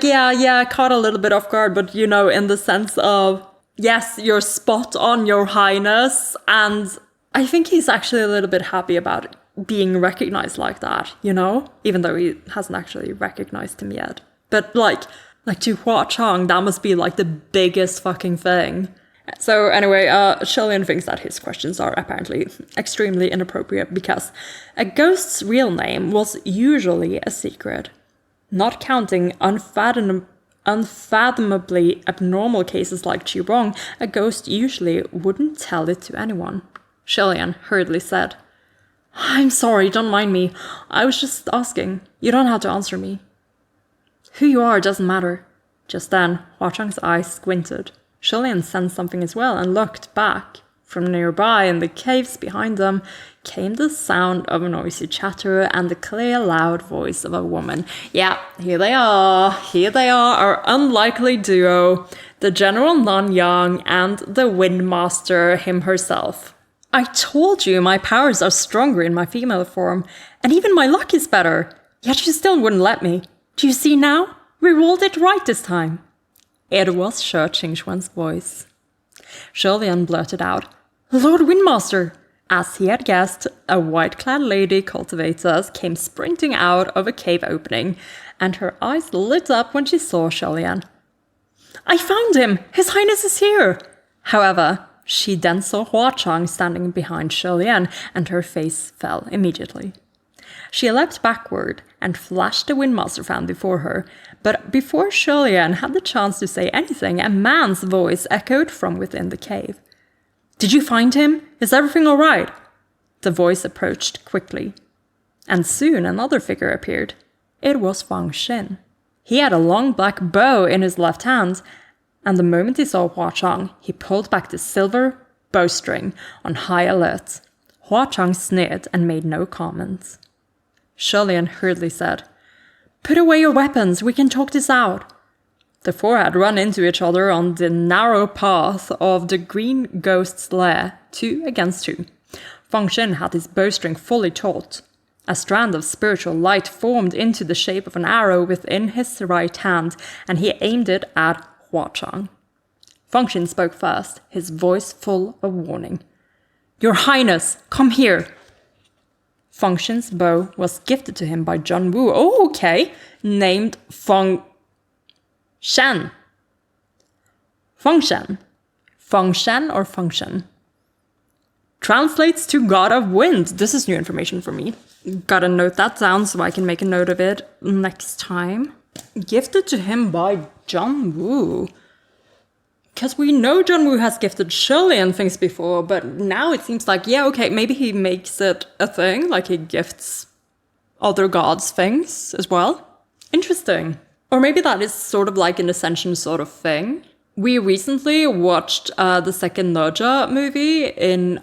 yeah, caught a little bit off guard, but you know, in the sense of, yes, you're spot on, your highness, and I think he's actually a little bit happy about it. Being recognized like that, you know? Even though he hasn't actually recognized him yet. But like to Huachang, that must be like the biggest fucking thing. So anyway, Shilian thinks that his questions are apparently extremely inappropriate because a ghost's real name was usually a secret. Not counting unfathomably abnormal cases like Qirong, a ghost usually wouldn't tell it to anyone. Shilian hurriedly said, I'm sorry, don't mind me. I was just asking. You don't have to answer me. Who you are doesn't matter. Just then, Huachang's eyes squinted. Shilian sensed something as well and looked back. From nearby, in the caves behind them, came the sound of a noisy chatter and the clear, loud voice of a woman. Yeah, here they are, our unlikely duo, the General Non-Yang and the Windmaster herself. I told you my powers are stronger in my female form, and even my luck is better. Yet you still wouldn't let me. Do you see now? We rolled it right this time. It was Shi Qingxuan's voice. Shilian blurted out, Lord Windmaster! As he had guessed, a white-clad lady cultivator came sprinting out of a cave opening, and her eyes lit up when she saw Shilian. I found him! His Highness is here! However, she then saw Huachang standing behind Shilian, and her face fell immediately. She leapt backward and flashed the Windmaster fan before her, but before Shilian had the chance to say anything, a man's voice echoed from within the cave. Did you find him? Is everything all right? The voice approached quickly, and soon another figure appeared. It was Fang Xin. He had a long black bow in his left hand, and the moment he saw Huachang, he pulled back the silver bowstring on high alert. Huachang sneered and made no comments. Shilian hurriedly said, Put away your weapons, we can talk this out. The four had run into each other on the narrow path of the Green Ghost's lair, 2 against 2. Fang Xin had his bowstring fully taut. A strand of spiritual light formed into the shape of an arrow within his right hand, and he aimed it at Huachang. Fang Xin spoke first, his voice full of warning. Your Highness, come here! Fang Xin's bow was gifted to him by John Wu, named Fang Shan. Fengshen. Fengshen or function? Translates to God of Wind. This is new information for me. Gotta note that down so I can make a note of it next time. Gifted to him by John Woo. Because we know John Woo has gifted Lianlian things before, but now it seems like, yeah, okay, maybe he makes it a thing, like he gifts other gods things as well. Interesting. Or maybe that is sort of like an Ascension sort of thing. We recently watched the second Noja movie in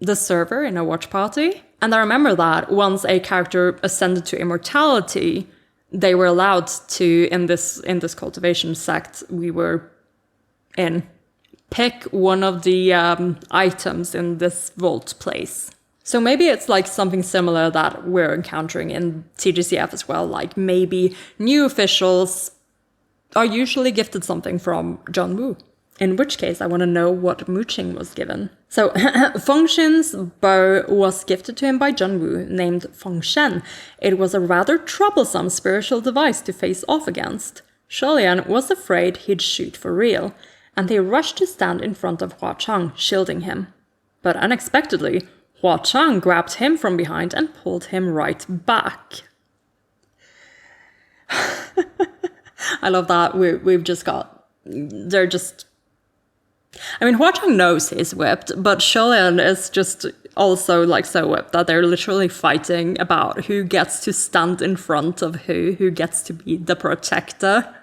the server in a watch party. And I remember that once a character ascended to immortality, they were allowed to, in this cultivation sect we were in, pick one of the items in this vault place. So maybe it's like something similar that we're encountering in TGCF as well. Like maybe new officials are usually gifted something from John Woo. In which case, I want to know what Muqing was given. So, Fengshen's bow was gifted to him by John Woo, named Fengshen. It was a rather troublesome spiritual device to face off against. Lianlian was afraid he'd shoot for real, and he rushed to stand in front of Hua Chang, shielding him. But unexpectedly, Hua Chang grabbed him from behind and pulled him right back. I love that we've just got, they're just, I mean, Hua Chang knows he's whipped, but Lianlian is just also like so whipped that they're literally fighting about who gets to stand in front of who gets to be the protector.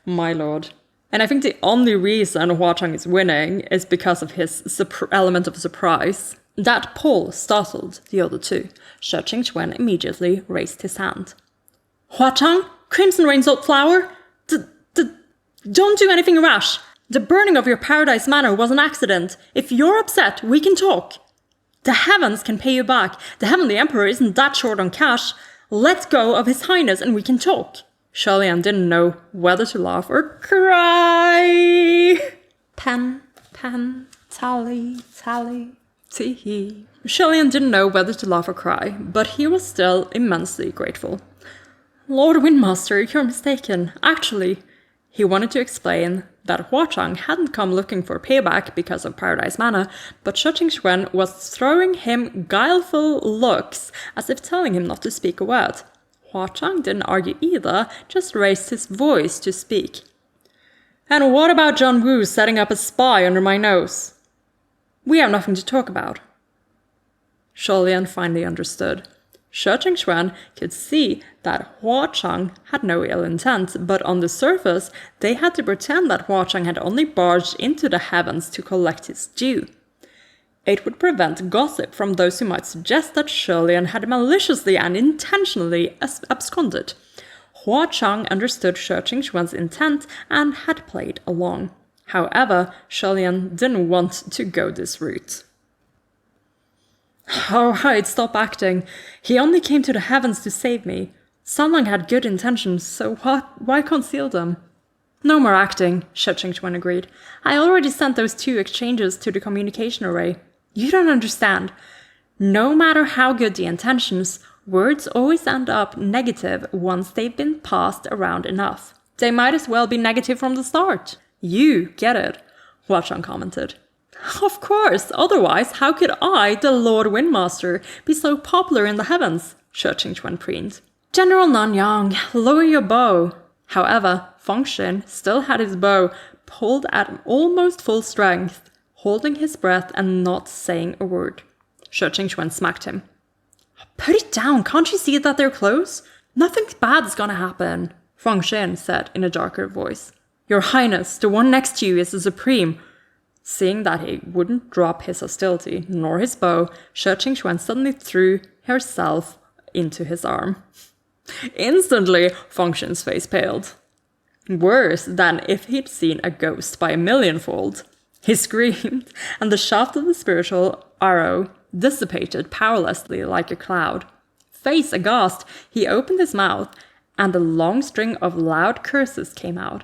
My lord. And I think the only reason Hua Chang is winning is because of his element of surprise. That pull startled the other two. Shi Qingquan immediately raised his hand. Hua Chang? Crimson Rain Salt Flower? Don't do anything rash. The burning of your Paradise Manor was an accident. If you're upset, we can talk. The heavens can pay you back. The Heavenly Emperor isn't that short on cash. Let go of His Highness and we can talk. Lianlian didn't know whether to laugh or cry. Pen, tally, tee. Lianlian didn't know whether to laugh or cry, but he was still immensely grateful. Lord Windmaster, you're mistaken. Actually, he wanted to explain that Hua Chang hadn't come looking for payback because of Paradise Manor, but Shi Qingquan was throwing him guileful looks as if telling him not to speak a word. Hua Chang didn't argue either, just raised his voice to speak. And what about John Woo setting up a spy under my nose? We have nothing to talk about. Lianlian finally understood. Shi Qingquan could see that Hua Chang had no ill intent, but on the surface, they had to pretend that Hua Chang had only barged into the heavens to collect his due. It would prevent gossip from those who might suggest that Lianlian had maliciously and intentionally absconded. Hua Chang understood Shi Qingquan's intent and had played along. However, Lianlian didn't want to go this route. All right, stop acting. He only came to the heavens to save me. Sunlang had good intentions, so why conceal them? No more acting, Shi Qingquan agreed. I already sent those 2 exchanges to the communication array. You don't understand. No matter how good the intentions, words always end up negative once they've been passed around enough. They might as well be negative from the start. You get it, Hua Chang commented. Of course, otherwise how could I, the Lord Windmaster, be so popular in the heavens? Shi Qingquan preened. General Nanyang, lower your bow. However, Fengshen still had his bow pulled at almost full strength, holding his breath and not saying a word. Shi Qingquan smacked him. Put it down, can't you see that they're close? Nothing bad's gonna happen, Fengshen said in a darker voice. Your Highness, the one next to you is the Supreme. Seeing that he wouldn't drop his hostility, nor his bow, Shi Qingquan suddenly threw herself into his arm. Instantly, Fengshen's face paled. Worse than if he'd seen a ghost by a millionfold. He screamed, and the shaft of the spiritual arrow dissipated powerlessly like a cloud. Face aghast, he opened his mouth, and a long string of loud curses came out,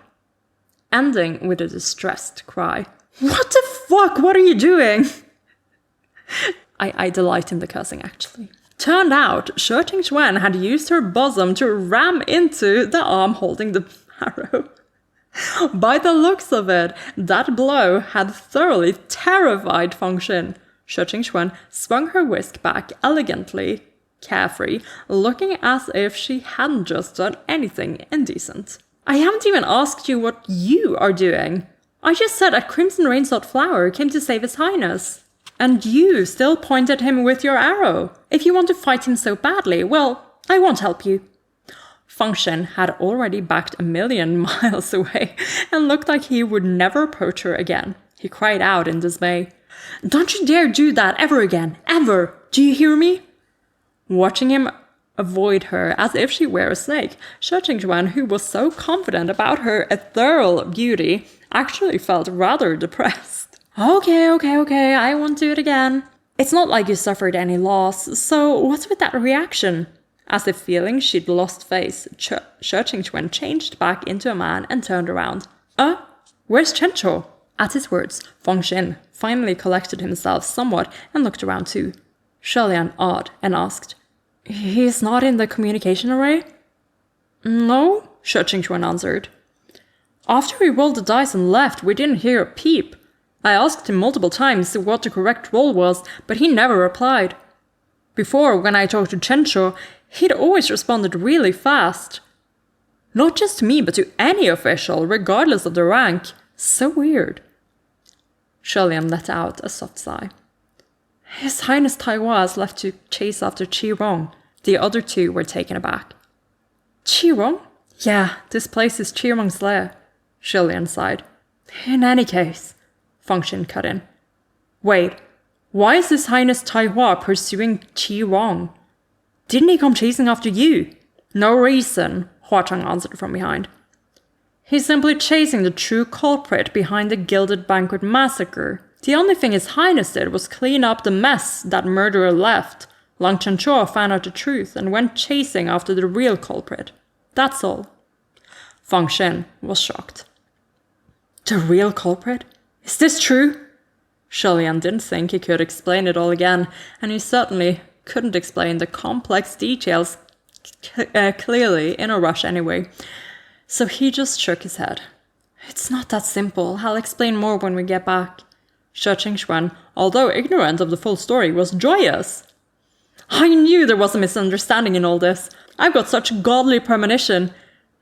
ending with a distressed cry. What the fuck? What are you doing? I delight in the cursing, actually. Turned out, Shi Qingquan had used her bosom to ram into the arm holding the arrow. By the looks of it, that blow had thoroughly terrified Feng Xin. Shi Qingxuan swung her whisk back elegantly, carefree, looking as if she hadn't just done anything indecent. I haven't even asked you what you are doing. I just said a crimson rain-salt flower came to save His Highness. And you still pointed him with your arrow. If you want to fight him so badly, well, I won't help you. Feng Xin had already backed a million miles away and looked like he would never approach her again. He cried out in dismay. Don't you dare do that ever again, ever! Do you hear me? Watching him avoid her as if she were a snake, Shi Qingxuan, who was so confident about her ethereal beauty, actually felt rather depressed. Okay, I won't do it again. It's not like you suffered any loss, so what's with that reaction? As if feeling she'd lost face, Shi Qingxuan changed back into a man and turned around. Where's Chencho? At his words, Feng Xin finally collected himself somewhat and looked around too. Lianlian awed and asked, He's not in the communication array? No, Shi Qingxuan answered. After we rolled the dice and left, we didn't hear a peep. I asked him multiple times what the correct roll was, but he never replied. Before, when I talked to Chencho, he'd always responded really fast. Not just to me, but to any official, regardless of the rank. So weird. Lianlian let out a soft sigh. His Highness Taiwa has left to chase after Qirong. The other two were taken aback. Qirong? Yeah, this place is Qirong's lair. Lianlian sighed. In any case, Feng Xin cut in. Wait, why is His Highness Taiwa pursuing Qirong? Didn't he come chasing after you? No reason, Hua Chang answered from behind. He's simply chasing the true culprit behind the Gilded Banquet massacre. The only thing His Highness did was clean up the mess that murderer left. Lang Chencho found out the truth and went chasing after the real culprit. That's all. Feng Xin was shocked. The real culprit? Is this true? Lianlian didn't think he could explain it all again, and he certainly couldn't explain the complex details clearly in a rush anyway. So he just shook his head. It's not that simple. I'll explain more when we get back. Shi Qingxuan, although ignorant of the full story, was joyous. I knew there was a misunderstanding in all this. I've got such a godly premonition.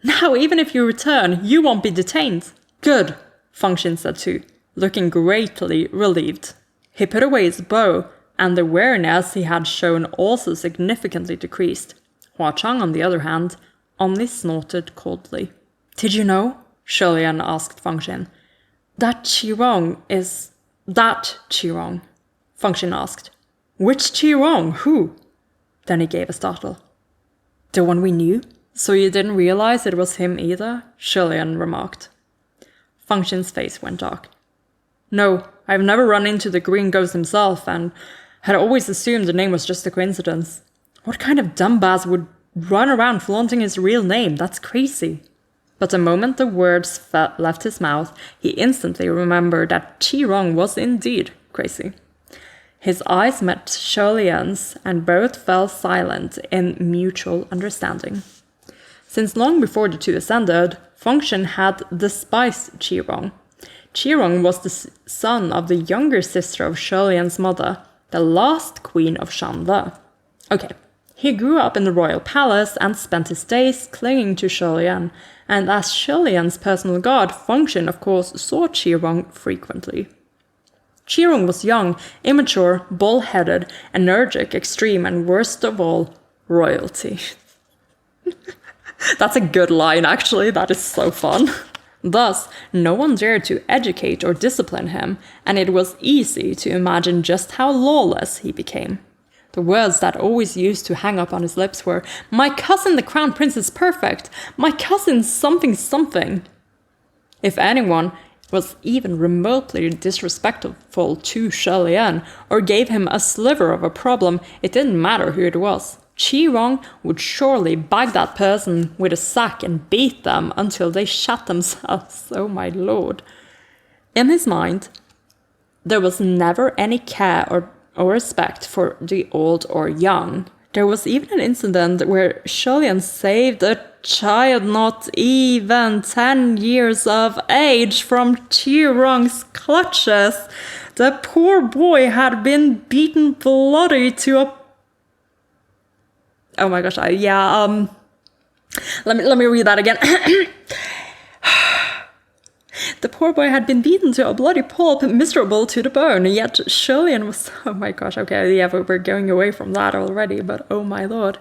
Now, even if you return, you won't be detained. Good, Feng Xin said too, looking greatly relieved. He put away his bow, and the wariness he had shown also significantly decreased. Hua Chang, on the other hand, only snorted coldly. Did you know? Lianlian asked Feng Xin. That Qirong is... That Qirong? Feng Xin asked. Which Qirong? Who? Then he gave a startle. The one we knew? So you didn't realize it was him either? Lianlian remarked. Feng Xin's face went dark. No, I've never run into the green ghost himself and had always assumed the name was just a coincidence. What kind of dumbass would run around flaunting his real name? That's crazy. But the moment the words left his mouth, he instantly remembered that Qirong was indeed crazy. His eyes met Lianlian's, and both fell silent in mutual understanding. Since long before the two ascended, Feng Xin had despised Qirong. Qirong was the son of the younger sister of Lianlian's mother, the last queen of Shanle. Okay, he grew up in the royal palace and spent his days clinging to Lianlian, and as Lianlian's personal god, Feng Xin of course saw Qirong frequently. Qirong was young, immature, bull-headed, energetic, extreme, and worst of all, royalty. That's a good line, actually. That is so fun. Thus, no one dared to educate or discipline him, and it was easy to imagine just how lawless he became. The words that always used to hang up on his lips were, "My cousin the crown prince is perfect! My cousin something something!" If anyone was even remotely disrespectful to Lianlian or gave him a sliver of a problem, it didn't matter who it was. Qirong would surely bag that person with a sack and beat them until they shat themselves. Oh my lord. In his mind, there was never any care or respect for the old or young. There was even an incident where Lianlian saved a child not even 10 years of age from Qirong's clutches. The poor boy had been beaten bloody to a... Oh my gosh, let me read that again. The poor boy had been beaten to a bloody pulp, miserable to the bone, yet Shilian was... Oh my gosh, okay, yeah, we're going away from that already, but oh my lord.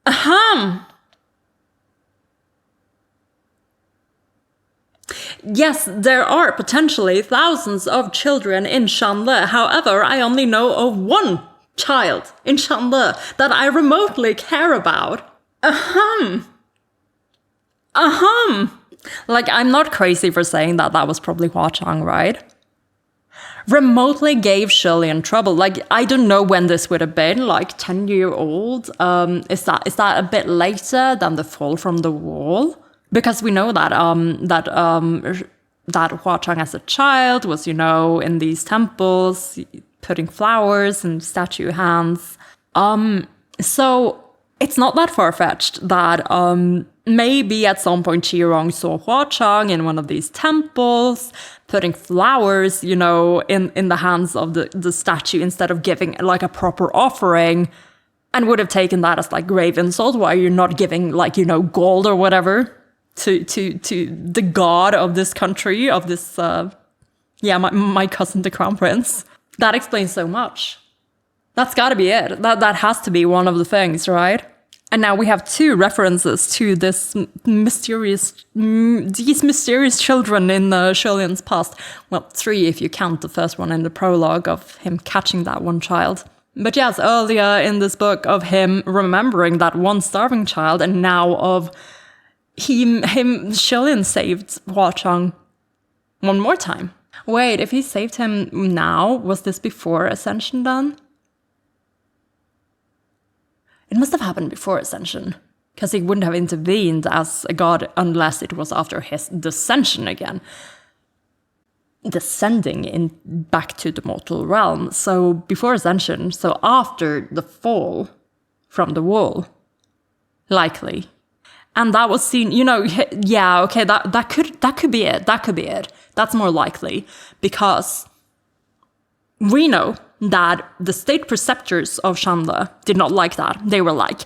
Ahem! Yes, there are potentially thousands of children in Shanle. However, I only know of one child in Shanle that I remotely care about. Ahem! Like, I'm not crazy for saying that was probably Hua Chang, right? Remotely gave Shilian trouble. Like, I don't know when this would have been, like 10-year-old. Is that a bit later than the fall from the wall? Because we know that that Hua Chang as a child was, in these temples, putting flowers in statue hands. So it's not that far-fetched that maybe at some point Qirong saw Hua Chang in one of these temples, putting flowers, in the hands of the statue instead of giving like a proper offering, and would have taken that as like grave insult. Why you're not giving like, gold or whatever to the god of this country, of this, my cousin, the crown prince. That explains so much. That's gotta be it. That has to be one of the things, right? And now we have 2 references to these mysterious children in Shilian's past. Well, 3 if you count the first one in the prologue of him catching that one child. But yes, earlier in this book of him remembering that one starving child, and now of Shilian saved Hua Chang one more time. Wait, if he saved him now, was this before Ascension then? It must have happened before Ascension, because he wouldn't have intervened as a god unless it was after his descension again. Descending back to the mortal realm. So before Ascension, so after the fall from the wall. Likely. And that was seen, yeah, okay, that could be it. That could be it. That's more likely, because we know that the state preceptors of Shanle did not like that. They were like,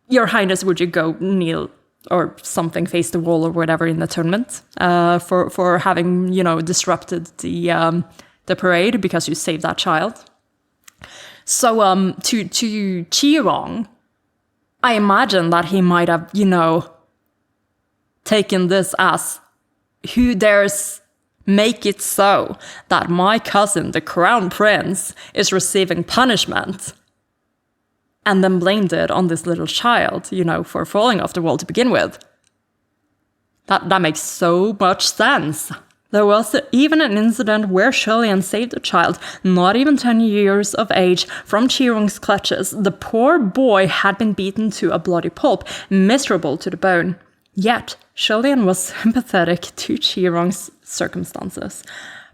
Your Highness, would you go kneel or something, face the wall or whatever in the tournament for having, disrupted the parade because you saved that child. So to Qirong, I imagine that he might have, taken this as, who dares make it so that my cousin, the crown prince, is receiving punishment, and then blamed it on this little child, for falling off the wall to begin with. That makes so much sense. There was even an incident where Shilian saved a child, not even 10 years of age, from Qirong's clutches. The poor boy had been beaten to a bloody pulp, miserable to the bone. Yet, Shilian was sympathetic to Qirong's circumstances.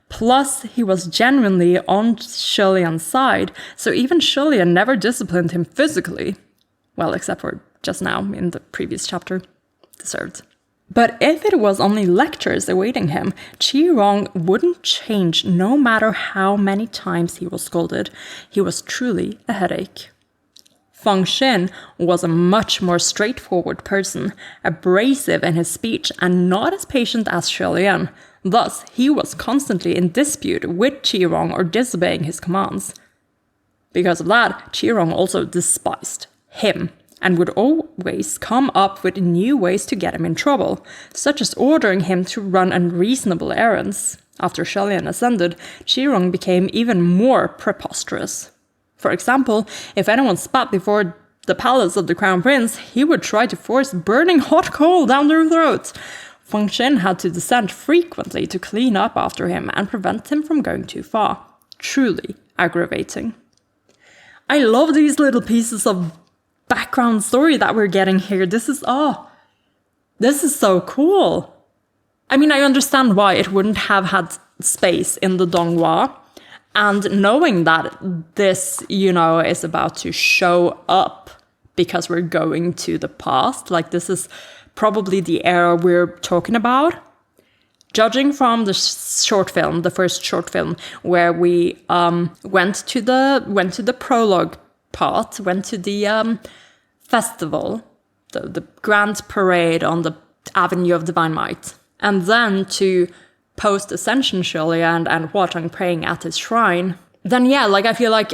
Plus, he was genuinely on Shilian's side, so even Shilian never disciplined him physically. Well, except for just now, in the previous chapter. Deserved. But if it was only lectures awaiting him, Qirong wouldn't change no matter how many times he was scolded. He was truly a headache. Feng Xin was a much more straightforward person, abrasive in his speech and not as patient as Shilian. Thus, he was constantly in dispute with Qirong or disobeying his commands. Because of that, Qirong also despised him and would always come up with new ways to get him in trouble, such as ordering him to run unreasonable errands. After Shilian ascended, Qirong became even more preposterous. For example, if anyone spat before the palace of the crown prince, he would try to force burning hot coal down their throats. Feng Xin had to descend frequently to clean up after him and prevent him from going too far. Truly aggravating. I love these little pieces of background story that we're getting here. This is so cool. I mean, I understand why it wouldn't have had space in the donghua. And knowing that this, is about to show up because we're going to the past. Like, this is probably the era we're talking about. Judging from the short film, the first short film, where we went to the prologue part, went to the festival, the grand parade on the Avenue of Divine Might, and then to post-ascension Lianlian and Huachang praying at his shrine, then yeah, like I feel like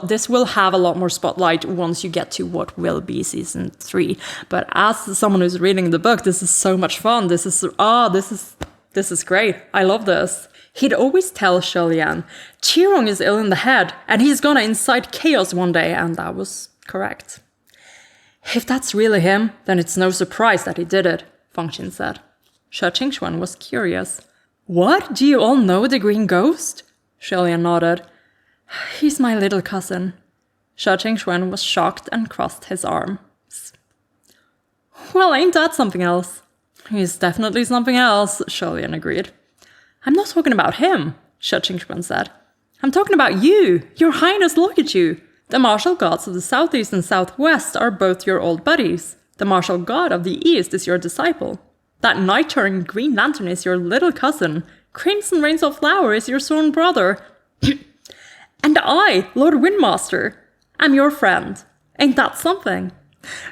this will have a lot more spotlight once you get to what will be season 3. But as someone who's reading the book, this is so much fun. This is great. I love this. He'd always tell Lianlian, Qirong is ill in the head, and he's gonna incite chaos one day, and that was correct. If that's really him, then it's no surprise that he did it, Fengxin said. Shi Qingxuan was curious. What? Do you all know the green ghost? Lianlian nodded. He's my little cousin. Shi Qingxuan was shocked and crossed his arms. Well, ain't that something else? He's definitely something else, Lianlian agreed. I'm not talking about him, Shi Qingxuan said. I'm talking about you. Your Highness, look at you. The martial gods of the southeast and southwest are both your old buddies. The martial god of the east is your disciple. That knight-turning Green Lantern is your little cousin. Crimson Rains of Flower is your sworn brother. And I, Lord Windmaster, am your friend. Ain't that something?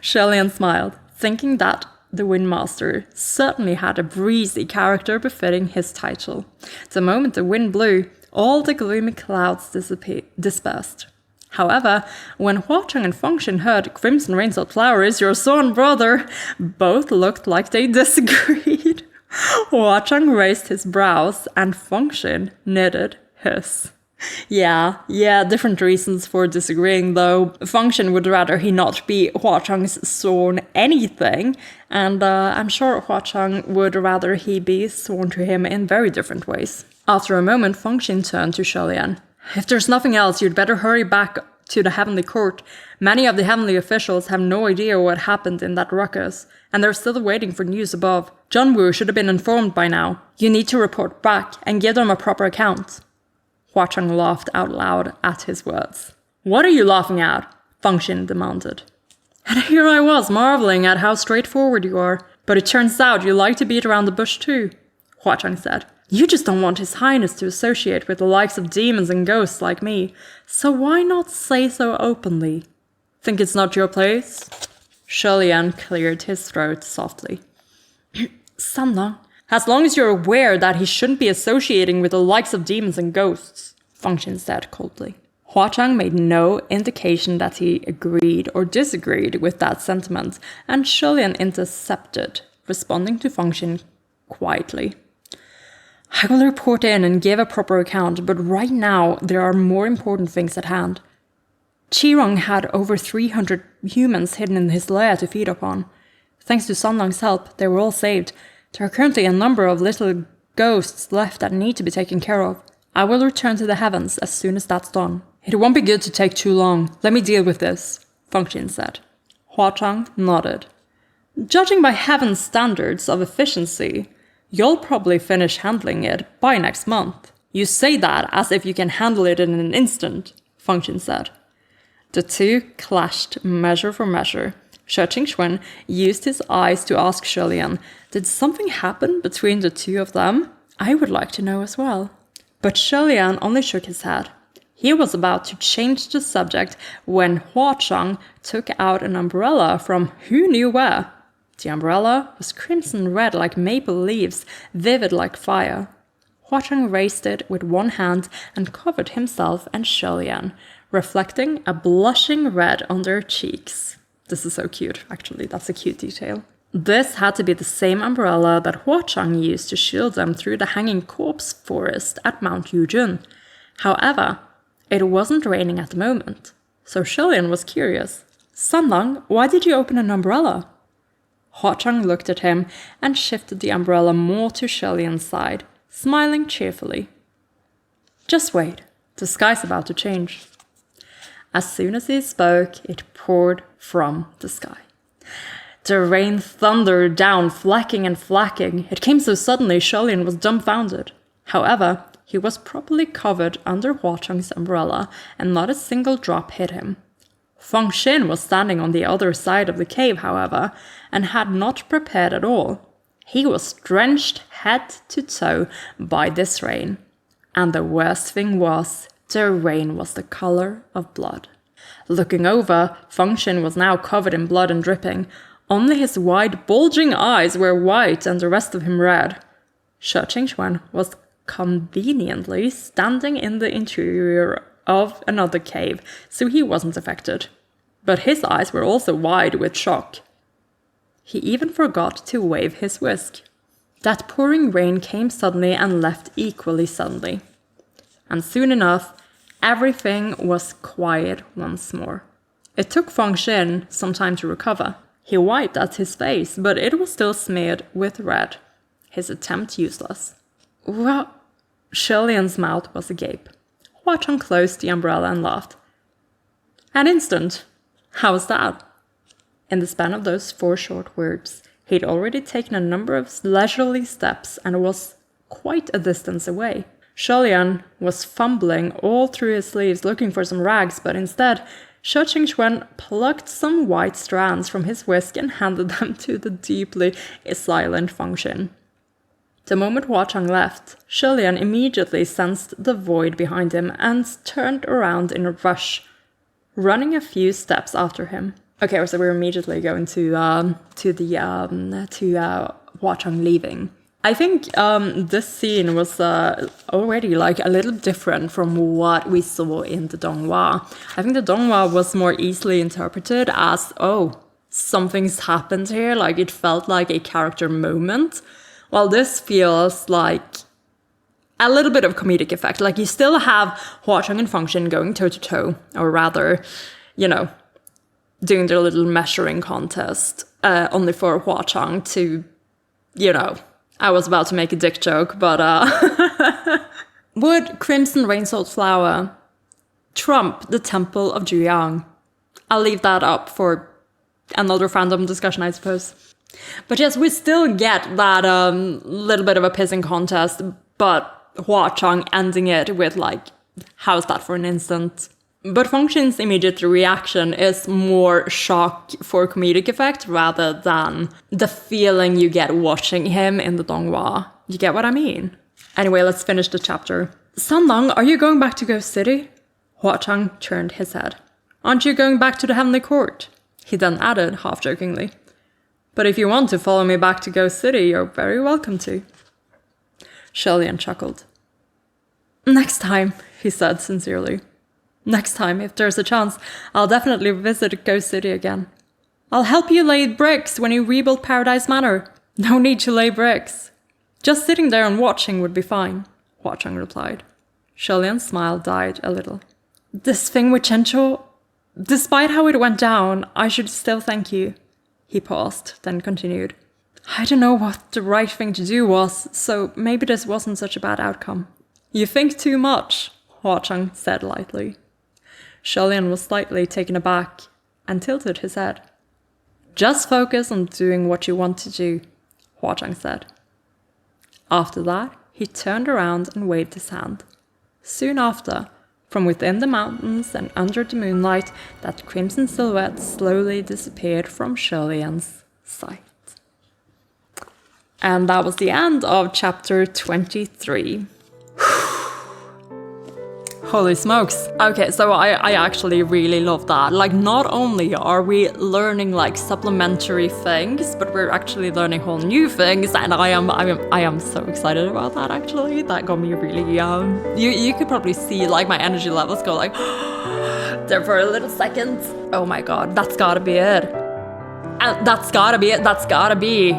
Lianlian smiled, thinking that the Windmaster certainly had a breezy character befitting his title. The moment the wind blew, all the gloomy clouds dispersed. However, when Huachang and Fengxin heard Crimson Rains of Flower is your sworn brother, both looked like they disagreed. Huachang raised his brows and Fengxin knitted his. Yeah, different reasons for disagreeing though. Fengxin would rather he not be Huachang's sworn anything, and I'm sure Huachang would rather he be sworn to him in very different ways. After a moment, Fengxin turned to Lianlian. If there's nothing else, you'd better hurry back to the Heavenly Court. Many of the heavenly officials have no idea what happened in that ruckus, and they're still waiting for news above. Zhenwu should have been informed by now. You need to report back and give them a proper account. Huachang laughed out loud at his words. What are you laughing at? Fengxin demanded. And here I was, marveling at how straightforward you are. But it turns out you like to beat around the bush too, Huachang said. You just don't want His Highness to associate with the likes of demons and ghosts like me, so why not say so openly? Think it's not your place? Lianlian cleared his throat softly. Sanlang, as long as you're aware that he shouldn't be associating with the likes of demons and ghosts, Fengxin said coldly. Huachang made no indication that he agreed or disagreed with that sentiment, and Lianlian intercepted, responding to Fengxin quietly. I will report in and give a proper account, but right now there are more important things at hand. Qirong had over 300 humans hidden in his lair to feed upon. Thanks to Sanlang's help, they were all saved. There are currently a number of little ghosts left that need to be taken care of. I will return to the heavens as soon as that's done. It won't be good to take too long. Let me deal with this, Fengxin said. Huachang nodded. Judging by heaven's standards of efficiency, you'll probably finish handling it by next month. You say that as if you can handle it in an instant, Fengxin said. The two clashed measure for measure. Shi Qingxuan used his eyes to ask Lianlian, did something happen between the two of them? I would like to know as well. But Lianlian only shook his head. He was about to change the subject when Huachang took out an umbrella from who knew where. The umbrella was crimson red like maple leaves, vivid like fire. Huachang raised it with one hand and covered himself and Lianlian, reflecting a blushing red on their cheeks. This is so cute, actually, that's a cute detail. This had to be the same umbrella that Huachang used to shield them through the hanging corpse forest at Mount Yujun. However, it wasn't raining at the moment, so Lianlian was curious. Sanlang, why did you open an umbrella? Huachang looked at him and shifted the umbrella more to Lianlian's side, smiling cheerfully. Just wait, the sky's about to change. As soon as he spoke, it poured from the sky. The rain thundered down, flecking and flacking. It came so suddenly, Lianlian was dumbfounded. However, he was properly covered under Huachang's umbrella, and not a single drop hit him. Feng Xin was standing on the other side of the cave, however, and had not prepared at all. He was drenched head to toe by this rain. And the worst thing was, the rain was the color of blood. Looking over, Feng Xin was now covered in blood and dripping. Only his wide, bulging eyes were white and the rest of him red. Shi Qingxuan was conveniently standing in the interior of another cave, so he wasn't affected. But his eyes were also wide with shock. He even forgot to wave his whisk. That pouring rain came suddenly and left equally suddenly. And soon enough, everything was quiet once more. It took Feng Xin some time to recover. He wiped at his face, but it was still smeared with red. His attempt useless. Well, Shi Lian's mouth was agape. Hua Cheng closed the umbrella and laughed. An instant. How was that? In the span of those 4 short words, he'd already taken a number of leisurely steps and was quite a distance away. Shi Lian was fumbling all through his sleeves looking for some rags, but instead, Shi Qingxuan plucked some white strands from his whisk and handed them to the deeply silent Feng Xin. The moment Hua Cheng left, Shi Lian immediately sensed the void behind him and turned around in a rush, running a few steps after him. Okay, so we're immediately going to Hua Cheng leaving. I think this scene was already like a little different from what we saw in the donghua. I think the donghua was more easily interpreted as, oh, something's happened here, like it felt like a character moment. While this feels like a little bit of comedic effect. Like you still have Hua Cheng and Feng Xin going toe to toe, or rather, you know, doing their little measuring contest, only for Hua Cheng to, you know, I was about to make a dick joke, but would Crimson Rainsalt Flower trump the Temple of Zhuyang? I'll leave that up for another fandom discussion, I suppose. But yes, we still get that little bit of a pissing contest, but Hua Cheng ending it with like, how's that for an instant? But Feng Xin's immediate reaction is more shock for comedic effect rather than the feeling you get watching him in the donghua. You get what I mean? Anyway, let's finish the chapter. Sanlang, are you going back to Ghost City? Hua Cheng turned his head. Aren't you going back to the Heavenly Court? He then added, half-jokingly. But if you want to follow me back to Ghost City, you're very welcome to. Shi Lian chuckled. Next time, he said sincerely. Next time, if there's a chance, I'll definitely visit Ghost City again. I'll help you lay bricks when you rebuild Paradise Manor. No need to lay bricks. Just sitting there and watching would be fine, Hua Cheng replied. Shi Lian's smile died a little. This thing with Chencho, despite how it went down, I should still thank you. He paused, then continued. I don't know what the right thing to do was, so maybe this wasn't such a bad outcome. You think too much, Hua Cheng said lightly. Shi Lian was slightly taken aback and tilted his head. Just focus on doing what you want to do, Hua Cheng said. After that, he turned around and waved his hand. Soon after, from within the mountains and under the moonlight, that crimson silhouette slowly disappeared from Shi Lian's sight. And that was the end of chapter 23. Holy smokes. Okay, so I actually really love that. Like, not only are we learning like supplementary things, but we're actually learning whole new things, and I am so excited about that. Actually, that got me really you could probably see like my energy levels go like there for a little second. Oh my god, that's gotta be it. And that's gotta be it. That's gotta be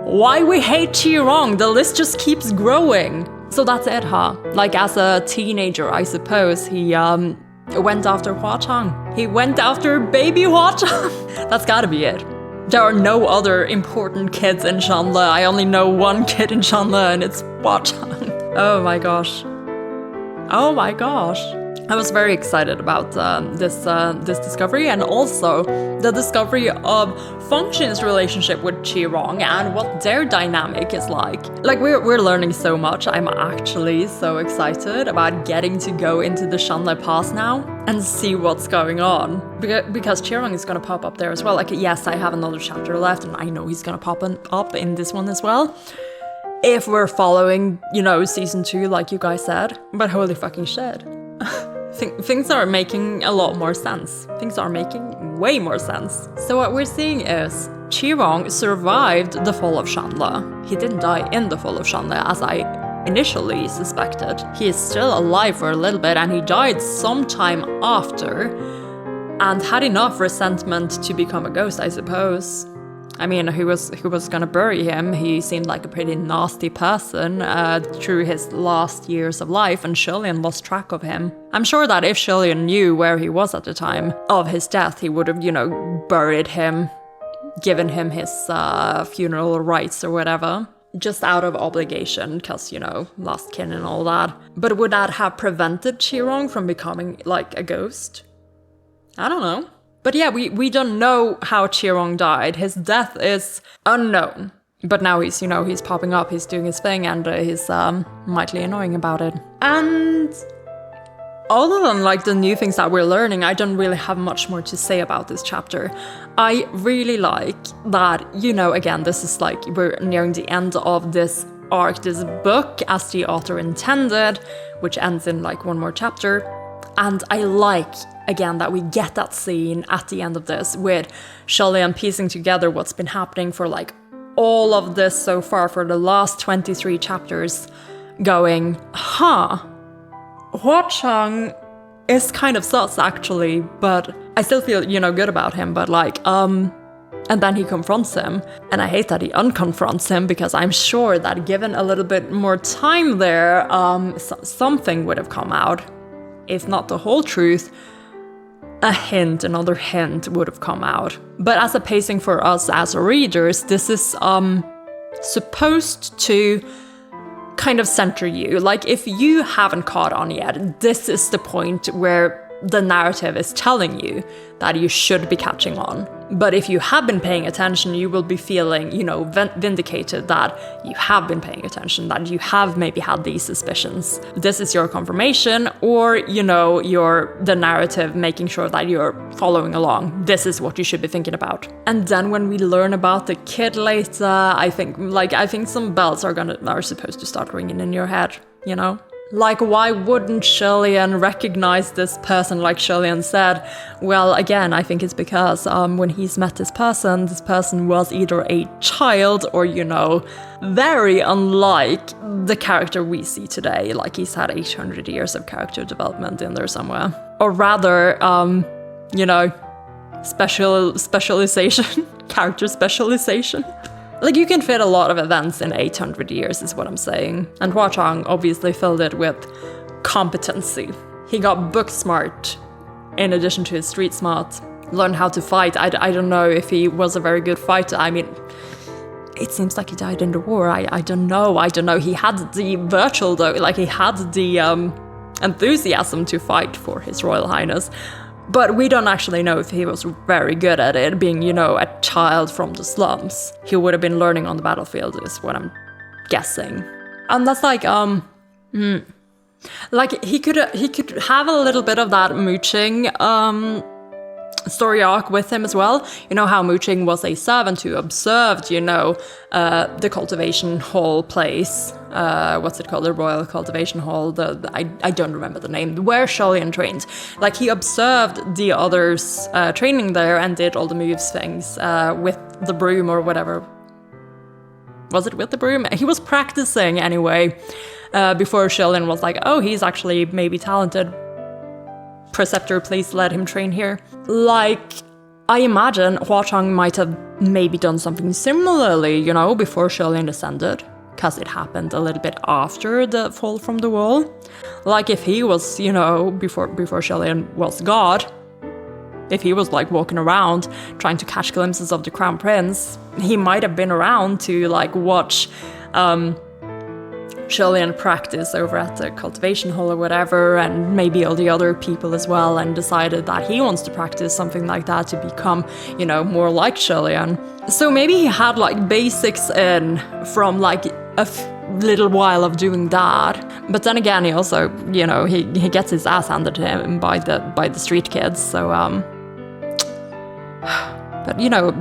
why we hate Qirong. The list just keeps growing. So that's it, huh? Like, as a teenager, I suppose, he went after Hua Cheng. He went after baby Hua Cheng. That's gotta be it. There are no other important kids in Shanle. I only know one kid in Shanle, and it's Hua Cheng. Oh my gosh. Oh my gosh. I was very excited about this discovery, and also the discovery of Fengxin's relationship with Qirong and what their dynamic is like. Like, we're learning so much. I'm actually so excited about getting to go into the Shanlei Pass now and see what's going on. Because Qirong is going to pop up there as well. Like, yes, I have another chapter left, and I know he's going to pop up in this one as well. If we're following, you know, season 2, like you guys said. But holy fucking shit. Things are making a lot more sense. Things are making way more sense. So what we're seeing is Qirong survived the fall of Shanle. He didn't die in the fall of Shanle as I initially suspected. He is still alive for a little bit, and he died sometime after and had enough resentment to become a ghost, I suppose. I mean, who was gonna bury him? He seemed like a pretty nasty person through his last years of life, and Lianlian lost track of him. I'm sure that if Lianlian knew where he was at the time of his death, he would have, you know, buried him, given him his funeral rites or whatever, just out of obligation, because, you know, last kin and all that. But would that have prevented Qirong from becoming, like, a ghost? I don't know. But yeah, we don't know how Qirong died. His death is unknown. But now he's, you know, he's popping up, he's doing his thing, and he's mightily annoying about it. And other than, like, the new things that we're learning, I don't really have much more to say about this chapter. I really like that, you know, again, this is like, we're nearing the end of this arc, this book, as the author intended, which ends in, like, one more chapter. And I like, again, that we get that scene at the end of this with Lianlian piecing together what's been happening for, like, all of this so far, for the last 23 chapters, going, Hua Chang is kind of sus, actually, but I still feel, you know, good about him, but, like, and then he confronts him, and I hate that he unconfronts him, because I'm sure that given a little bit more time there, something would have come out. If not the whole truth, a hint, another hint would have come out. But as a pacing for us as readers, this is supposed to kind of center you. Like, if you haven't caught on yet, this is the point where the narrative is telling you that you should be catching on. But if you have been paying attention, you will be feeling, you know, vindicated that you have been paying attention, that you have maybe had these suspicions. This is your confirmation, or, you know, the narrative making sure that you're following along. This is what you should be thinking about. And then when we learn about the kid later, I think some bells are supposed to start ringing in your head, you know? Like, why wouldn't Lianlian recognize this person, like Lianlian said? Well, again, I think it's because when he's met this person was either a child or, you know, very unlike the character we see today. Like, he's had 800 years of character development in there somewhere. Or rather, you know, specialization, character specialization. Like, you can fit a lot of events in 800 years, is what I'm saying. And Hua Chang obviously filled it with competency. He got book smart in addition to his street smart. Learned how to fight. I don't know if he was a very good fighter. I mean, it seems like he died in the war. I don't know. He had the virtual, though. Like, he had the enthusiasm to fight for His Royal Highness. But we don't actually know if he was very good at it, being, you know, a child from the slums. He would have been learning on the battlefield, is what I'm guessing. And that's like, like, he could have a little bit of that mooching story arc with him as well. You know how mooching was a servant who observed, you know, the cultivation hall place. What's it called? The Royal Cultivation Hall. I don't remember the name. Where Lianlian trained. Like, he observed the others training there and did all the moves things with the broom or whatever. Was it with the broom? He was practicing anyway before Lianlian was like, oh, he's actually maybe talented. Preceptor, please let him train here. Like, I imagine Hua Chang might have maybe done something similarly, you know, before Lianlian descended. Because it happened a little bit after the fall from the wall. Like, if he was, you know, before Lianlian was God, if he was, like, walking around trying to catch glimpses of the Crown Prince, he might have been around to, like, watch Shirley practiced over at the cultivation hall or whatever, and maybe all the other people as well, and decided that he wants to practice something like that to become, you know, more like Shirley. So maybe he had like basics in from like a little while of doing that. But then again, he also, you know, he gets his ass handed to him by the street kids. So but you know,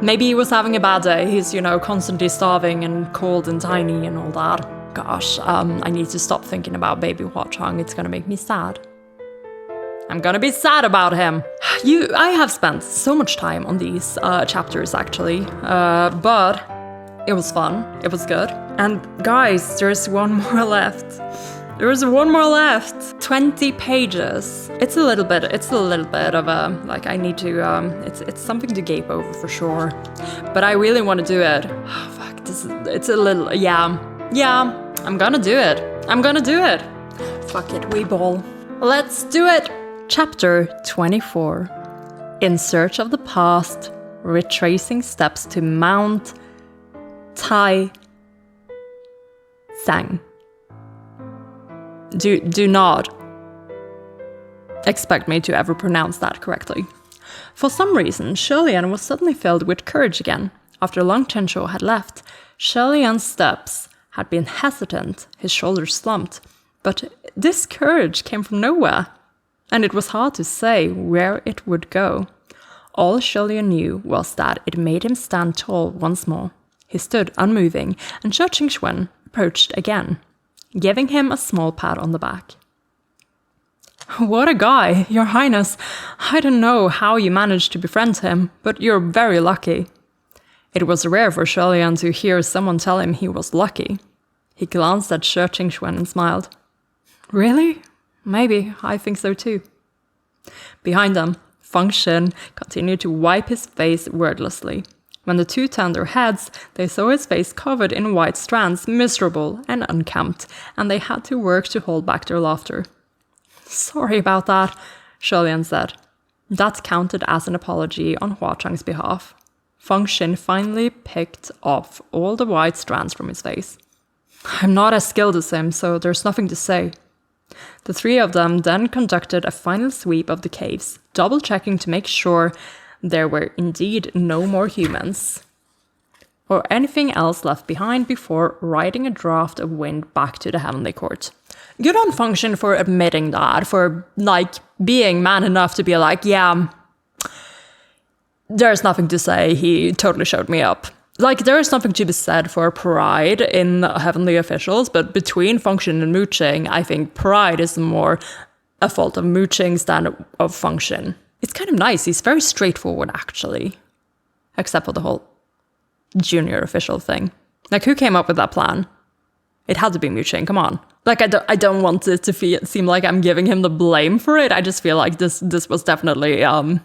maybe he was having a bad day. He's, you know, constantly starving and cold and tiny and all that. Gosh, I need to stop thinking about baby Hua-Chang. It's gonna make me sad. I'm gonna be sad about him. I have spent so much time on these chapters actually, but it was fun. It was good. And guys, there's one more left. There's one more left. 20 pages. It's a little bit of a, like, I need to, it's something to gape over for sure. But I really want to do it. Oh, fuck, it's a little, yeah, I'm gonna do it. I'm gonna do it. Fuck it, we ball. Let's do it. Chapter 24. In Search of the Past, Retracing Steps to Mount Tai Sang. Do not expect me to ever pronounce that correctly. For some reason, Shirley was suddenly filled with courage again. After Long Chenshaw had left, Shirley's steps had been hesitant, his shoulders slumped, but this courage came from nowhere, and it was hard to say where it would go. All Shirley knew was that it made him stand tall once more. He stood unmoving, and Zhe Qingxuan approached again, giving him a small pat on the back. What a guy, Your Highness. I don't know how you managed to befriend him, but you're very lucky. It was rare for Shirley to hear someone tell him he was lucky. He glanced at Zhe Qingxuan and smiled. Really? Maybe, I think so too. Behind them, Feng Xin continued to wipe his face wordlessly. When the two turned their heads, they saw his face covered in white strands, miserable and unkempt, and they had to work to hold back their laughter. Sorry about that, Shirley said. That counted as an apology on Hua-Chang's behalf. Feng Xin finally picked off all the white strands from his face. I'm not as skilled as him, so there's nothing to say. The three of them then conducted a final sweep of the caves, double-checking to make sure there were indeed no more humans or anything else left behind before riding a draft of wind back to the Heavenly Court. Good on Feng Xin for admitting that, for, like, being man enough to be like, yeah, there's nothing to say, he totally showed me up. Like, there is something to be said for pride in heavenly officials, but between Feng Xin and Mooching, I think pride is more a fault of Mooching's than of Feng Xin. It's kind of nice. He's very straightforward, actually. Except for the whole junior official thing. Like, who came up with that plan? It had to be Mooching, come on. Like, I don't want it to seem like I'm giving him the blame for it. I just feel like this was definitely, I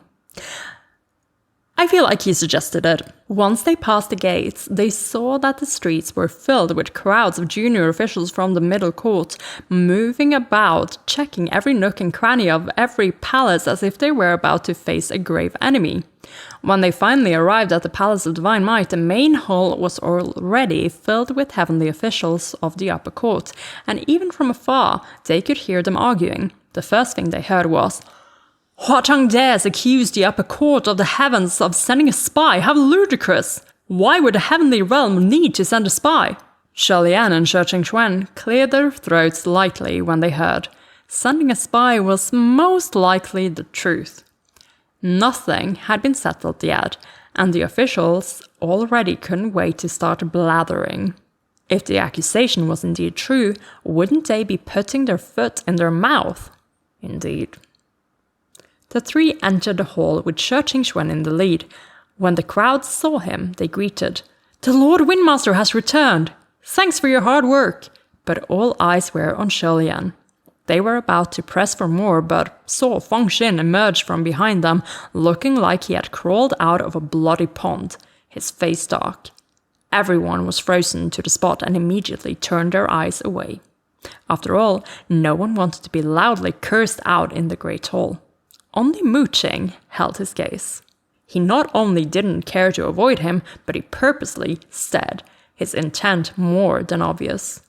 feel like he suggested it. Once they passed the gates, they saw that the streets were filled with crowds of junior officials from the middle court, moving about, checking every nook and cranny of every palace as if they were about to face a grave enemy. When they finally arrived at the Palace of Divine Might, the main hall was already filled with heavenly officials of the upper court, and even from afar, they could hear them arguing. The first thing they heard was, Hua-Chang dares accuse the upper court of the heavens of sending a spy. How ludicrous! Why would the heavenly realm need to send a spy? Shirley and Zhe Qingxuan cleared their throats lightly when they heard. Sending a spy was most likely the truth. Nothing had been settled yet, and the officials already couldn't wait to start blathering. If the accusation was indeed true, wouldn't they be putting their foot in their mouth? Indeed. The three entered the hall with Zhe Qingxuan in the lead. When the crowd saw him, they greeted, The Lord Windmaster has returned! Thanks for your hard work! But all eyes were on Shirley. They were about to press for more, but saw Feng Xin emerge from behind them, looking like he had crawled out of a bloody pond, his face dark. Everyone was frozen to the spot and immediately turned their eyes away. After all, no one wanted to be loudly cursed out in the great hall. Only Mooching held his gaze. He not only didn't care to avoid him, but he purposely stared, his intent more than obvious.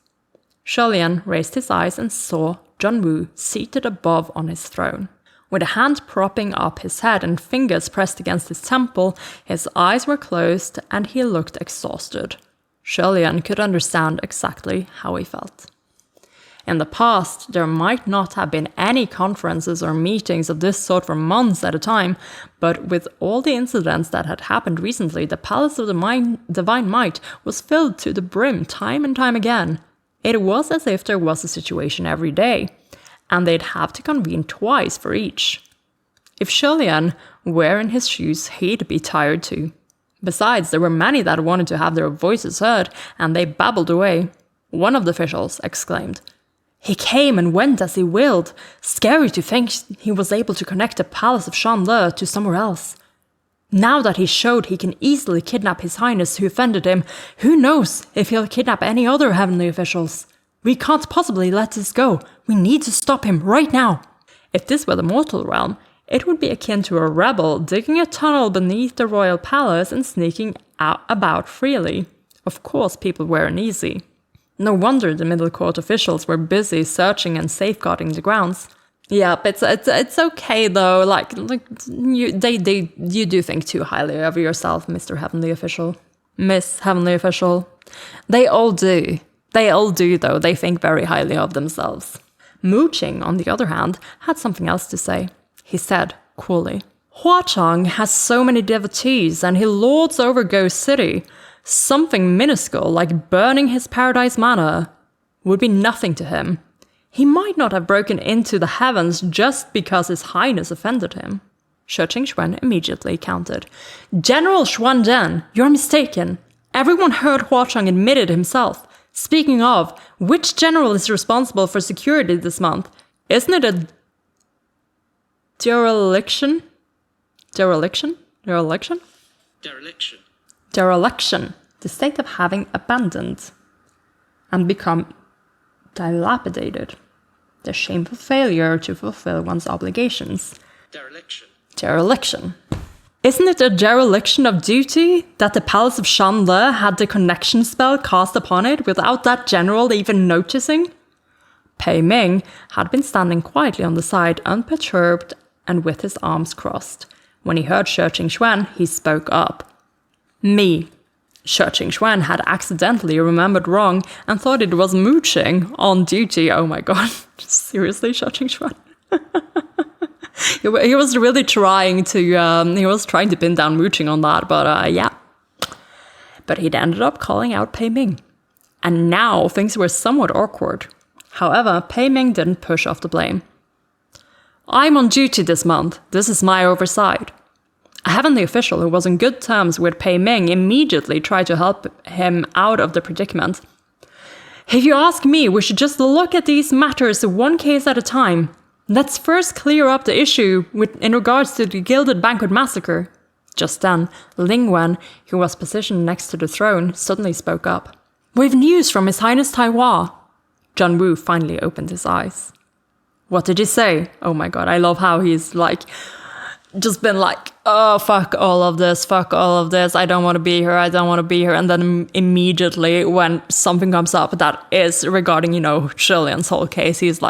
Lianlian raised his eyes and saw Junwoo seated above on his throne. With a hand propping up his head and fingers pressed against his temple, his eyes were closed and he looked exhausted. Lianlian could understand exactly how he felt. In the past, there might not have been any conferences or meetings of this sort for months at a time, but with all the incidents that had happened recently, the Palace of the Divine Might was filled to the brim time and time again. It was as if there was a situation every day, and they'd have to convene twice for each. If Lianlian were in his shoes, he'd be tired too. Besides, there were many that wanted to have their voices heard, and they babbled away. One of the officials exclaimed, "He came and went as he willed. Scary to think he was able to connect the Palace of Shanle to somewhere else. Now that he showed he can easily kidnap His Highness who offended him, who knows if he'll kidnap any other heavenly officials? We can't possibly let this go. We need to stop him right now." If this were the mortal realm, it would be akin to a rebel digging a tunnel beneath the royal palace and sneaking about freely. Of course, people were uneasy. No wonder the middle court officials were busy searching and safeguarding the grounds. Yeah, but it's okay though. You do think too highly of yourself, Mr. Heavenly Official, Miss Heavenly Official. They all do. They all do though. They think very highly of themselves. Mooching, on the other hand, had something else to say. He said coolly, "Huachang has so many devotees, and he lords over Ghost City. Something minuscule like burning his paradise manor would be nothing to him. He might not have broken into the heavens just because His Highness offended him." Xuan immediately countered. "General Xuanzhen, you're mistaken. Everyone heard Huachang admit it himself. Speaking of, which general is responsible for security this month? Isn't it a dereliction? Dereliction? Dereliction? Dereliction. Dereliction, the state of having abandoned and become dilapidated. The shameful failure to fulfill one's obligations. Dereliction. Dereliction. Isn't it a dereliction of duty that the Palace of Shanle had the connection spell cast upon it without that general even noticing? Pei Ming had been standing quietly on the side, unperturbed and with his arms crossed. When he heard Xuan, he spoke up. "Me." Xuan had accidentally remembered wrong and thought it was mooching on duty. Oh my god. Seriously, Xuan? He was really trying to pin down mooching on that, but yeah. But he'd ended up calling out Pei Ming. And now things were somewhat awkward. However, Pei Ming didn't push off the blame. "I'm on duty this month. This is my oversight." A heavenly official who was on good terms with Pei Ming immediately tried to help him out of the predicament. "If you ask me, we should just look at these matters one case at a time. Let's first clear up the issue in regards to the Gilded Banquet Massacre." Just then, Lingwen, who was positioned next to the throne, suddenly spoke up. "We've news from His Highness Taiwan." Junwoo finally opened his eyes. "What did he say?" Oh my god, I love how he's just been "Oh, fuck all of this, I don't want to be here, and then immediately when something comes up that is regarding, Lianlian's whole case, he's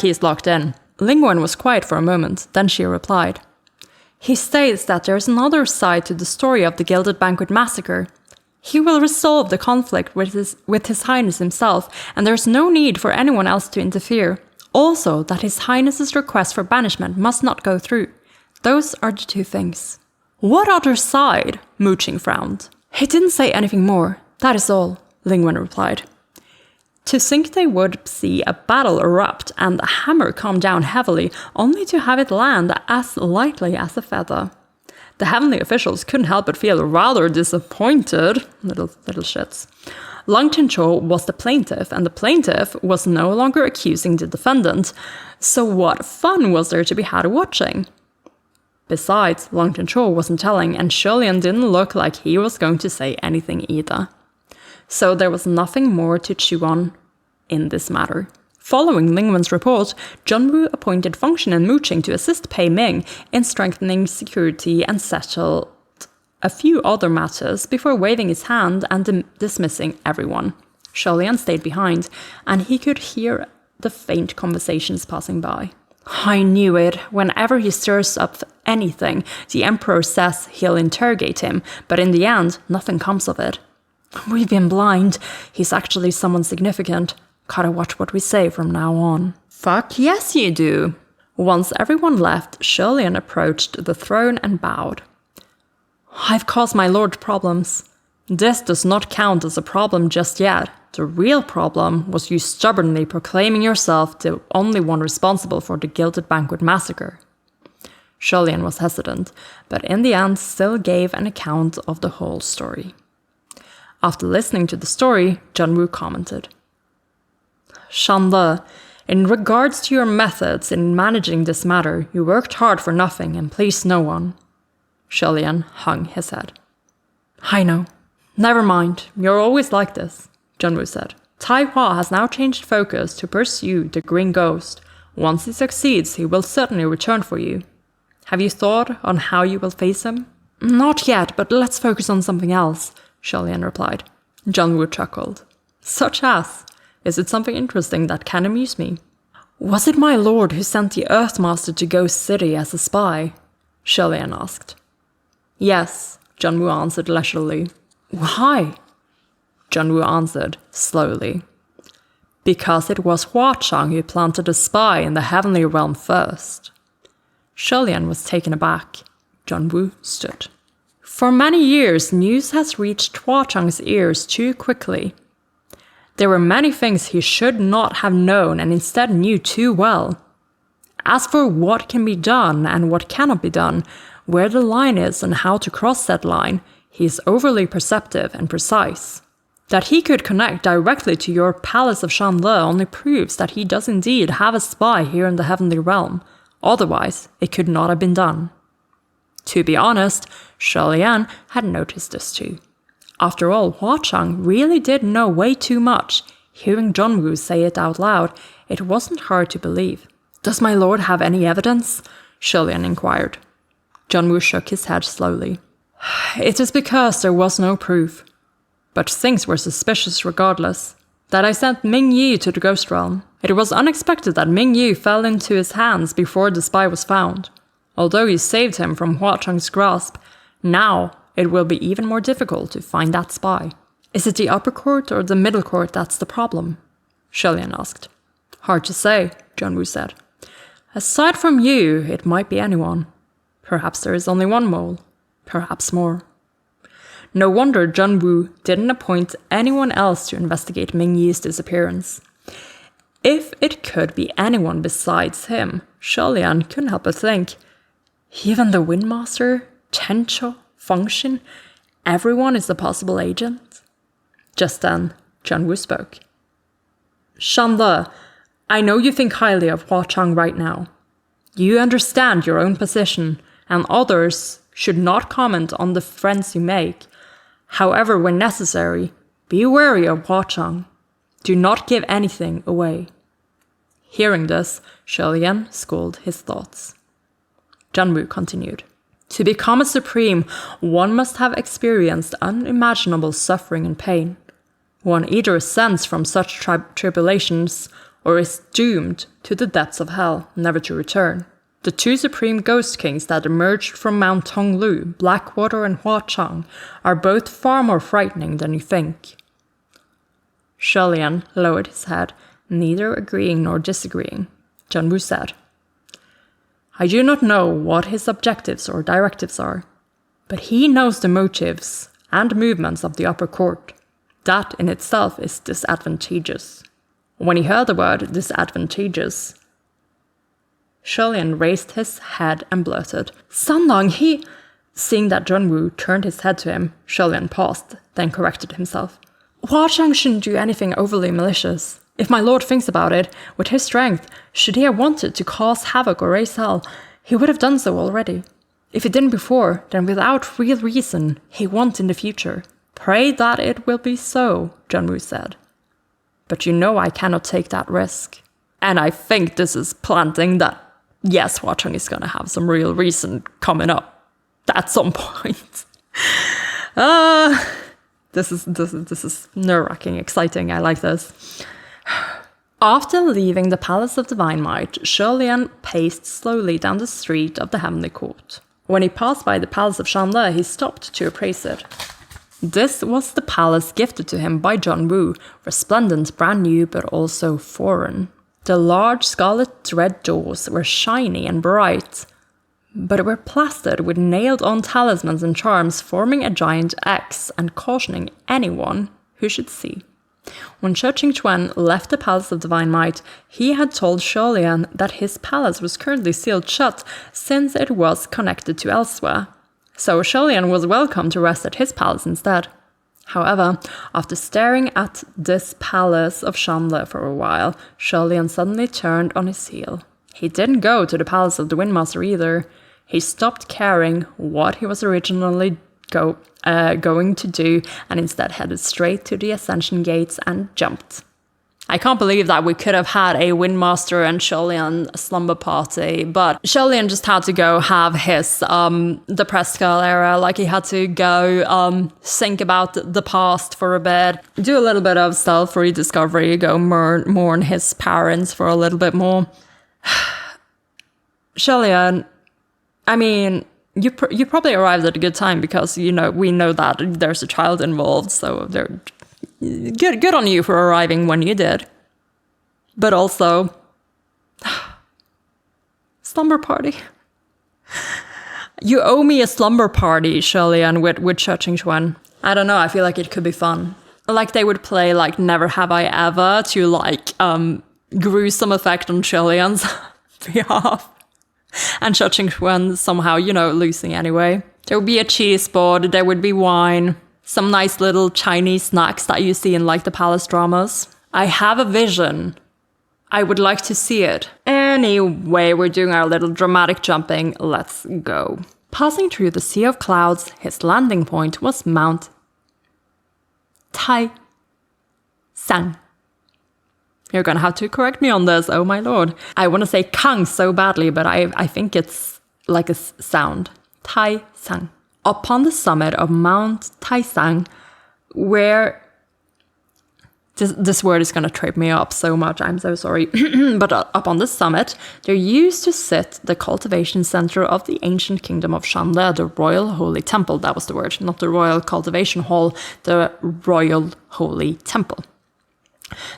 he's locked in. Lingwen was quiet for a moment, then she replied. "He states that there's another side to the story of the Gilded Banquet Massacre. He will resolve the conflict with His Highness himself, and there's no need for anyone else to interfere. Also, that His Highness's request for banishment must not go through. Those are the two things." "What other side?" Mooching frowned. "He didn't say anything more. That is all," Lingwen replied. To think they would see a battle erupt and a hammer come down heavily, only to have it land as lightly as a feather. The heavenly officials couldn't help but feel rather disappointed. Little shits. Long Chencho was the plaintiff, and the plaintiff was no longer accusing the defendant. So what fun was there to be had watching? Besides, Long Chencho wasn't telling, and Lianlian didn't look like he was going to say anything either. So there was nothing more to chew on in this matter. Following Lingwen's report, Junwoo appointed Fengshen and Mooching to assist Pei Ming in strengthening security and settled a few other matters before waving his hand and dismissing everyone. Lianlian stayed behind, and he could hear the faint conversations passing by. I knew it. Whenever he stirs up anything, the Emperor says he'll interrogate him, but in the end, nothing comes of it. We've been blind. He's actually someone significant. Gotta watch what we say from now on. Fuck yes you do. Once everyone left, Lianlian approached the throne and bowed. I've caused my lord problems. This does not count as a problem just yet. The real problem was you stubbornly proclaiming yourself the only one responsible for the Gilded Banquet massacre. Lianlian was hesitant, but in the end still gave an account of the whole story. After listening to the story, Junwu commented, Shanle, in regards to your methods in managing this matter, you worked hard for nothing and pleased no one. Lianlian hung his head. I know. Never mind, you're always like this, Junwu said. Taihua has now changed focus to pursue the Green Ghost. Once he succeeds, he will certainly return for you. Have you thought on how you will face him? Not yet, but let's focus on something else, Lianlian replied. Junwu chuckled. Such as? Is it something interesting that can amuse me? Was it my lord who sent the Earthmaster to Ghost City as a spy? Lianlian asked. Yes, Junwu answered leisurely. Why? Junwu answered slowly. Because it was Huachang who planted a spy in the heavenly realm first. Lianlian was taken aback. Junwu stood. For many years, news has reached Huachang's ears too quickly. There were many things he should not have known and instead knew too well. As for what can be done and what cannot be done, where the line is and how to cross that line, he is overly perceptive and precise. That he could connect directly to your Palace of Shanle only proves that he does indeed have a spy here in the Heavenly Realm. Otherwise, it could not have been done. To be honest, Lianlian had noticed this too. After all, Huachang really did know way too much. Hearing Junwu say it out loud, it wasn't hard to believe. Does my lord have any evidence? Lianlian inquired. Junwu shook his head slowly. It is because there was no proof. But things were suspicious regardless. That I sent Ming Yi to the Ghost Realm. It was unexpected that Ming Yi fell into his hands before the spy was found. Although he saved him from Huachang's grasp, now it will be even more difficult to find that spy. Is it the upper court or the middle court that's the problem? Lianlian asked. Hard to say, Junwu said. Aside from you, it might be anyone. Perhaps there is only one mole. Perhaps more. No wonder Junwu didn't appoint anyone else to investigate Ming Yi's disappearance. If it could be anyone besides him, Lianlian couldn't help but think, even the Windmaster, Tencho, Fengshin, everyone is a possible agent? Just then, Junwu spoke. Shanle, I know you think highly of Huachang right now. You understand your own position, and others should not comment on the friends you make. However, when necessary, be wary of Huachang. Do not give anything away. Hearing this, Lianlian schooled his thoughts. Junwu continued. To become a supreme, one must have experienced unimaginable suffering and pain. One either ascends from such tribulations or is doomed to the depths of hell, never to return. The two supreme ghost kings that emerged from Mount Tonglu, Blackwater and Huachang, are both far more frightening than you think. Lianlian lowered his head, neither agreeing nor disagreeing. Junwu said, I do not know what his objectives or directives are, but he knows the motives and movements of the upper court. That in itself is disadvantageous. When he heard the word disadvantageous, Lianlian raised his head and blurted, Sanlang, he... Seeing that Junwu turned his head to him, Lianlian paused, then corrected himself. Huachang shouldn't do anything overly malicious. If my lord thinks about it, with his strength, should he have wanted to cause havoc or raise hell, he would have done so already. If he didn't before, then without real reason, he won't in the future. Pray that it will be so, Junwu said. But you know I cannot take that risk. And I think this is planting that, yes, Huachang is gonna have some real reason coming up at some point. This is nerve-wracking, exciting. I like this. After leaving the Palace of Divine Might, Lianlian paced slowly down the street of the Heavenly Court. When he passed by the Palace of Shanle, he stopped to appraise it. This was the palace gifted to him by John Woo, resplendent, brand new, but also foreign. The large scarlet red doors were shiny and bright, but were plastered with nailed-on talismans and charms forming a giant X and cautioning anyone who should see. When Shi Qingquan left the Palace of Divine Might, he had told Lianlian that his palace was currently sealed shut since it was connected to elsewhere. So Lianlian was welcome to rest at his palace instead. However, after staring at this palace of Shanle for a while, Lianlian suddenly turned on his heel. He didn't go to the Palace of the Windmaster either. He stopped caring what he was originally going to do and instead headed straight to the Ascension Gates and jumped. I can't believe that we could have had a Windmaster and Lianlian slumber party, but Lianlian just had to go have his depressed girl era, like he had to go think about the past for a bit, do a little bit of self-rediscovery, go mourn his parents for a little bit more. Lianlian, I mean, you probably arrived at a good time because, you know, we know that there's a child involved, so they're good on you for arriving when you did. But also, slumber party. You owe me a slumber party, Lianlian, with Shi Qingquan. I don't know, I feel like it could be fun. Like they would play like Never Have I Ever to like gruesome effect on Lianlian's behalf. And Shi Qingquan somehow, you know, losing anyway. There would be a cheese board, there would be wine, some nice little Chinese snacks that you see in like the palace dramas. I have a vision. I would like to see it. Anyway, we're doing our little dramatic jumping. Let's go. Passing through the sea of clouds, his landing point was Mount Tai Sang. You're gonna have to correct me on this, oh my lord. I want to say Kang so badly, but I think it's like a sound. Tai Sang. Upon the summit of Mount Tai Sang, where... This word is gonna trip me up so much, I'm so sorry. But up on the summit, there used to sit the cultivation center of the ancient kingdom of Shanle, the Royal Holy Temple. That was the word, not the Royal Cultivation Hall, the Royal Holy Temple.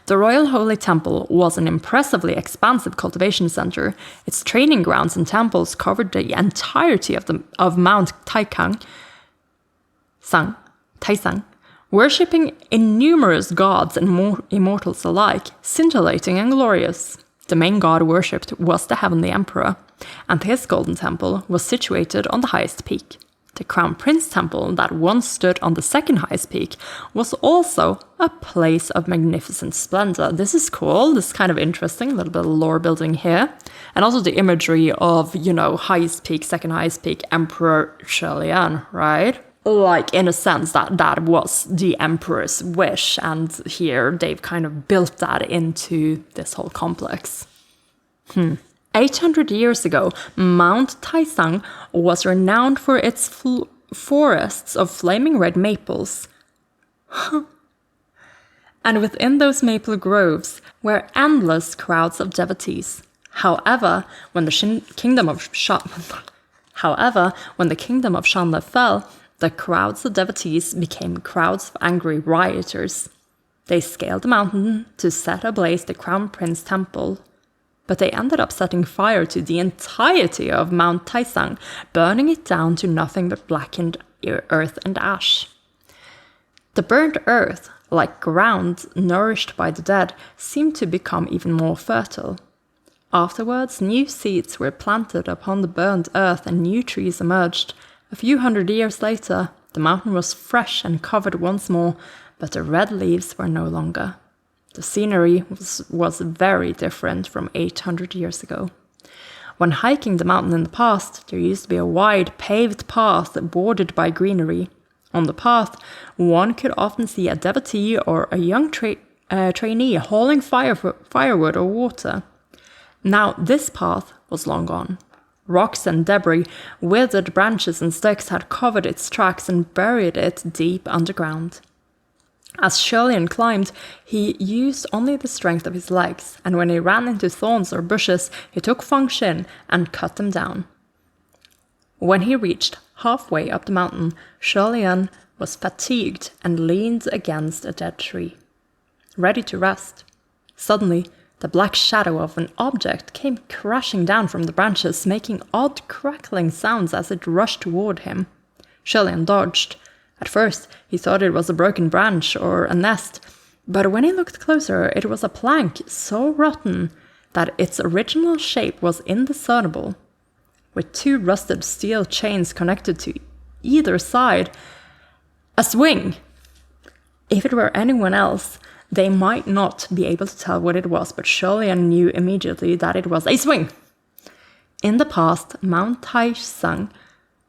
The Royal Holy Temple was an impressively expansive cultivation center. Its training grounds and temples covered the entirety of Mount Tai Sang, worshipping innumerous gods and immortals alike, scintillating and glorious. The main god worshipped was the Heavenly Emperor, and his golden temple was situated on the highest peak. The Crown Prince Temple that once stood on the second highest peak was also a place of magnificent splendor. This is cool, this is kind of interesting, a little bit of lore building here. And also the imagery of, you know, highest peak, second highest peak, Emperor Lianlian, right? Like, in a sense, that was the Emperor's wish, and here they've kind of built that into this whole complex. 800 years ago, Mount Tai Sang was renowned for its forests of flaming red maples. And within those maple groves were endless crowds of devotees. However, when the kingdom of Shanle fell, the crowds of devotees became crowds of angry rioters. They scaled the mountain to set ablaze the Crown Prince Temple, but they ended up setting fire to the entirety of Mount Tai Sang, burning it down to nothing but blackened earth and ash. The burnt earth, like ground nourished by the dead, seemed to become even more fertile. Afterwards, new seeds were planted upon the burnt earth and new trees emerged. A few hundred years later, the mountain was fresh and covered once more, but the red leaves were no longer. The scenery was very different from 800 years ago. When hiking the mountain in the past, there used to be a wide paved path bordered by greenery. On the path, one could often see a devotee or a young trainee hauling firewood or water. Now this path was long gone. Rocks and debris, withered branches and sticks had covered its tracks and buried it deep underground. As Lianlian climbed, he used only the strength of his legs, and when he ran into thorns or bushes, he took Feng-Shin and cut them down. When he reached halfway up the mountain, Lianlian was fatigued and leaned against a dead tree, ready to rest. Suddenly, the black shadow of an object came crashing down from the branches, making odd crackling sounds as it rushed toward him. Lianlian dodged. At first, he thought it was a broken branch or a nest, but when he looked closer, it was a plank so rotten that its original shape was indiscernible. With 2 rusted steel chains connected to either side, a swing. If it were anyone else, they might not be able to tell what it was, but Lianlian knew immediately that it was a swing. In the past, Mount Taisang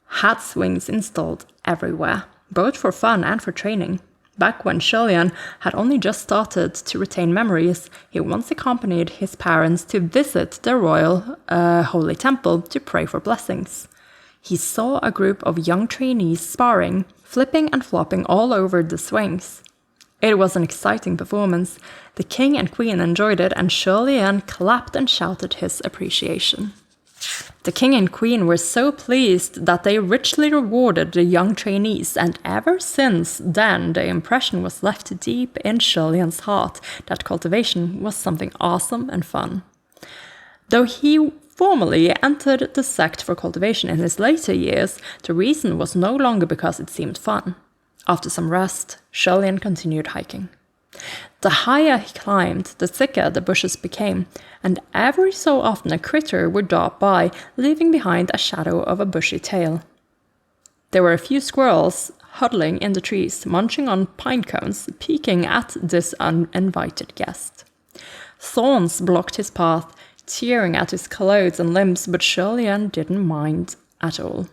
had swings installed everywhere, both for fun and for training. Back when Lianlian had only just started to retain memories, he once accompanied his parents to visit the royal holy temple to pray for blessings. He saw a group of young trainees sparring, flipping and flopping all over the swings. It was an exciting performance. The king and queen enjoyed it, and Lianlian clapped and shouted his appreciation. The king and queen were so pleased that they richly rewarded the young trainees, and ever since then the impression was left deep in Lianlian's heart that cultivation was something awesome and fun. Though he formally entered the sect for cultivation in his later years, the reason was no longer because it seemed fun. After some rest, Lianlian continued hiking. The higher he climbed, the thicker the bushes became, and every so often a critter would dart by, leaving behind a shadow of a bushy tail. There were a few squirrels huddling in the trees, munching on pine cones, peeking at this uninvited guest. Thorns blocked his path, tearing at his clothes and limbs, but Lianlian didn't mind at all.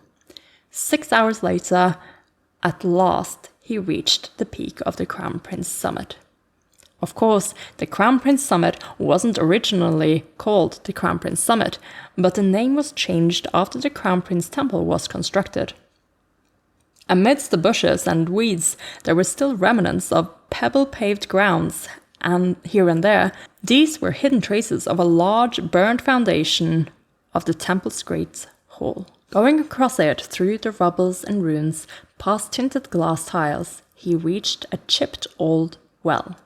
6 hours later, at last, he reached the peak of the Crown Prince Summit. Of course, the Crown Prince Summit wasn't originally called the Crown Prince Summit, but the name was changed after the Crown Prince Temple was constructed. Amidst the bushes and weeds, there were still remnants of pebble-paved grounds, and here and there, these were hidden traces of a large burned foundation of the temple's great hall. Going across it through the rubbles and ruins, past tinted glass tiles, he reached a chipped old well.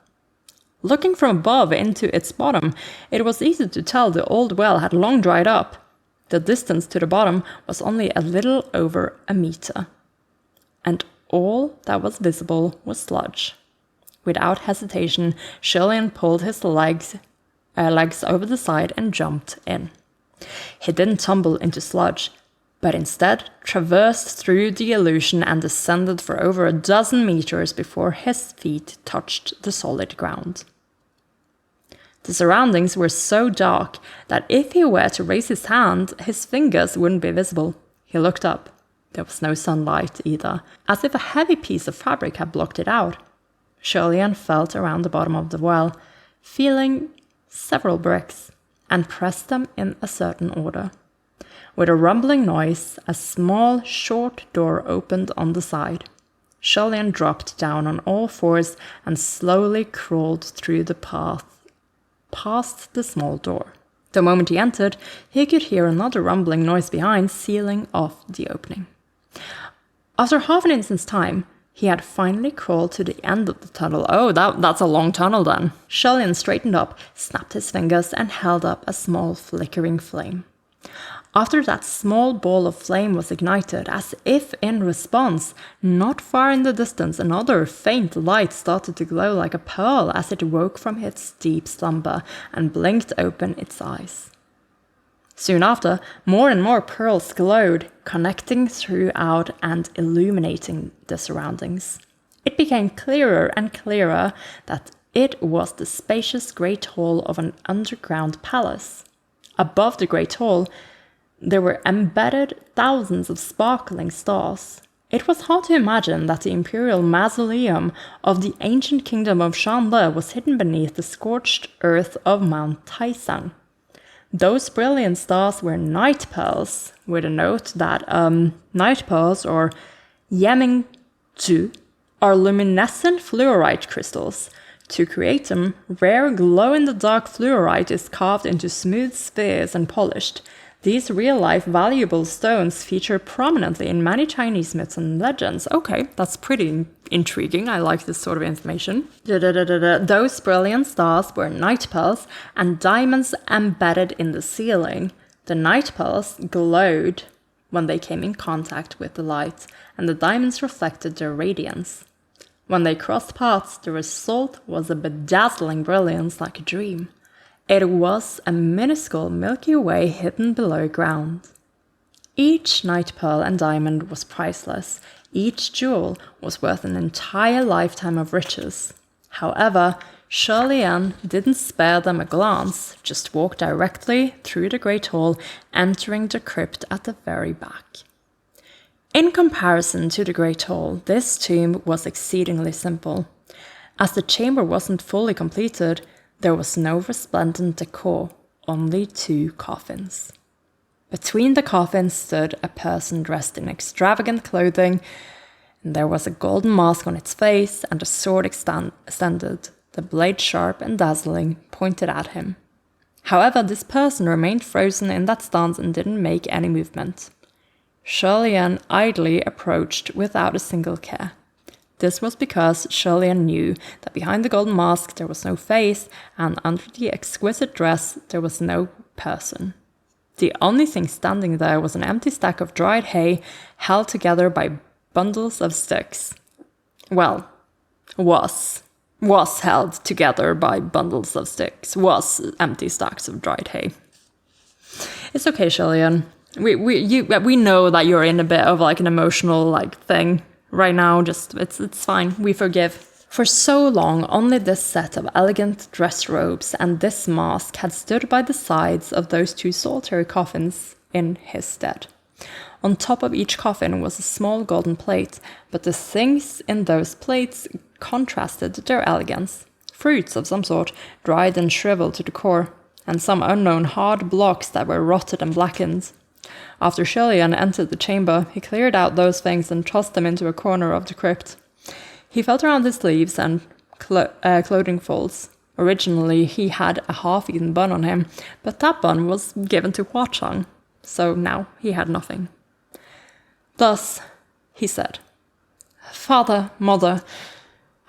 Looking from above into its bottom, it was easy to tell the old well had long dried up. The distance to the bottom was only a little over a meter, and all that was visible was sludge. Without hesitation, Lianlian pulled his legs over the side and jumped in. He didn't tumble into sludge, but instead traversed through the illusion and descended for over a dozen meters before his feet touched the solid ground. The surroundings were so dark that if he were to raise his hand, his fingers wouldn't be visible. He looked up. There was no sunlight either, as if a heavy piece of fabric had blocked it out. Lianlian felt around the bottom of the well, feeling several bricks, and pressed them in a certain order. With a rumbling noise, a small, short door opened on the side. Lianlian dropped down on all fours and slowly crawled through the path past the small door. The moment he entered, he could hear another rumbling noise behind, sealing off the opening. After half an instant's time, he had finally crawled to the end of the tunnel. Oh, that's a long tunnel then. Lianlian straightened up, snapped his fingers, and held up a small flickering flame. After that small ball of flame was ignited, as if in response, not far in the distance another faint light started to glow like a pearl as it woke from its deep slumber and blinked open its eyes. Soon after, more and more pearls glowed, connecting throughout and illuminating the surroundings. It became clearer and clearer that it was the spacious great hall of an underground palace. Above the great hall, there were embedded thousands of sparkling stars. It was hard to imagine that the imperial mausoleum of the ancient kingdom of Shanle was hidden beneath the scorched earth of Mount Taisang. Those brilliant stars were night pearls, with a note that night pearls, or yeming-zu, are luminescent fluorite crystals. To create them, rare glow-in-the-dark fluorite is carved into smooth spheres and polished. These real-life valuable stones feature prominently in many Chinese myths and legends. Okay, that's pretty intriguing. I like this sort of information. Those brilliant stars were night pearls and diamonds embedded in the ceiling. The night pearls glowed when they came in contact with the light, and the diamonds reflected their radiance. When they crossed paths, the result was a bedazzling brilliance like a dream. It was a minuscule Milky Way hidden below ground. Each night pearl and diamond was priceless. Each jewel was worth an entire lifetime of riches. However, Lianlian didn't spare them a glance, just walked directly through the Great Hall, entering the crypt at the very back. In comparison to the Great Hall, this tomb was exceedingly simple. As the chamber wasn't fully completed, there was no resplendent decor, only 2 coffins. Between the coffins stood a person dressed in extravagant clothing, and there was a golden mask on its face and a sword extended, the blade sharp and dazzling, pointed at him. However, this person remained frozen in that stance and didn't make any movement. Lianlian idly approached without a single care. This was because Lianlian knew that behind the golden mask there was no face, and under the exquisite dress there was no person. The only thing standing there was an empty stack of dried hay held together by bundles of sticks. Well, was held together by bundles of sticks, was empty stacks of dried hay. It's okay, Lianlian. We know that you're in a bit of like an emotional like thing right now. Just it's fine. We forgive. For so long, only this set of elegant dress robes and this mask had stood by the sides of those 2 solitary coffins in his stead. On top of each coffin was a small golden plate, but the things in those plates contrasted their elegance. Fruits of some sort, dried and shriveled to the core, and some unknown hard blocks that were rotted and blackened. After Lianlian entered the chamber, he cleared out those things and tossed them into a corner of the crypt. He felt around his sleeves and clothing folds. Originally, he had a half-eaten bun on him, but that bun was given to Hua Chang, so now he had nothing. Thus, he said, "Father, Mother,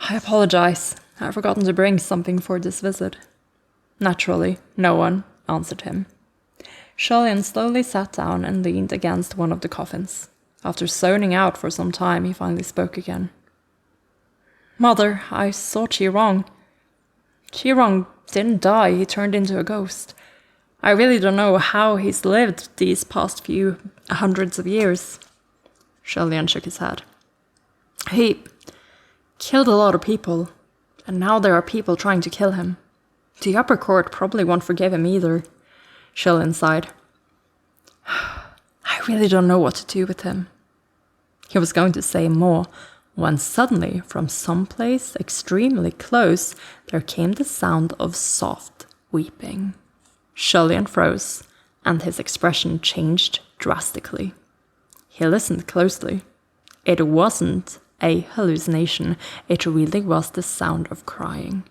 I apologize. I've forgotten to bring something for this visit." Naturally, no one answered him. Lianlian slowly sat down and leaned against one of the coffins. After zoning out for some time, he finally spoke again. "Mother, I saw Qirong. Qirong didn't die, he turned into a ghost. I really don't know how he's lived these past few hundreds of years." Lianlian shook his head. "He killed a lot of people, and now there are people trying to kill him. The upper court probably won't forgive him either." Lianlian sighed. "I really don't know what to do with him." He was going to say more, when suddenly, from someplace extremely close, there came the sound of soft weeping. Lianlian froze, and his expression changed drastically. He listened closely. It wasn't a hallucination, it really was the sound of crying.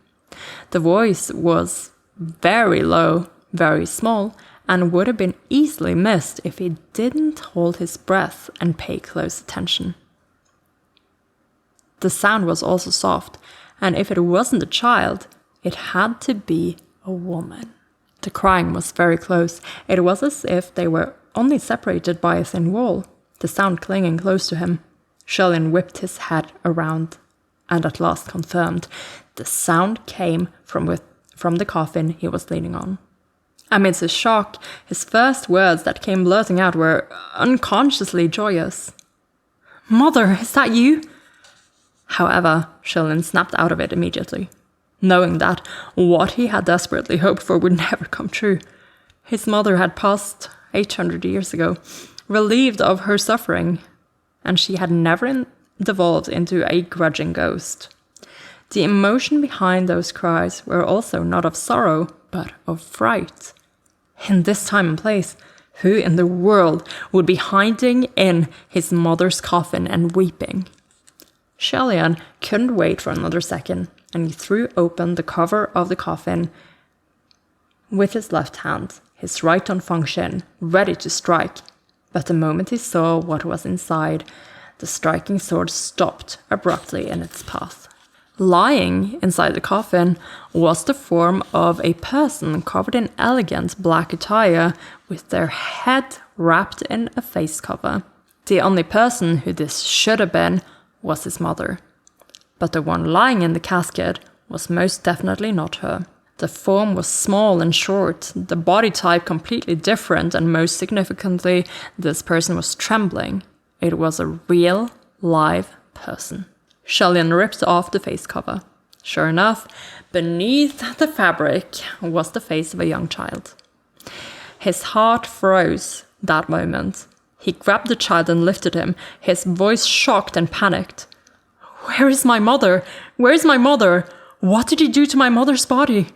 The voice was very low, very small, and would have been easily missed if he didn't hold his breath and pay close attention. The sound was also soft, and if it wasn't a child, it had to be a woman. The crying was very close. It was as if they were only separated by a thin wall, the sound clinging close to him. Lianlian whipped his head around and at last confirmed. The sound came from the coffin he was leaning on. Amidst his shock, his first words that came blurting out were unconsciously joyous. "Mother, is that you?" However, Lianlian snapped out of it immediately, knowing that what he had desperately hoped for would never come true. His mother had passed 800 years ago, relieved of her suffering, and she had never devolved into a grudging ghost. The emotion behind those cries were also not of sorrow, but of fright. In this time and place, who in the world would be hiding in his mother's coffin and weeping? Lianlian couldn't wait for another second, and he threw open the cover of the coffin with his left hand, his right on function, ready to strike. But the moment he saw what was inside, the striking sword stopped abruptly in its path. Lying inside the coffin was the form of a person covered in elegant black attire with their head wrapped in a face cover. The only person who this should have been was his mother. But the one lying in the casket was most definitely not her. The form was small and short, the body type completely different, and most significantly, this person was trembling. It was a real, live person. Lianlian ripped off the face cover. Sure enough, beneath the fabric was the face of a young child. His heart froze that moment. He grabbed the child and lifted him, his voice shocked and panicked. "Where is my mother? Where is my mother? What did you do to my mother's body?"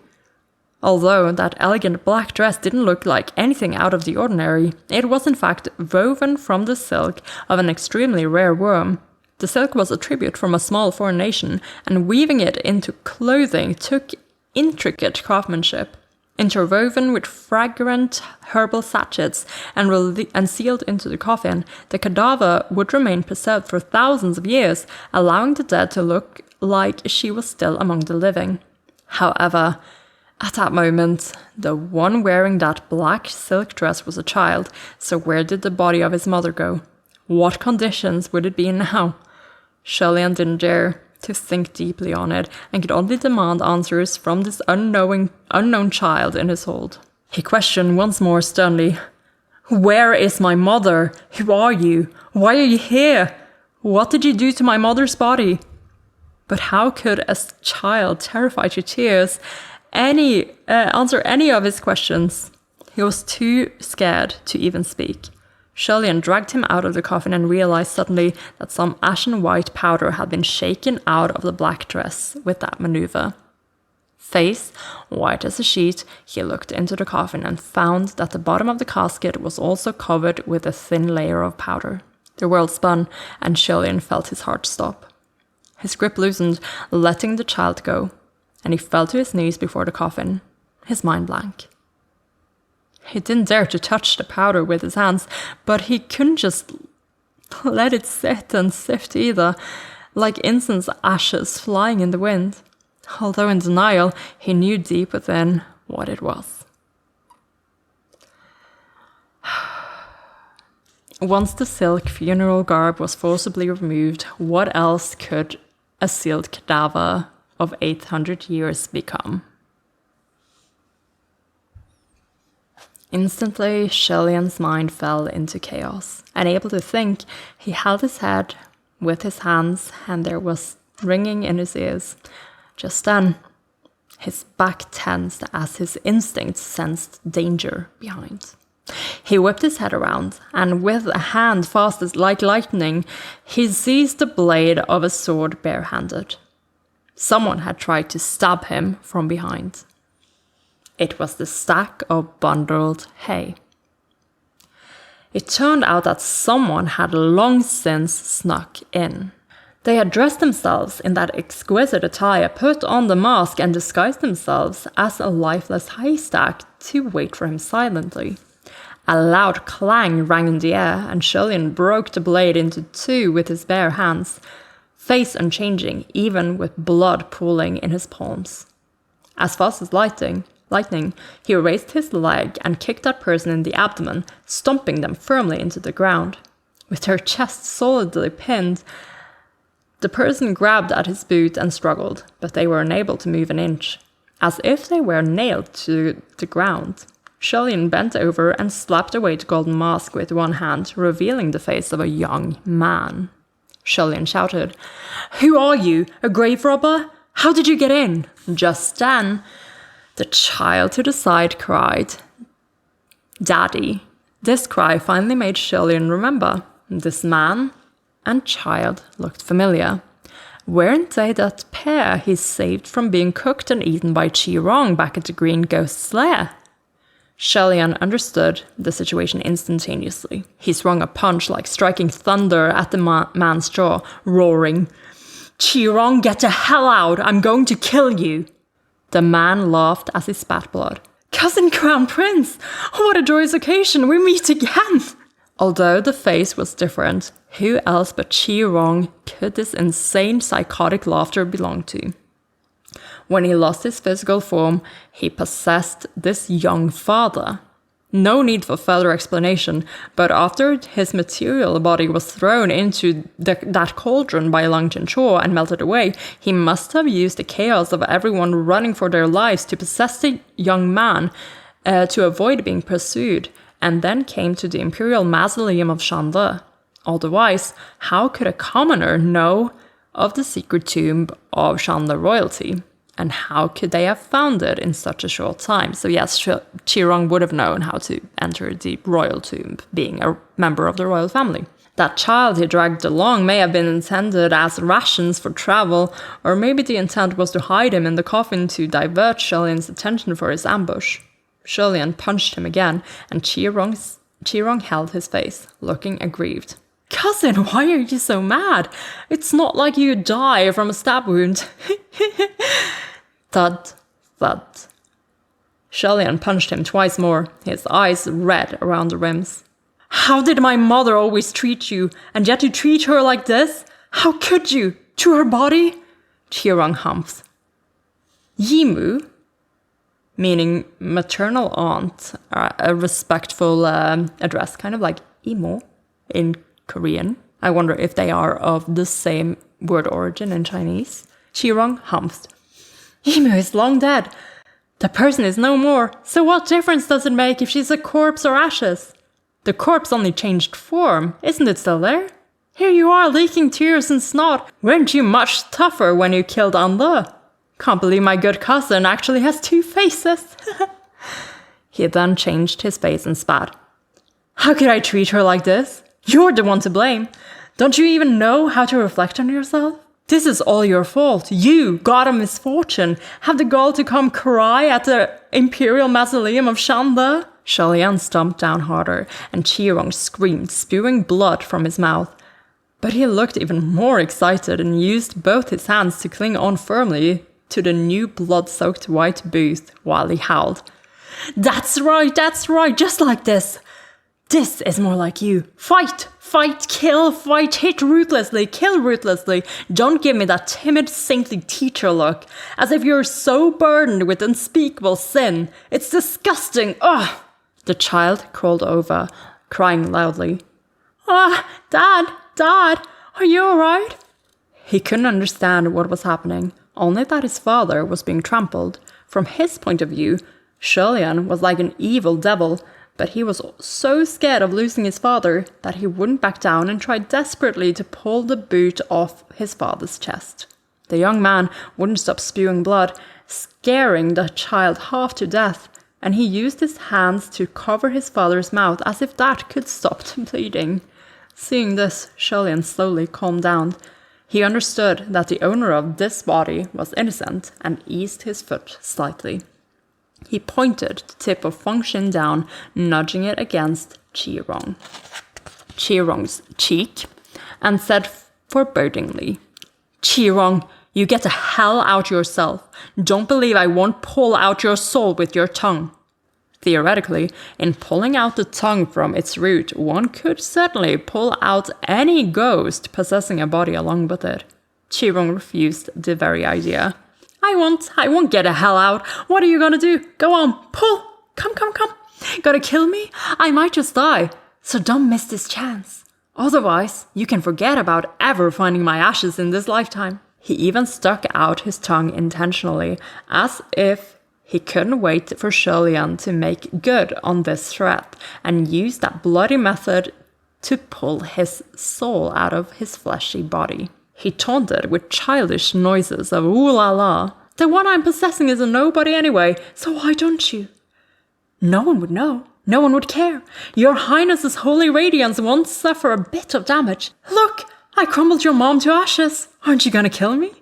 Although that elegant black dress didn't look like anything out of the ordinary, it was in fact woven from the silk of an extremely rare worm. The silk was a tribute from a small foreign nation, and weaving it into clothing took intricate craftsmanship. Interwoven with fragrant herbal sachets and sealed into the coffin, the cadaver would remain preserved for thousands of years, allowing the dead to look like she was still among the living. However, at that moment, the one wearing that black silk dress was a child, so where did the body of his mother go? What conditions would it be in now? Lianlian didn't dare to think deeply on it, and could only demand answers from this unknown child in his hold. He questioned once more sternly, "Where is my mother? Who are you? Why are you here? What did you do to my mother's body?" But how could a child, terrified to tears, answer any of his questions? He was too scared to even speak. Lianlian dragged him out of the coffin and realized suddenly that some ashen white powder had been shaken out of the black dress with that maneuver. Face white as a sheet, he looked into the coffin and found that the bottom of the casket was also covered with a thin layer of powder. The world spun, and Lianlian felt his heart stop. His grip loosened, letting the child go, and he fell to his knees before the coffin, his mind blank. He didn't dare to touch the powder with his hands, but he couldn't just let it sit and sift either, like incense ashes flying in the wind. Although in denial, he knew deep within what it was. Once the silk funeral garb was forcibly removed, what else could a sealed cadaver of 800 years become? Instantly, Lianlian's mind fell into chaos. Unable to think, he held his head with his hands, and there was ringing in his ears. Just then, his back tensed as his instincts sensed danger behind. He whipped his head around, and with a hand fast as like lightning, he seized the blade of a sword barehanded. Someone had tried to stab him from behind. It was the stack of bundled hay. It turned out that someone had long since snuck in. They had dressed themselves in that exquisite attire, put on the mask, and disguised themselves as a lifeless haystack to wait for him silently. A loud clang rang in the air, and Lianlian broke the blade into two with his bare hands, face unchanging, even with blood pooling in his palms. As fast as lightning, he raised his leg and kicked that person in the abdomen, stomping them firmly into the ground. With their chests solidly pinned, the person grabbed at his boot and struggled, but they were unable to move an inch, as if they were nailed to the ground. Lianlian bent over and slapped away the golden mask with one hand, revealing the face of a young man. Lianlian shouted, "Who are you? A grave robber? How did you get in?" Just then, the child to the side cried, "Daddy." This cry finally made Lianlian remember. This man and child looked familiar. Weren't they that pair he saved from being cooked and eaten by Chi Rong back at the Green Ghost's lair? Lianlian understood the situation instantaneously. He swung a punch like striking thunder at the man's jaw, roaring, "Qirong, get the hell out! I'm going to kill you!" The man laughed as he spat blood. "Cousin Crown Prince! What a joyous occasion! We meet again!" Although the face was different, who else but Qirong could this insane psychotic laughter belong to? When he lost his physical form, he possessed this young father. No need for further explanation, but after his material body was thrown into that cauldron by Lang Chenchuo and melted away, he must have used the chaos of everyone running for their lives to possess the young man to avoid being pursued, and then came to the imperial mausoleum of Shanle. Otherwise, how could a commoner know of the secret tomb of Shanle royalty? And how could they have found it in such a short time? So yes, Qirong would have known how to enter the royal tomb, being a member of the royal family. That child he dragged along may have been intended as rations for travel, or maybe the intent was to hide him in the coffin to divert Lianlian's attention for his ambush. Lianlian punched him again, and Qirong held his face, looking aggrieved. "Cousin, why are you so mad? It's not like you die from a stab wound." Thud, thud. Lianlian punched him twice more, his eyes red around the rims. "How did my mother always treat you, and yet you treat her like this? How could you? To her body?" Qirong humphed. "Yimu," meaning maternal aunt, a respectful address, kind of like imo in Korean. I wonder if they are of the same word origin in Chinese. Qirong humphed. "Yimu is long dead. The person is no more, so what difference does it make if she's a corpse or ashes? The corpse only changed form, isn't it still there? Here you are leaking tears and snot. Weren't you much tougher when you killed Anle? Can't believe my good cousin actually has two faces." He then changed his face and spat. "How could I treat her like this? You're the one to blame. Don't you even know how to reflect on yourself? This is all your fault. You, god of misfortune, have the gall to come cry at the imperial mausoleum of Shanle." Lianlian stomped down harder, and Qirong screamed, spewing blood from his mouth. But he looked even more excited and used both his hands to cling on firmly to the new blood-soaked white boot while he howled. That's right, just like this. This is more like you. Fight, fight, kill, fight, hit ruthlessly, kill ruthlessly. Don't give me that timid, saintly teacher look, as if you're so burdened with unspeakable sin. It's disgusting, ugh! The child crawled over, crying loudly. Dad, are you alright? He couldn't understand what was happening, only that his father was being trampled. From his point of view, Lianlian was like an evil devil, but he was so scared of losing his father that he wouldn't back down and tried desperately to pull the boot off his father's chest. The young man wouldn't stop spewing blood, scaring the child half to death, and he used his hands to cover his father's mouth as if that could stop the bleeding. Seeing this, Lianlian slowly calmed down. He understood that the owner of this body was innocent and eased his foot slightly. He pointed the tip of Fengshin down, nudging it against Qirong's cheek, and said forebodingly, Qirong, you get the hell out yourself. Don't believe I won't pull out your soul with your tongue. Theoretically, in pulling out the tongue from its root, one could certainly pull out any ghost possessing a body along with it. Qirong refused the very idea. I won't get the hell out. What are you gonna do? Go on, pull. Come. Gonna kill me? I might just die. So don't miss this chance. Otherwise, you can forget about ever finding my ashes in this lifetime. He even stuck out his tongue intentionally, as if he couldn't wait for Lianlian to make good on this threat and use that bloody method to pull his soul out of his fleshy body. He taunted with childish noises of ooh la la. The one I'm possessing is a nobody anyway, so why don't you? No one would know. No one would care. Your Highness's holy radiance won't suffer a bit of damage. Look, I crumbled your mom to ashes. Aren't you gonna kill me?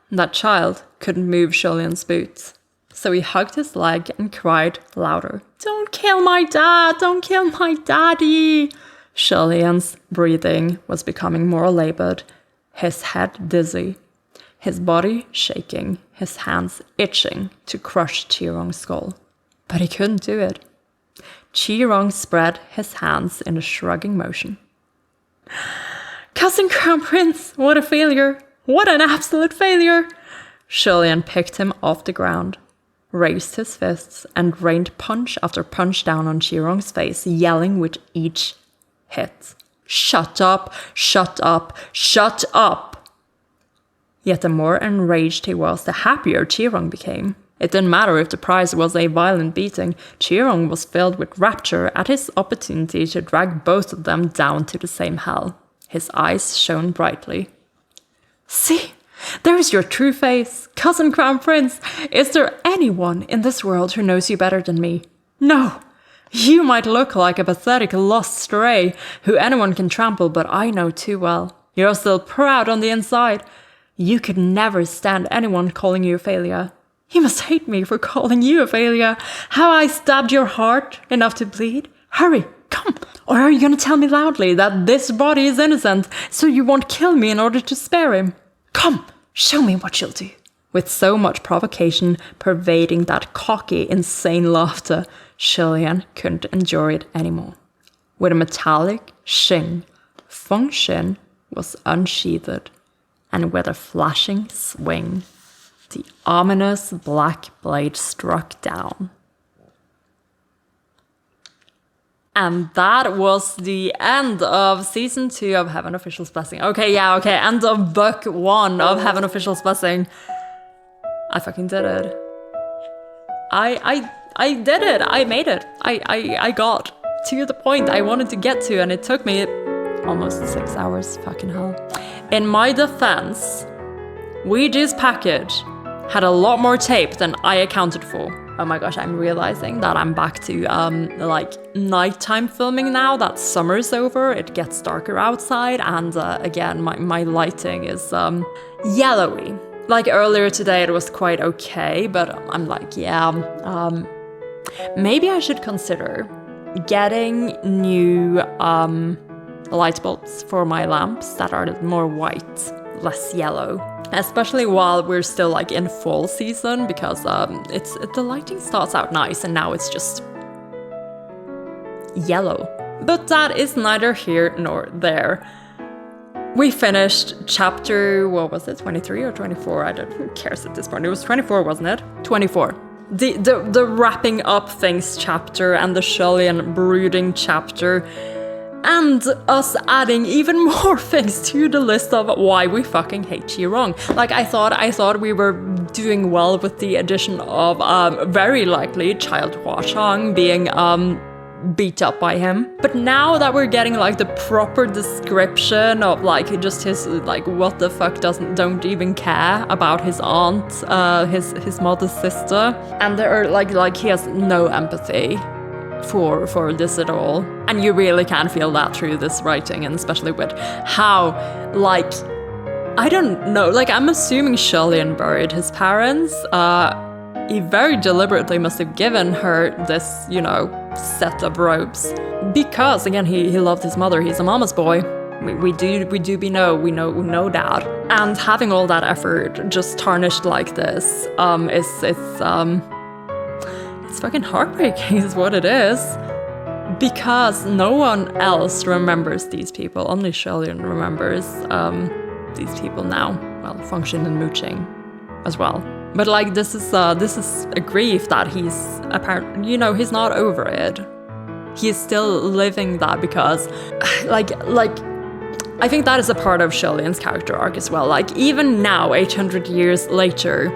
That child couldn't move Lianlian's boots. So he hugged his leg and cried louder. "Don't kill my dad! Don't kill my daddy!" Lianlian's breathing was becoming more labored, his head dizzy, his body shaking, his hands itching to crush Qirong's skull. But he couldn't do it. Qirong spread his hands in a shrugging motion. "Cousin Crown Prince, what a failure! What an absolute failure!" Lianlian picked him off the ground, raised his fists, and rained punch after punch down on Qirong's face, yelling with each hit. "Shut up! Shut up! Shut up!" Yet the more enraged he was, the happier Qirong became. It didn't matter if the prize was a violent beating. Qirong was filled with rapture at his opportunity to drag both of them down to the same hell. His eyes shone brightly. "See, there is your true face. Cousin Crown Prince, is there anyone in this world who knows you better than me? No! You might look like a pathetic lost stray who anyone can trample, but I know too well. You're still proud on the inside. You could never stand anyone calling you a failure. You must hate me for calling you a failure. How I stabbed your heart enough to bleed? Hurry, come! Or are you going to tell me loudly that this body is innocent, so you won't kill me in order to spare him? Come, show me what you'll do." With so much provocation pervading that cocky, insane laughter, Lianlian couldn't endure it anymore. With a metallic shing, Feng Xin was unsheathed, and with a flashing swing, the ominous black blade struck down. And that was the end of Season 2 of Heaven Official's Blessing. Okay, end of Book 1 of Heaven Official's Blessing. I fucking did it. I did it. I made it. I got to the point I wanted to get to, and it took me almost 6 hours. Fucking hell. In my defense, Ouija's package had a lot more tape than I accounted for. Oh my gosh, I'm realizing that I'm back to like nighttime filming now that summer's over. It gets darker outside, and again, my lighting is yellowy. Like earlier today, it was quite okay, but I'm like, yeah, maybe I should consider getting new light bulbs for my lamps that are more white, less yellow. Especially while we're still like in fall season, because the lighting starts out nice and now it's just yellow. But that is neither here nor there. We finished chapter, what was it, 23 or 24? Who cares at this point? It was 24, wasn't it? 24. The wrapping up things chapter and the Lianlian brooding chapter. And us adding even more things to the list of why we fucking hate Qirong. Like, I thought we were doing well with the addition of very likely child Huashang being beat up by him. But now that we're getting like the proper description of like just his like what the fuck don't even care about his aunt, his mother's sister, and there are like he has no empathy for this at all. And you really can feel that through this writing, and especially with how, like, I don't know, like, I'm assuming Lianlian buried his parents. He very deliberately must have given her this, you know, set of robes. Because, again, he loved his mother. He's a mama's boy. We know that. And having all that effort just tarnished like this, it's fucking heartbreaking is what it is. Because no one else remembers these people. Only Lianlian remembers these people now. Well, Feng Xin and Mooching as well. But like this is a grief that he's apparently, you know, he's not over it. He's still living that because like I think that is a part of Lianlian's character arc as well. Like even now, 800 years later,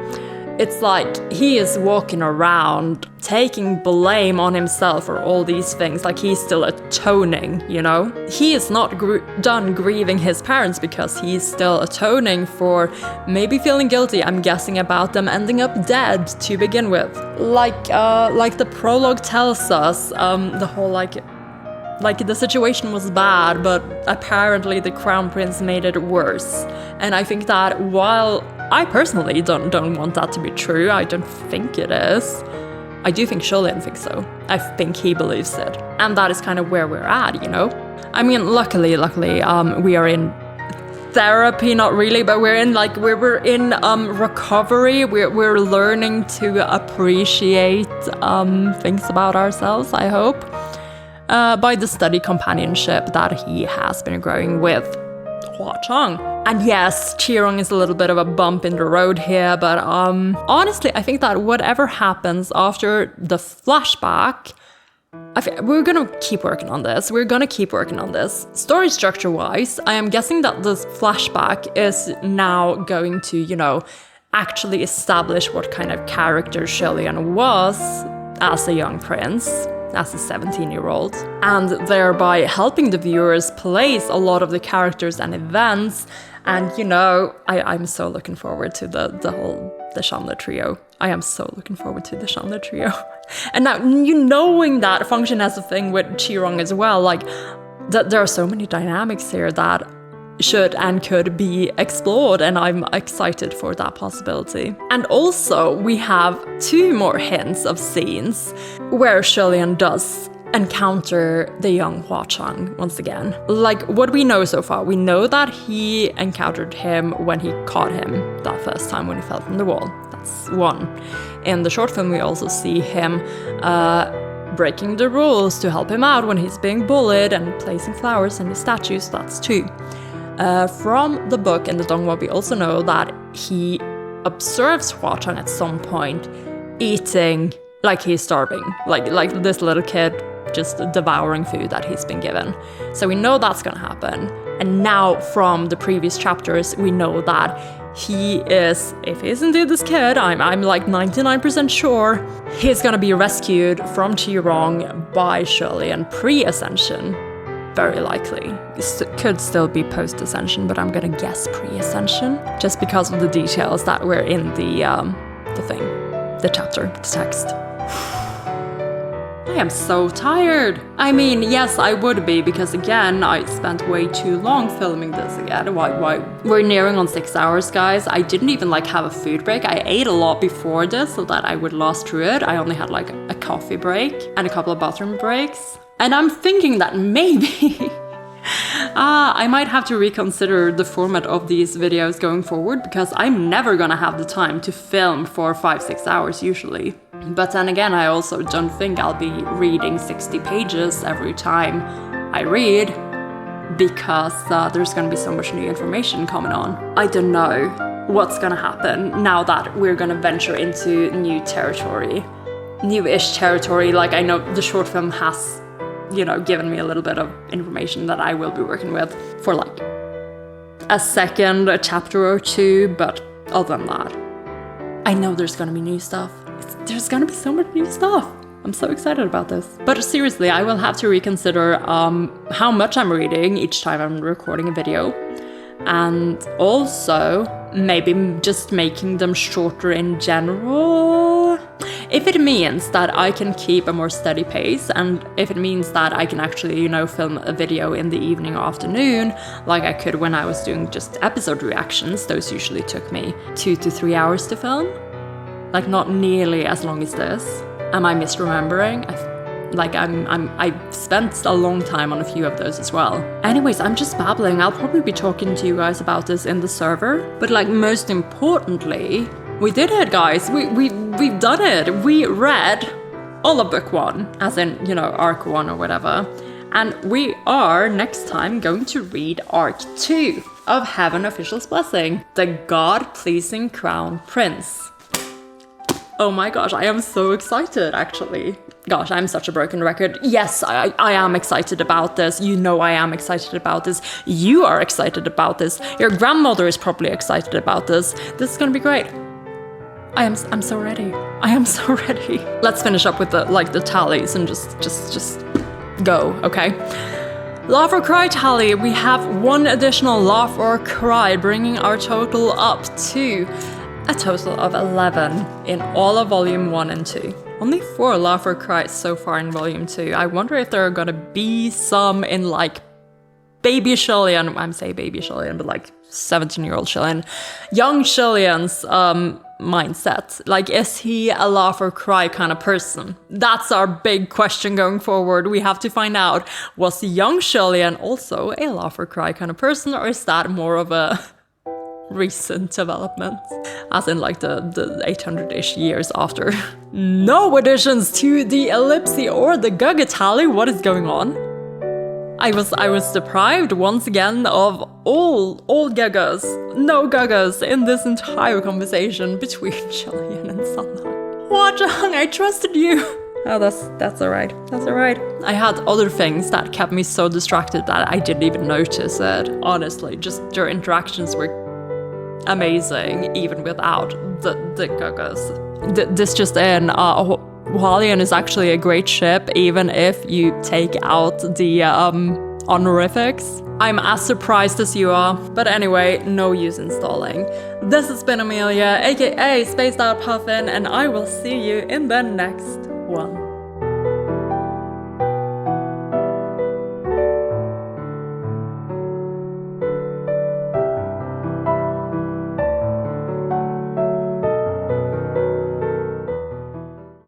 it's like he is walking around taking blame on himself for all these things, like he's still atoning, you know? He is not done grieving his parents because he's still atoning for maybe feeling guilty, I'm guessing, about them ending up dead to begin with. Like the prologue tells us, the whole like the situation was bad, but apparently the Crown Prince made it worse. And I think that while I personally don't want that to be true. I don't think it is. I do think Lianlian thinks so. I think he believes it. And that is kind of where we're at, you know? I mean, luckily, we are in therapy, not really, but we're in recovery. We're learning to appreciate things about ourselves, I hope, by the steady companionship that he has been growing with Hua-chang. And yes, Qirong is a little bit of a bump in the road here, but honestly, I think that whatever happens after the flashback, we're gonna keep working on this. Story structure-wise, I am guessing that this flashback is now going to, you know, actually establish what kind of character Lianlian was as a young prince, as a 17-year-old, and thereby helping the viewers place a lot of the characters and events. And, you know, I'm so looking forward to the Shanle trio. I am so looking forward to the Shanle trio. And now, you knowing that function as a thing with Qirong as well, like, there are so many dynamics here that should and could be explored, and I'm excited for that possibility. And also, we have 2 more hints of scenes where Lianlian does encounter the young Hua-chang once again. Like, what we know so far, we know that he encountered him when he caught him that first time when he fell from the wall. That's 1. In the short film, we also see him breaking the rules to help him out when he's being bullied and placing flowers in his statues. That's 2. From the book and the donghua, we also know that he observes Hua-chang at some point eating like he's starving, like this little kid just devouring food that he's been given. So we know that's gonna happen. And now from the previous chapters, we know that he is, if he is indeed this kid, I'm like 99% sure, he's gonna be rescued from Qirong by Lianlian pre-ascension. Very likely. It could still be post-ascension, but I'm gonna guess pre-ascension, just because of the details that were in the chapter, the text. I am so tired. I mean, yes, I would be, because again, I spent way too long filming this again. Why? We're nearing on 6 hours, guys. I didn't even have a food break. I ate a lot before this so that I would last through it. I only had a coffee break and a couple of bathroom breaks. And I'm thinking that maybe I might have to reconsider the format of these videos going forward, because I'm never gonna have the time to film for 5-6 hours usually. But then again, I also don't think I'll be reading 60 pages every time I read, because there's gonna be so much new information coming on. I don't know what's gonna happen now that we're gonna venture into new territory. New-ish territory. Like, I know the short film has, you know, given me a little bit of information that I will be working with for a chapter or 2, but other than that, I know there's gonna be new stuff. There's gonna be so much new stuff. I'm so excited about this. But seriously, I will have to reconsider how much I'm reading each time I'm recording a video. And also, maybe just making them shorter in general. If it means that I can keep a more steady pace, and if it means that I can actually, you know, film a video in the evening or afternoon, like I could when I was doing just episode reactions, those usually took me 2 to 3 hours to film. Like, not nearly as long as this. Am I misremembering? I've spent a long time on a few of those as well. Anyways, I'm just babbling. I'll probably be talking to you guys about this in the server. But most importantly, we did it, guys. We've done it. We read all of book 1, as in, you know, arc 1 or whatever. And we are next time going to read arc 2 of Heaven Official's Blessing, the God-pleasing Crown Prince. Oh my gosh, I am so excited, actually. Gosh, I'm such a broken record. Yes, I am excited about this. You know I am excited about this. You are excited about this. Your grandmother is probably excited about this. This is gonna be great. I'm so ready. I am so ready. Let's finish up with the tallies and just go, okay? Laugh or cry tally. We have 1 additional laugh or cry, bringing our total up to a total of 11 in all of volume 1 and 2. Only 4 laugh or cries so far in volume 2. I wonder if there are gonna be some in baby Lianlian. I'm saying baby Lianlian, but 17-year-old Chilean. Young Chilean's mindset. Like, is he a laugh or cry kind of person? That's our big question going forward. We have to find out, was the young Chilean also a laugh or cry kind of person, or is that more of a recent development? As in like the 800-ish years after. No additions to the ellipsi or the Gaga tally. What is going on? I was deprived once again of all gagas. No gagas in this entire conversation between Chilean and Sanna. Wajang, I trusted you. Oh, that's alright. That's alright. I had other things that kept me so distracted that I didn't even notice it. Honestly, just their interactions were amazing, even without the gagas. This just in, Lianlian is actually a great ship, even if you take out the honorifics. I'm as surprised as you are, but anyway, no use installing. This has been Amelia, aka Spaced Out Puffin, and I will see you in the next one.